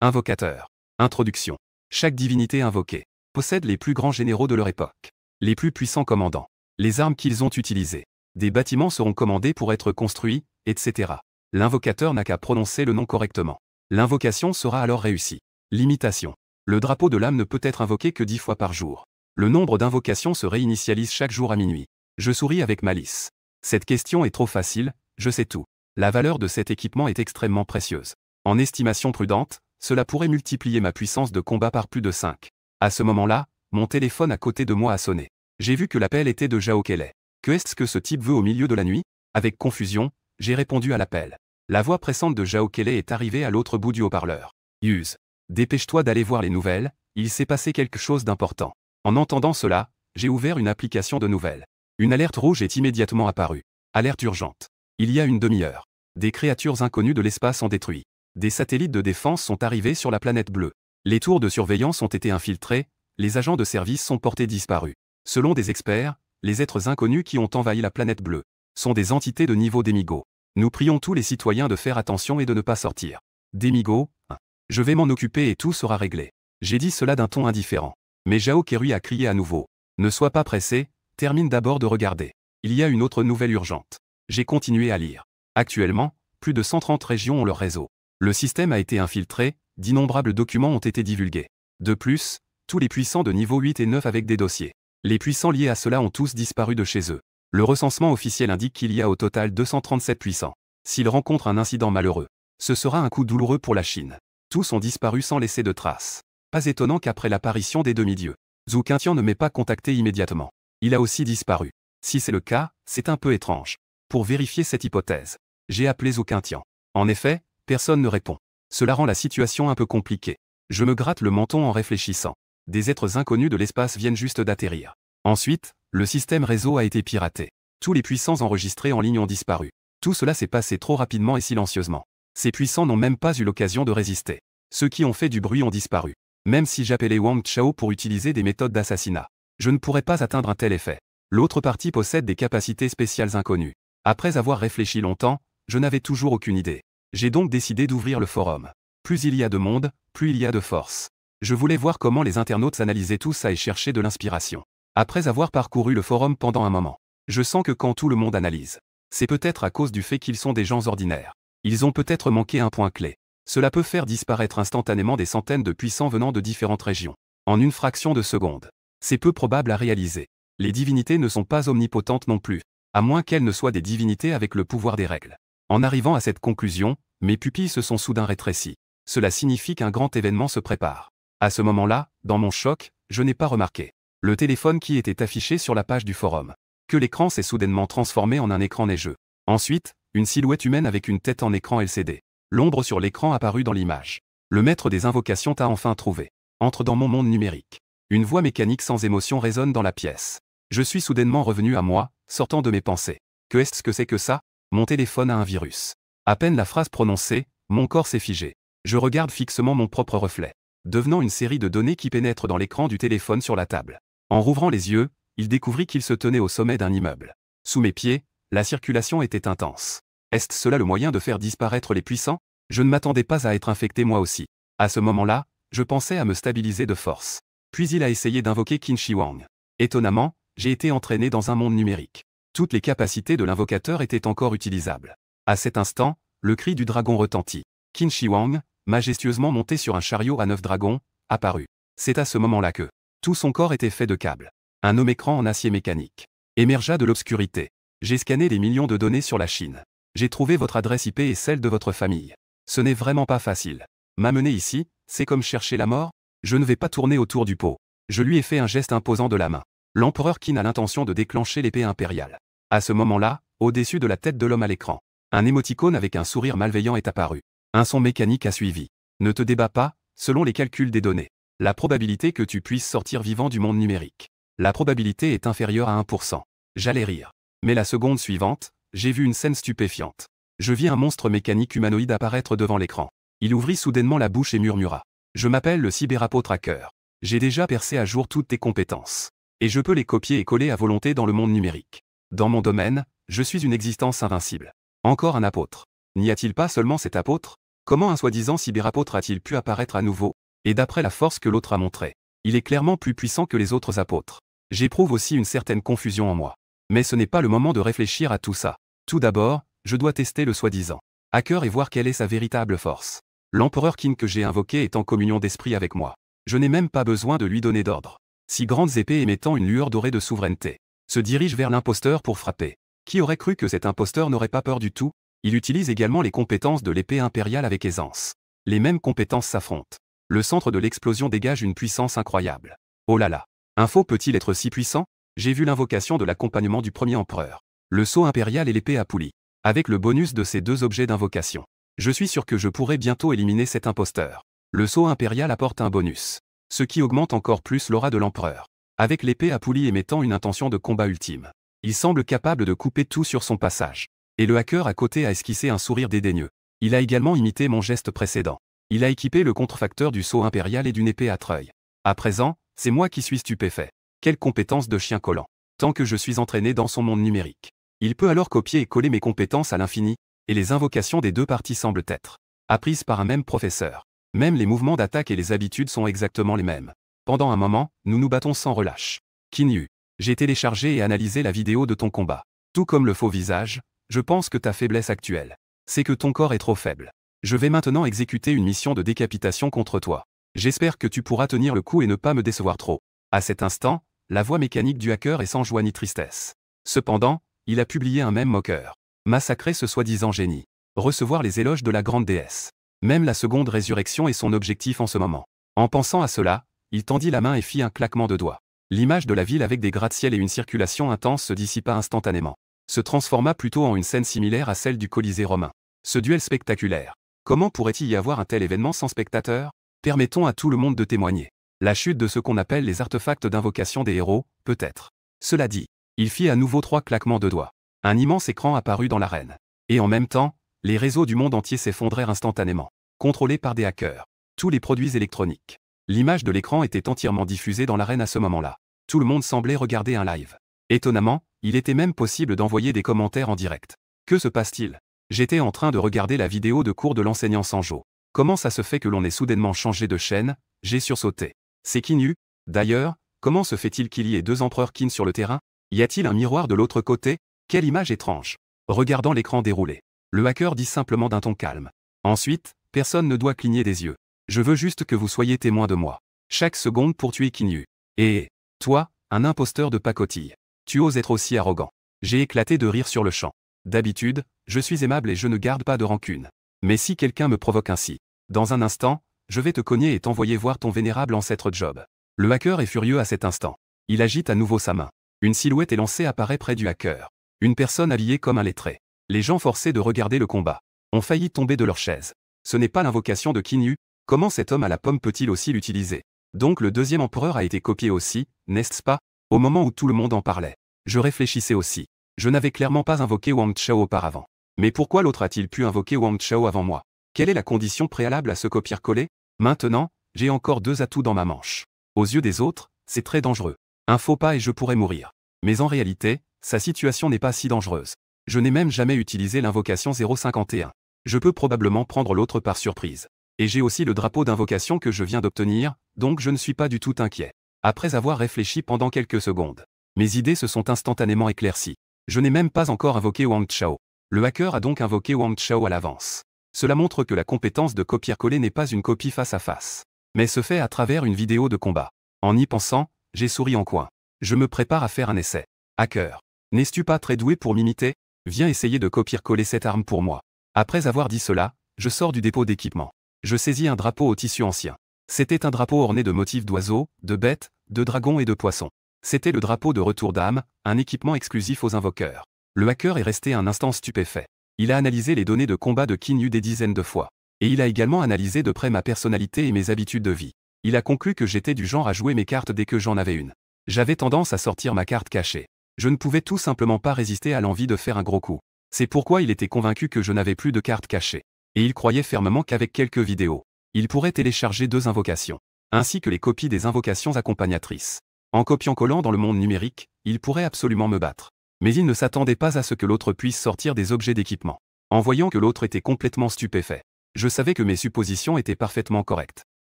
Speaker 1: Invocateur. Introduction. Chaque divinité invoquée possède les plus grands généraux de leur époque. Les plus puissants commandants. Les armes qu'ils ont utilisées. Des bâtiments seront commandés pour être construits, etc. L'invocateur n'a qu'à prononcer le nom correctement. L'invocation sera alors réussie. Limitation. Le drapeau de l'âme ne peut être invoqué que 10 fois par jour. Le nombre d'invocations se réinitialise chaque jour à minuit. Je souris avec malice. Cette question est trop facile, je sais tout. La valeur de cet équipement est extrêmement précieuse. En estimation prudente, cela pourrait multiplier ma puissance de combat par plus de 5. À ce moment-là, mon téléphone à côté de moi a sonné. J'ai vu que l'appel était de Zhao Kelei. Que est-ce que ce type veut au milieu de la nuit? Avec confusion, j'ai répondu à l'appel. La voix pressante de Zhao Kelei est arrivée à l'autre bout du haut-parleur. Use. Dépêche-toi d'aller voir les nouvelles, il s'est passé quelque chose d'important. En entendant cela, j'ai ouvert une application de nouvelles. Une alerte rouge est immédiatement apparue. Alerte urgente. Il y a une demi-heure. Des créatures inconnues de l'espace ont détruit. Des satellites de défense sont arrivés sur la planète bleue. Les tours de surveillance ont été infiltrées, les agents de service sont portés disparus. Selon des experts, les êtres inconnus qui ont envahi la planète bleue sont des entités de niveau démigo. Nous prions tous les citoyens de faire attention et de ne pas sortir. Démigo, 1. Je vais m'en occuper et tout sera réglé. J'ai dit cela d'un ton indifférent. Mais Zhao Kelei a crié à nouveau. Ne sois pas pressé, termine d'abord de regarder. Il y a une autre nouvelle urgente. J'ai continué à lire. Actuellement, plus de 130 régions ont leur réseau. Le système a été infiltré, d'innombrables documents ont été divulgués. De plus, tous les puissants de niveau 8 et 9 avec des dossiers. Les puissants liés à cela ont tous disparu de chez eux. Le recensement officiel indique qu'il y a au total 237 puissants. S'ils rencontrent un incident malheureux, ce sera un coup douloureux pour la Chine. Tous ont disparu sans laisser de traces. Pas étonnant qu'après l'apparition des demi-dieux, Zhu Qingtian ne m'ait pas contacté immédiatement. Il a aussi disparu. Si c'est le cas, c'est un peu étrange. Pour vérifier cette hypothèse, j'ai appelé Zhu Qingtian. En effet, personne ne répond. Cela rend la situation un peu compliquée. Je me gratte le menton en réfléchissant. Des êtres inconnus de l'espace viennent juste d'atterrir. Ensuite, le système réseau a été piraté. Tous les puissants enregistrés en ligne ont disparu. Tout cela s'est passé trop rapidement et silencieusement. Ces puissants n'ont même pas eu l'occasion de résister. Ceux qui ont fait du bruit ont disparu. Même si j'appelais Wang Chao pour utiliser des méthodes d'assassinat, je ne pourrais pas atteindre un tel effet. L'autre partie possède des capacités spéciales inconnues. Après avoir réfléchi longtemps, je n'avais toujours aucune idée. J'ai donc décidé d'ouvrir le forum. Plus il y a de monde, plus il y a de force. Je voulais voir comment les internautes analysaient tout ça et chercher de l'inspiration. Après avoir parcouru le forum pendant un moment, je sens que quand tout le monde analyse, c'est peut-être à cause du fait qu'ils sont des gens ordinaires. Ils ont peut-être manqué un point clé. Cela peut faire disparaître instantanément des centaines de puissants venant de différentes régions. En une fraction de seconde. C'est peu probable à réaliser. Les divinités ne sont pas omnipotentes non plus, à moins qu'elles ne soient des divinités avec le pouvoir des règles. En arrivant à cette conclusion, mes pupilles se sont soudain rétrécies. Cela signifie qu'un grand événement se prépare. À ce moment-là, dans mon choc, je n'ai pas remarqué le téléphone qui était affiché sur la page du forum. Que l'écran s'est soudainement transformé en un écran neigeux. Ensuite, une silhouette humaine avec une tête en écran LCD. L'ombre sur l'écran apparut dans l'image. Le maître des invocations t'a enfin trouvé. Entre dans mon monde numérique. Une voix mécanique sans émotion résonne dans la pièce. Je suis soudainement revenu à moi, sortant de mes pensées. Que est-ce que c'est que ça? Mon téléphone a un virus. À peine la phrase prononcée, mon corps s'est figé. Je regarde fixement mon propre reflet, devenant une série de données qui pénètrent dans l'écran du téléphone sur la table. En rouvrant les yeux, il découvrit qu'il se tenait au sommet d'un immeuble. Sous mes pieds, la circulation était intense. Est-ce cela le moyen de faire disparaître les puissants? Je ne m'attendais pas à être infecté moi aussi. À ce moment-là, je pensais à me stabiliser de force. Puis il a essayé d'invoquer Qin Shi Huang. Étonnamment, j'ai été entraîné dans un monde numérique. Toutes les capacités de l'invocateur étaient encore utilisables. À cet instant, le cri du dragon retentit. Qin Shi Huang, majestueusement monté sur un chariot à 9 dragons, apparut. C'est à ce moment-là que tout son corps était fait de câbles. Un homme écran en acier mécanique émergea de l'obscurité. J'ai scanné des millions de données sur la Chine. J'ai trouvé votre adresse IP et celle de votre famille. Ce n'est vraiment pas facile. M'amener ici, c'est comme chercher la mort. Je ne vais pas tourner autour du pot. Je lui ai fait un geste imposant de la main. L'empereur Qin a l'intention de déclencher l'épée impériale. À ce moment-là, au-dessus de la tête de l'homme à l'écran, un émoticône avec un sourire malveillant est apparu. Un son mécanique a suivi. Ne te débats pas, selon les calculs des données. La probabilité que tu puisses sortir vivant du monde numérique. La probabilité est inférieure à 1%. J'allais rire. Mais la seconde suivante, j'ai vu une scène stupéfiante. Je vis un monstre mécanique humanoïde apparaître devant l'écran. Il ouvrit soudainement la bouche et murmura. Je m'appelle le cyberapôtre hacker. J'ai déjà percé à jour toutes tes compétences. Et je peux les copier et coller à volonté dans le monde numérique. Dans mon domaine, je suis une existence invincible. Encore un apôtre. N'y a-t-il pas seulement cet apôtre? Comment un soi-disant cyberapôtre a-t-il pu apparaître à nouveau? Et d'après la force que l'autre a montrée, il est clairement plus puissant que les autres apôtres. J'éprouve aussi une certaine confusion en moi. Mais ce n'est pas le moment de réfléchir à tout ça. Tout d'abord, je dois tester le soi-disant hacker et voir quelle est sa véritable force. L'empereur Qin que j'ai invoqué est en communion d'esprit avec moi. Je n'ai même pas besoin de lui donner d'ordre. 6 grandes épées émettant une lueur dorée de souveraineté se dirigent vers l'imposteur pour frapper. Qui aurait cru que cet imposteur n'aurait pas peur du tout? Il utilise également les compétences de l'épée impériale avec aisance. Les mêmes compétences s'affrontent. Le centre de l'explosion dégage une puissance incroyable. Oh là là! Un faux peut-il être si puissant? J'ai vu l'invocation de l'accompagnement du premier empereur. Le sceau impérial et l'épée à poulie. Avec le bonus de ces deux objets d'invocation. Je suis sûr que je pourrai bientôt éliminer cet imposteur. Le sceau impérial apporte un bonus. Ce qui augmente encore plus l'aura de l'empereur. Avec l'épée à poulie émettant une intention de combat ultime. Il semble capable de couper tout sur son passage. Et le hacker à côté a esquissé un sourire dédaigneux. Il a également imité mon geste précédent. Il a équipé le contrefacteur du sceau impérial et d'une épée à treuil. À présent, c'est moi qui suis stupéfait. Quelle compétence de chien collant. Tant que je suis entraîné dans son monde numérique. Il peut alors copier et coller mes compétences à l'infini, et les invocations des deux parties semblent être apprises par un même professeur. Même les mouvements d'attaque et les habitudes sont exactement les mêmes. Pendant un moment, nous nous battons sans relâche. Qin Yu, j'ai téléchargé et analysé la vidéo de ton combat. Tout comme le faux visage, je pense que ta faiblesse actuelle, c'est que ton corps est trop faible. Je vais maintenant exécuter une mission de décapitation contre toi. J'espère que tu pourras tenir le coup et ne pas me décevoir trop. À cet instant, la voix mécanique du hacker est sans joie ni tristesse. Cependant, il a publié un mème moqueur. Massacrer ce soi-disant génie. Recevoir les éloges de la grande déesse. Même la seconde résurrection est son objectif en ce moment. En pensant à cela, il tendit la main et fit un claquement de doigts. L'image de la ville avec des gratte-ciel et une circulation intense se dissipa instantanément. Se transforma plutôt en une scène similaire à celle du Colisée romain. Ce duel spectaculaire. Comment pourrait-il y avoir un tel événement sans spectateurs? Permettons à tout le monde de témoigner. La chute de ce qu'on appelle les artefacts d'invocation des héros, peut-être. Cela dit, il fit à nouveau 3 claquements de doigts. Un immense écran apparut dans l'arène. Et en même temps, les réseaux du monde entier s'effondrèrent instantanément. Contrôlés par des hackers. Tous les produits électroniques. L'image de l'écran était entièrement diffusée dans l'arène à ce moment-là. Tout le monde semblait regarder un live. Étonnamment, il était même possible d'envoyer des commentaires en direct. Que se passe-t-il? J'étais en train de regarder la vidéo de cours de l'enseignant Sanjo. Comment ça se fait que l'on ait soudainement changé de chaîne? J'ai sursauté. C'est Qin Yu? D'ailleurs, comment se fait-il qu'il y ait 2 empereurs Qin sur le terrain? Y a-t-il un miroir de l'autre côté? Quelle image étrange! Regardant l'écran dérouler, le hacker dit simplement d'un ton calme. Ensuite, personne ne doit cligner des yeux. Je veux juste que vous soyez témoin de moi. Chaque seconde pour tuer Qin Yu. Et toi, un imposteur de pacotille. Tu oses être aussi arrogant. J'ai éclaté de rire sur le champ. D'habitude, je suis aimable et je ne garde pas de rancune. Mais si quelqu'un me provoque ainsi, dans un instant, je vais te cogner et t'envoyer voir ton vénérable ancêtre Job. Le hacker est furieux à cet instant. Il agite à nouveau sa main. Une silhouette élancée apparaît près du hacker. Une personne habillée comme un lettré. Les gens forcés de regarder le combat ont failli tomber de leur chaise. Ce n'est pas l'invocation de Qin Yu. Comment cet homme à la pomme peut-il aussi l'utiliser? Donc le deuxième empereur a été copié aussi, n'est-ce pas? Au moment où tout le monde en parlait, je réfléchissais aussi. Je n'avais clairement pas invoqué Wang Chao auparavant. Mais pourquoi l'autre a-t-il pu invoquer Wang Chao avant moi? Quelle est la condition préalable à ce copier-coller? Maintenant, j'ai encore 2 atouts dans ma manche. Aux yeux des autres, c'est très dangereux. Un faux pas et je pourrais mourir. Mais en réalité, sa situation n'est pas si dangereuse. Je n'ai même jamais utilisé l'invocation 051. Je peux probablement prendre l'autre par surprise. Et j'ai aussi le drapeau d'invocation que je viens d'obtenir, donc je ne suis pas du tout inquiet. Après avoir réfléchi pendant quelques secondes, mes idées se sont instantanément éclaircies. Je n'ai même pas encore invoqué Wang Chao. Le hacker a donc invoqué Wang Chao à l'avance. Cela montre que la compétence de copier-coller n'est pas une copie face à face, mais se fait à travers une vidéo de combat. En y pensant, j'ai souri en coin. Je me prépare à faire un essai. Hacker. N'es-tu pas très doué pour m'imiter? Viens essayer de copier-coller cette arme pour moi. Après avoir dit cela, je sors du dépôt d'équipement. Je saisis un drapeau au tissu ancien. C'était un drapeau orné de motifs d'oiseaux, de bêtes, de dragons et de poissons. C'était le drapeau de retour d'âme, un équipement exclusif aux invoqueurs. Le hacker est resté un instant stupéfait. Il a analysé les données de combat de Qin Yu des dizaines de fois. Et il a également analysé de près ma personnalité et mes habitudes de vie. Il a conclu que j'étais du genre à jouer mes cartes dès que j'en avais une. J'avais tendance à sortir ma carte cachée. Je ne pouvais tout simplement pas résister à l'envie de faire un gros coup. C'est pourquoi il était convaincu que je n'avais plus de carte cachée. Et il croyait fermement qu'avec quelques vidéos, il pourrait télécharger 2 invocations, ainsi que les copies des invocations accompagnatrices. En copiant-collant dans le monde numérique, il pourrait absolument me battre. Mais il ne s'attendait pas à ce que l'autre puisse sortir des objets d'équipement. En voyant que l'autre était complètement stupéfait, je savais que mes suppositions étaient parfaitement correctes.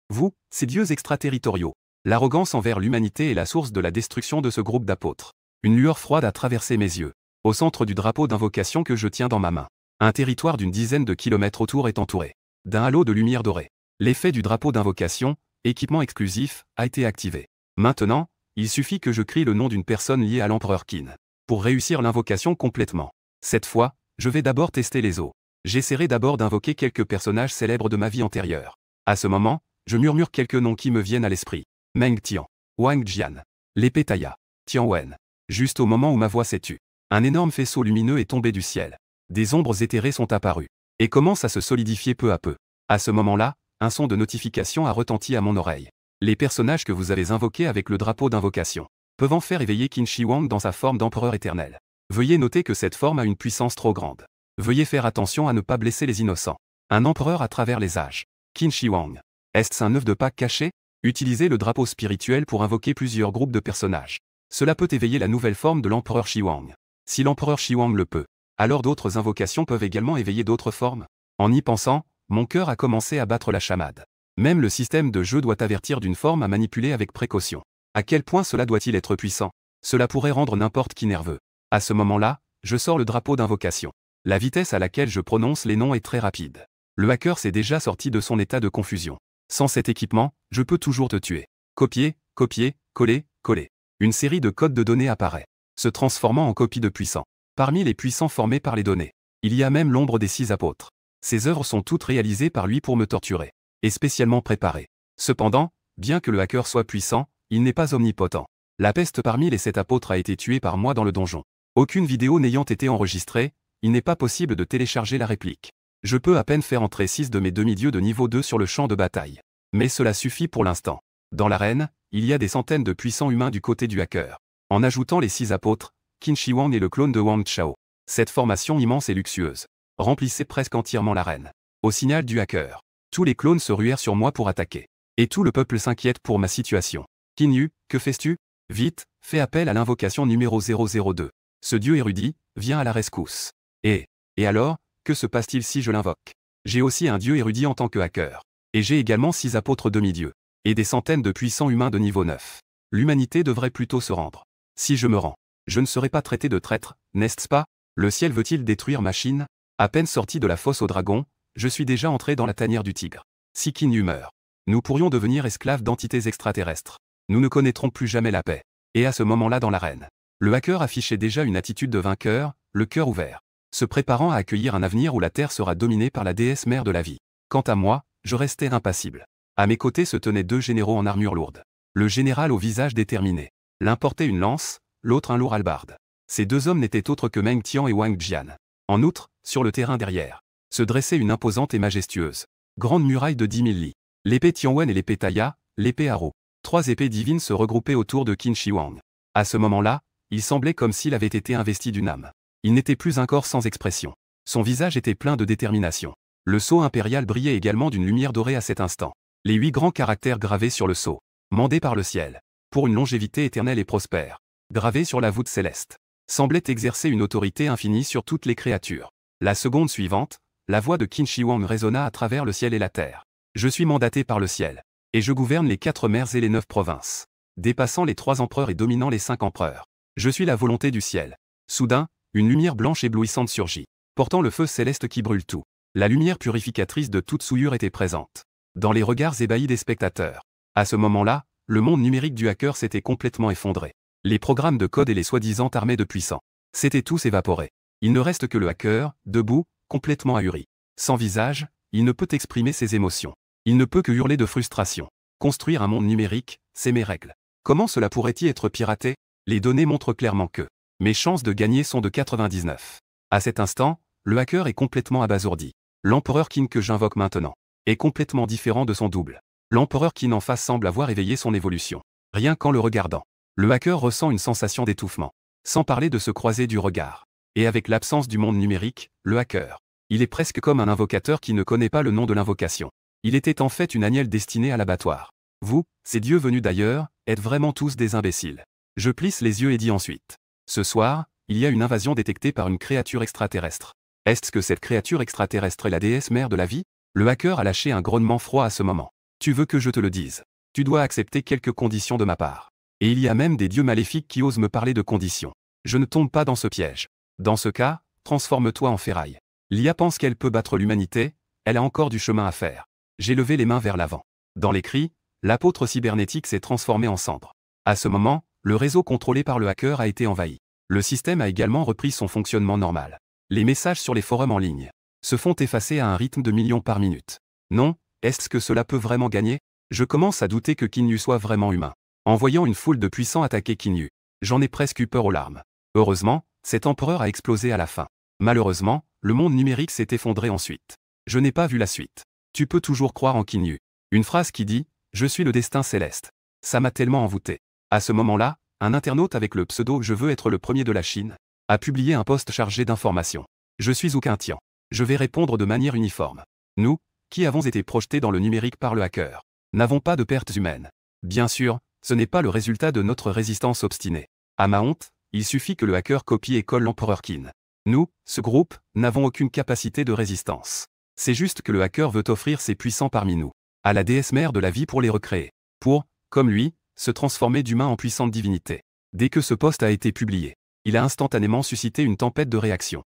Speaker 1: Vous, ces dieux extraterritoriaux. L'arrogance envers l'humanité est la source de la destruction de ce groupe d'apôtres. Une lueur froide a traversé mes yeux. Au centre du drapeau d'invocation que je tiens dans ma main, un territoire d'une dizaine de kilomètres autour est entouré d'un halo de lumière dorée. L'effet du drapeau d'invocation, équipement exclusif, a été activé. Maintenant, il suffit que je crie le nom d'une personne liée à l'empereur Qin pour réussir l'invocation complètement. Cette fois, je vais d'abord tester les os. J'essaierai d'abord d'invoquer quelques personnages célèbres de ma vie antérieure. À ce moment, je murmure quelques noms qui me viennent à l'esprit. Meng Tian, Wang Jian, l'épée Taya, Tian Wen. Juste au moment où ma voix s'est tue, un énorme faisceau lumineux est tombé du ciel. Des ombres éthérées sont apparues et commencent à se solidifier peu à peu. À ce moment-là, un son de notification a retenti à mon oreille. Les personnages que vous avez invoqués avec le drapeau d'invocation peuvent en faire éveiller Qin Shi Huang dans sa forme d'empereur éternel. Veuillez noter que cette forme a une puissance trop grande. Veuillez faire attention à ne pas blesser les innocents. Un empereur à travers les âges. Qin Shi Huang. Est-ce un œuf de Pâques caché? Utilisez le drapeau spirituel pour invoquer plusieurs groupes de personnages. Cela peut éveiller la nouvelle forme de l'empereur Shi Huang. Si l'empereur Shi Huang le peut, alors d'autres invocations peuvent également éveiller d'autres formes. En y pensant, mon cœur a commencé à battre la chamade. Même le système de jeu doit avertir d'une forme à manipuler avec précaution. À quel point cela doit-il être puissant? Cela pourrait rendre n'importe qui nerveux. À ce moment-là, je sors le drapeau d'invocation. La vitesse à laquelle je prononce les noms est très rapide. Le hacker s'est déjà sorti de son état de confusion. Sans cet équipement, je peux toujours te tuer. Copier, copier, coller, coller. Une série de codes de données apparaît, se transformant en copies de puissants. Parmi les puissants formés par les données, il y a même l'ombre des 6 apôtres. Ces œuvres sont toutes réalisées par lui pour me torturer, et spécialement préparées. Cependant, bien que le hacker soit puissant, il n'est pas omnipotent. La peste parmi les 7 apôtres a été tuée par moi dans le donjon. Aucune vidéo n'ayant été enregistrée, il n'est pas possible de télécharger la réplique. Je peux à peine faire entrer 6 de mes demi-dieux de niveau 2 sur le champ de bataille. Mais cela suffit pour l'instant. Dans l'arène, il y a des centaines de puissants humains du côté du hacker. En ajoutant les 6 apôtres, Qin Shi Huang est le clone de Wang Chao. Cette formation immense et luxueuse remplissait presque entièrement l'arène. Au signal du hacker, tous les clones se ruèrent sur moi pour attaquer. Et tout le peuple s'inquiète pour ma situation. Qin Yu, que fais-tu? Vite, fais appel à l'invocation numéro 002. Ce dieu érudit, vient à la rescousse. Et alors, que se passe-t-il si je l'invoque? J'ai aussi un dieu érudit en tant que hacker. Et j'ai également 6 apôtres demi-dieux. Et des centaines de puissants humains de niveau 9. L'humanité devrait plutôt se rendre. Si je me rends, je ne serai pas traité de traître, n'est-ce pas? Le ciel veut-il détruire ma Chine? À peine sorti de la fosse aux dragons, je suis déjà entré dans la tanière du tigre. Si Qin Yu meurt, nous pourrions devenir esclaves d'entités extraterrestres. Nous ne connaîtrons plus jamais la paix. Et à ce moment-là dans l'arène, le hacker affichait déjà une attitude de vainqueur, le cœur ouvert, se préparant à accueillir un avenir où la Terre sera dominée par la déesse mère de la vie. Quant à moi, je restais impassible. À mes côtés se tenaient 2 généraux en armure lourde. Le général au visage déterminé. L'un portait une lance, l'autre un lourd hallebarde. Ces 2 hommes n'étaient autres que Meng Tian et Wang Jian. En outre, sur le terrain derrière, se dressait une imposante et majestueuse grande muraille de 10 000 lits. L'épée Tian Wen et l'épée Taya, l'épée Haro. 3 épées divines se regroupaient autour de Qin Shi Huang. À ce moment-là, il semblait comme s'il avait été investi d'une âme. Il n'était plus un corps sans expression. Son visage était plein de détermination. Le sceau impérial brillait également d'une lumière dorée à cet instant. Les 8 grands caractères gravés sur le sceau, mandés par le ciel, pour une longévité éternelle et prospère, gravés sur la voûte céleste, semblaient exercer une autorité infinie sur toutes les créatures. La seconde suivante, la voix de Qin Shi Huang résonna à travers le ciel et la terre. Je suis mandaté par le ciel, et je gouverne les 4 mers et les 9 provinces, dépassant les 3 empereurs et dominant les 5 empereurs. Je suis la volonté du ciel. Soudain, une lumière blanche éblouissante surgit, portant le feu céleste qui brûle tout. La lumière purificatrice de toute souillure était présente dans les regards ébahis des spectateurs. À ce moment-là, le monde numérique du hacker s'était complètement effondré. Les programmes de code et les soi-disant armées de puissants s'étaient tous évaporés. Il ne reste que le hacker, debout, complètement ahuri. Sans visage, il ne peut exprimer ses émotions. Il ne peut que hurler de frustration. Construire un monde numérique, c'est mes règles. Comment cela pourrait-il être piraté? Les données montrent clairement que mes chances de gagner sont de 99. À cet instant, le hacker est complètement abasourdi. L'empereur Qin que j'invoque maintenant est complètement différent de son double. L'empereur Qin en face semble avoir éveillé son évolution. Rien qu'en le regardant, le hacker ressent une sensation d'étouffement. Sans parler de se croiser du regard. Et avec l'absence du monde numérique, le hacker, il est presque comme un invocateur qui ne connaît pas le nom de l'invocation. Il était en fait une agnelle destinée à l'abattoir. Vous, ces dieux venus d'ailleurs, êtes vraiment tous des imbéciles. Je plisse les yeux et dis ensuite. Ce soir, il y a une invasion détectée par une créature extraterrestre. Est-ce que cette créature extraterrestre est la déesse mère de la vie? Le hacker a lâché un grognement froid à ce moment. Tu veux que je te le dise? Tu dois accepter quelques conditions de ma part. Et il y a même des dieux maléfiques qui osent me parler de conditions. Je ne tombe pas dans ce piège. Dans ce cas, transforme-toi en ferraille. L'IA pense qu'elle peut battre l'humanité, elle a encore du chemin à faire. J'ai levé les mains vers l'avant. Dans les cris, l'apôtre cybernétique s'est transformé en cendre. À ce moment, le réseau contrôlé par le hacker a été envahi. Le système a également repris son fonctionnement normal. Les messages sur les forums en ligne se font effacer à un rythme de millions par minute. Non, est-ce que cela peut vraiment gagner? Je commence à douter que Kinyu soit vraiment humain. En voyant une foule de puissants attaquer Kinyu, j'en ai presque eu peur aux larmes. Heureusement, cet empereur a explosé à la fin. Malheureusement, le monde numérique s'est effondré ensuite. Je n'ai pas vu la suite. Tu peux toujours croire en Kinyu. Une phrase qui dit « Je suis le destin céleste ». Ça m'a tellement envoûté. À ce moment-là, un internaute avec le pseudo « Je veux être le premier de la Chine » a publié un post chargé d'informations. Je suis aucun Tian. Je vais répondre de manière uniforme. Nous, qui avons été projetés dans le numérique par le hacker, n'avons pas de pertes humaines. Bien sûr, ce n'est pas le résultat de notre résistance obstinée. À ma honte, il suffit que le hacker copie et colle l'empereur Qin. Nous, ce groupe, n'avons aucune capacité de résistance. C'est juste que le hacker veut offrir ses puissants parmi nous à la déesse mère de la vie pour les recréer. Pour, comme lui, se transformer d'humain en puissante divinité. Dès que ce post a été publié, il a instantanément suscité une tempête de réactions.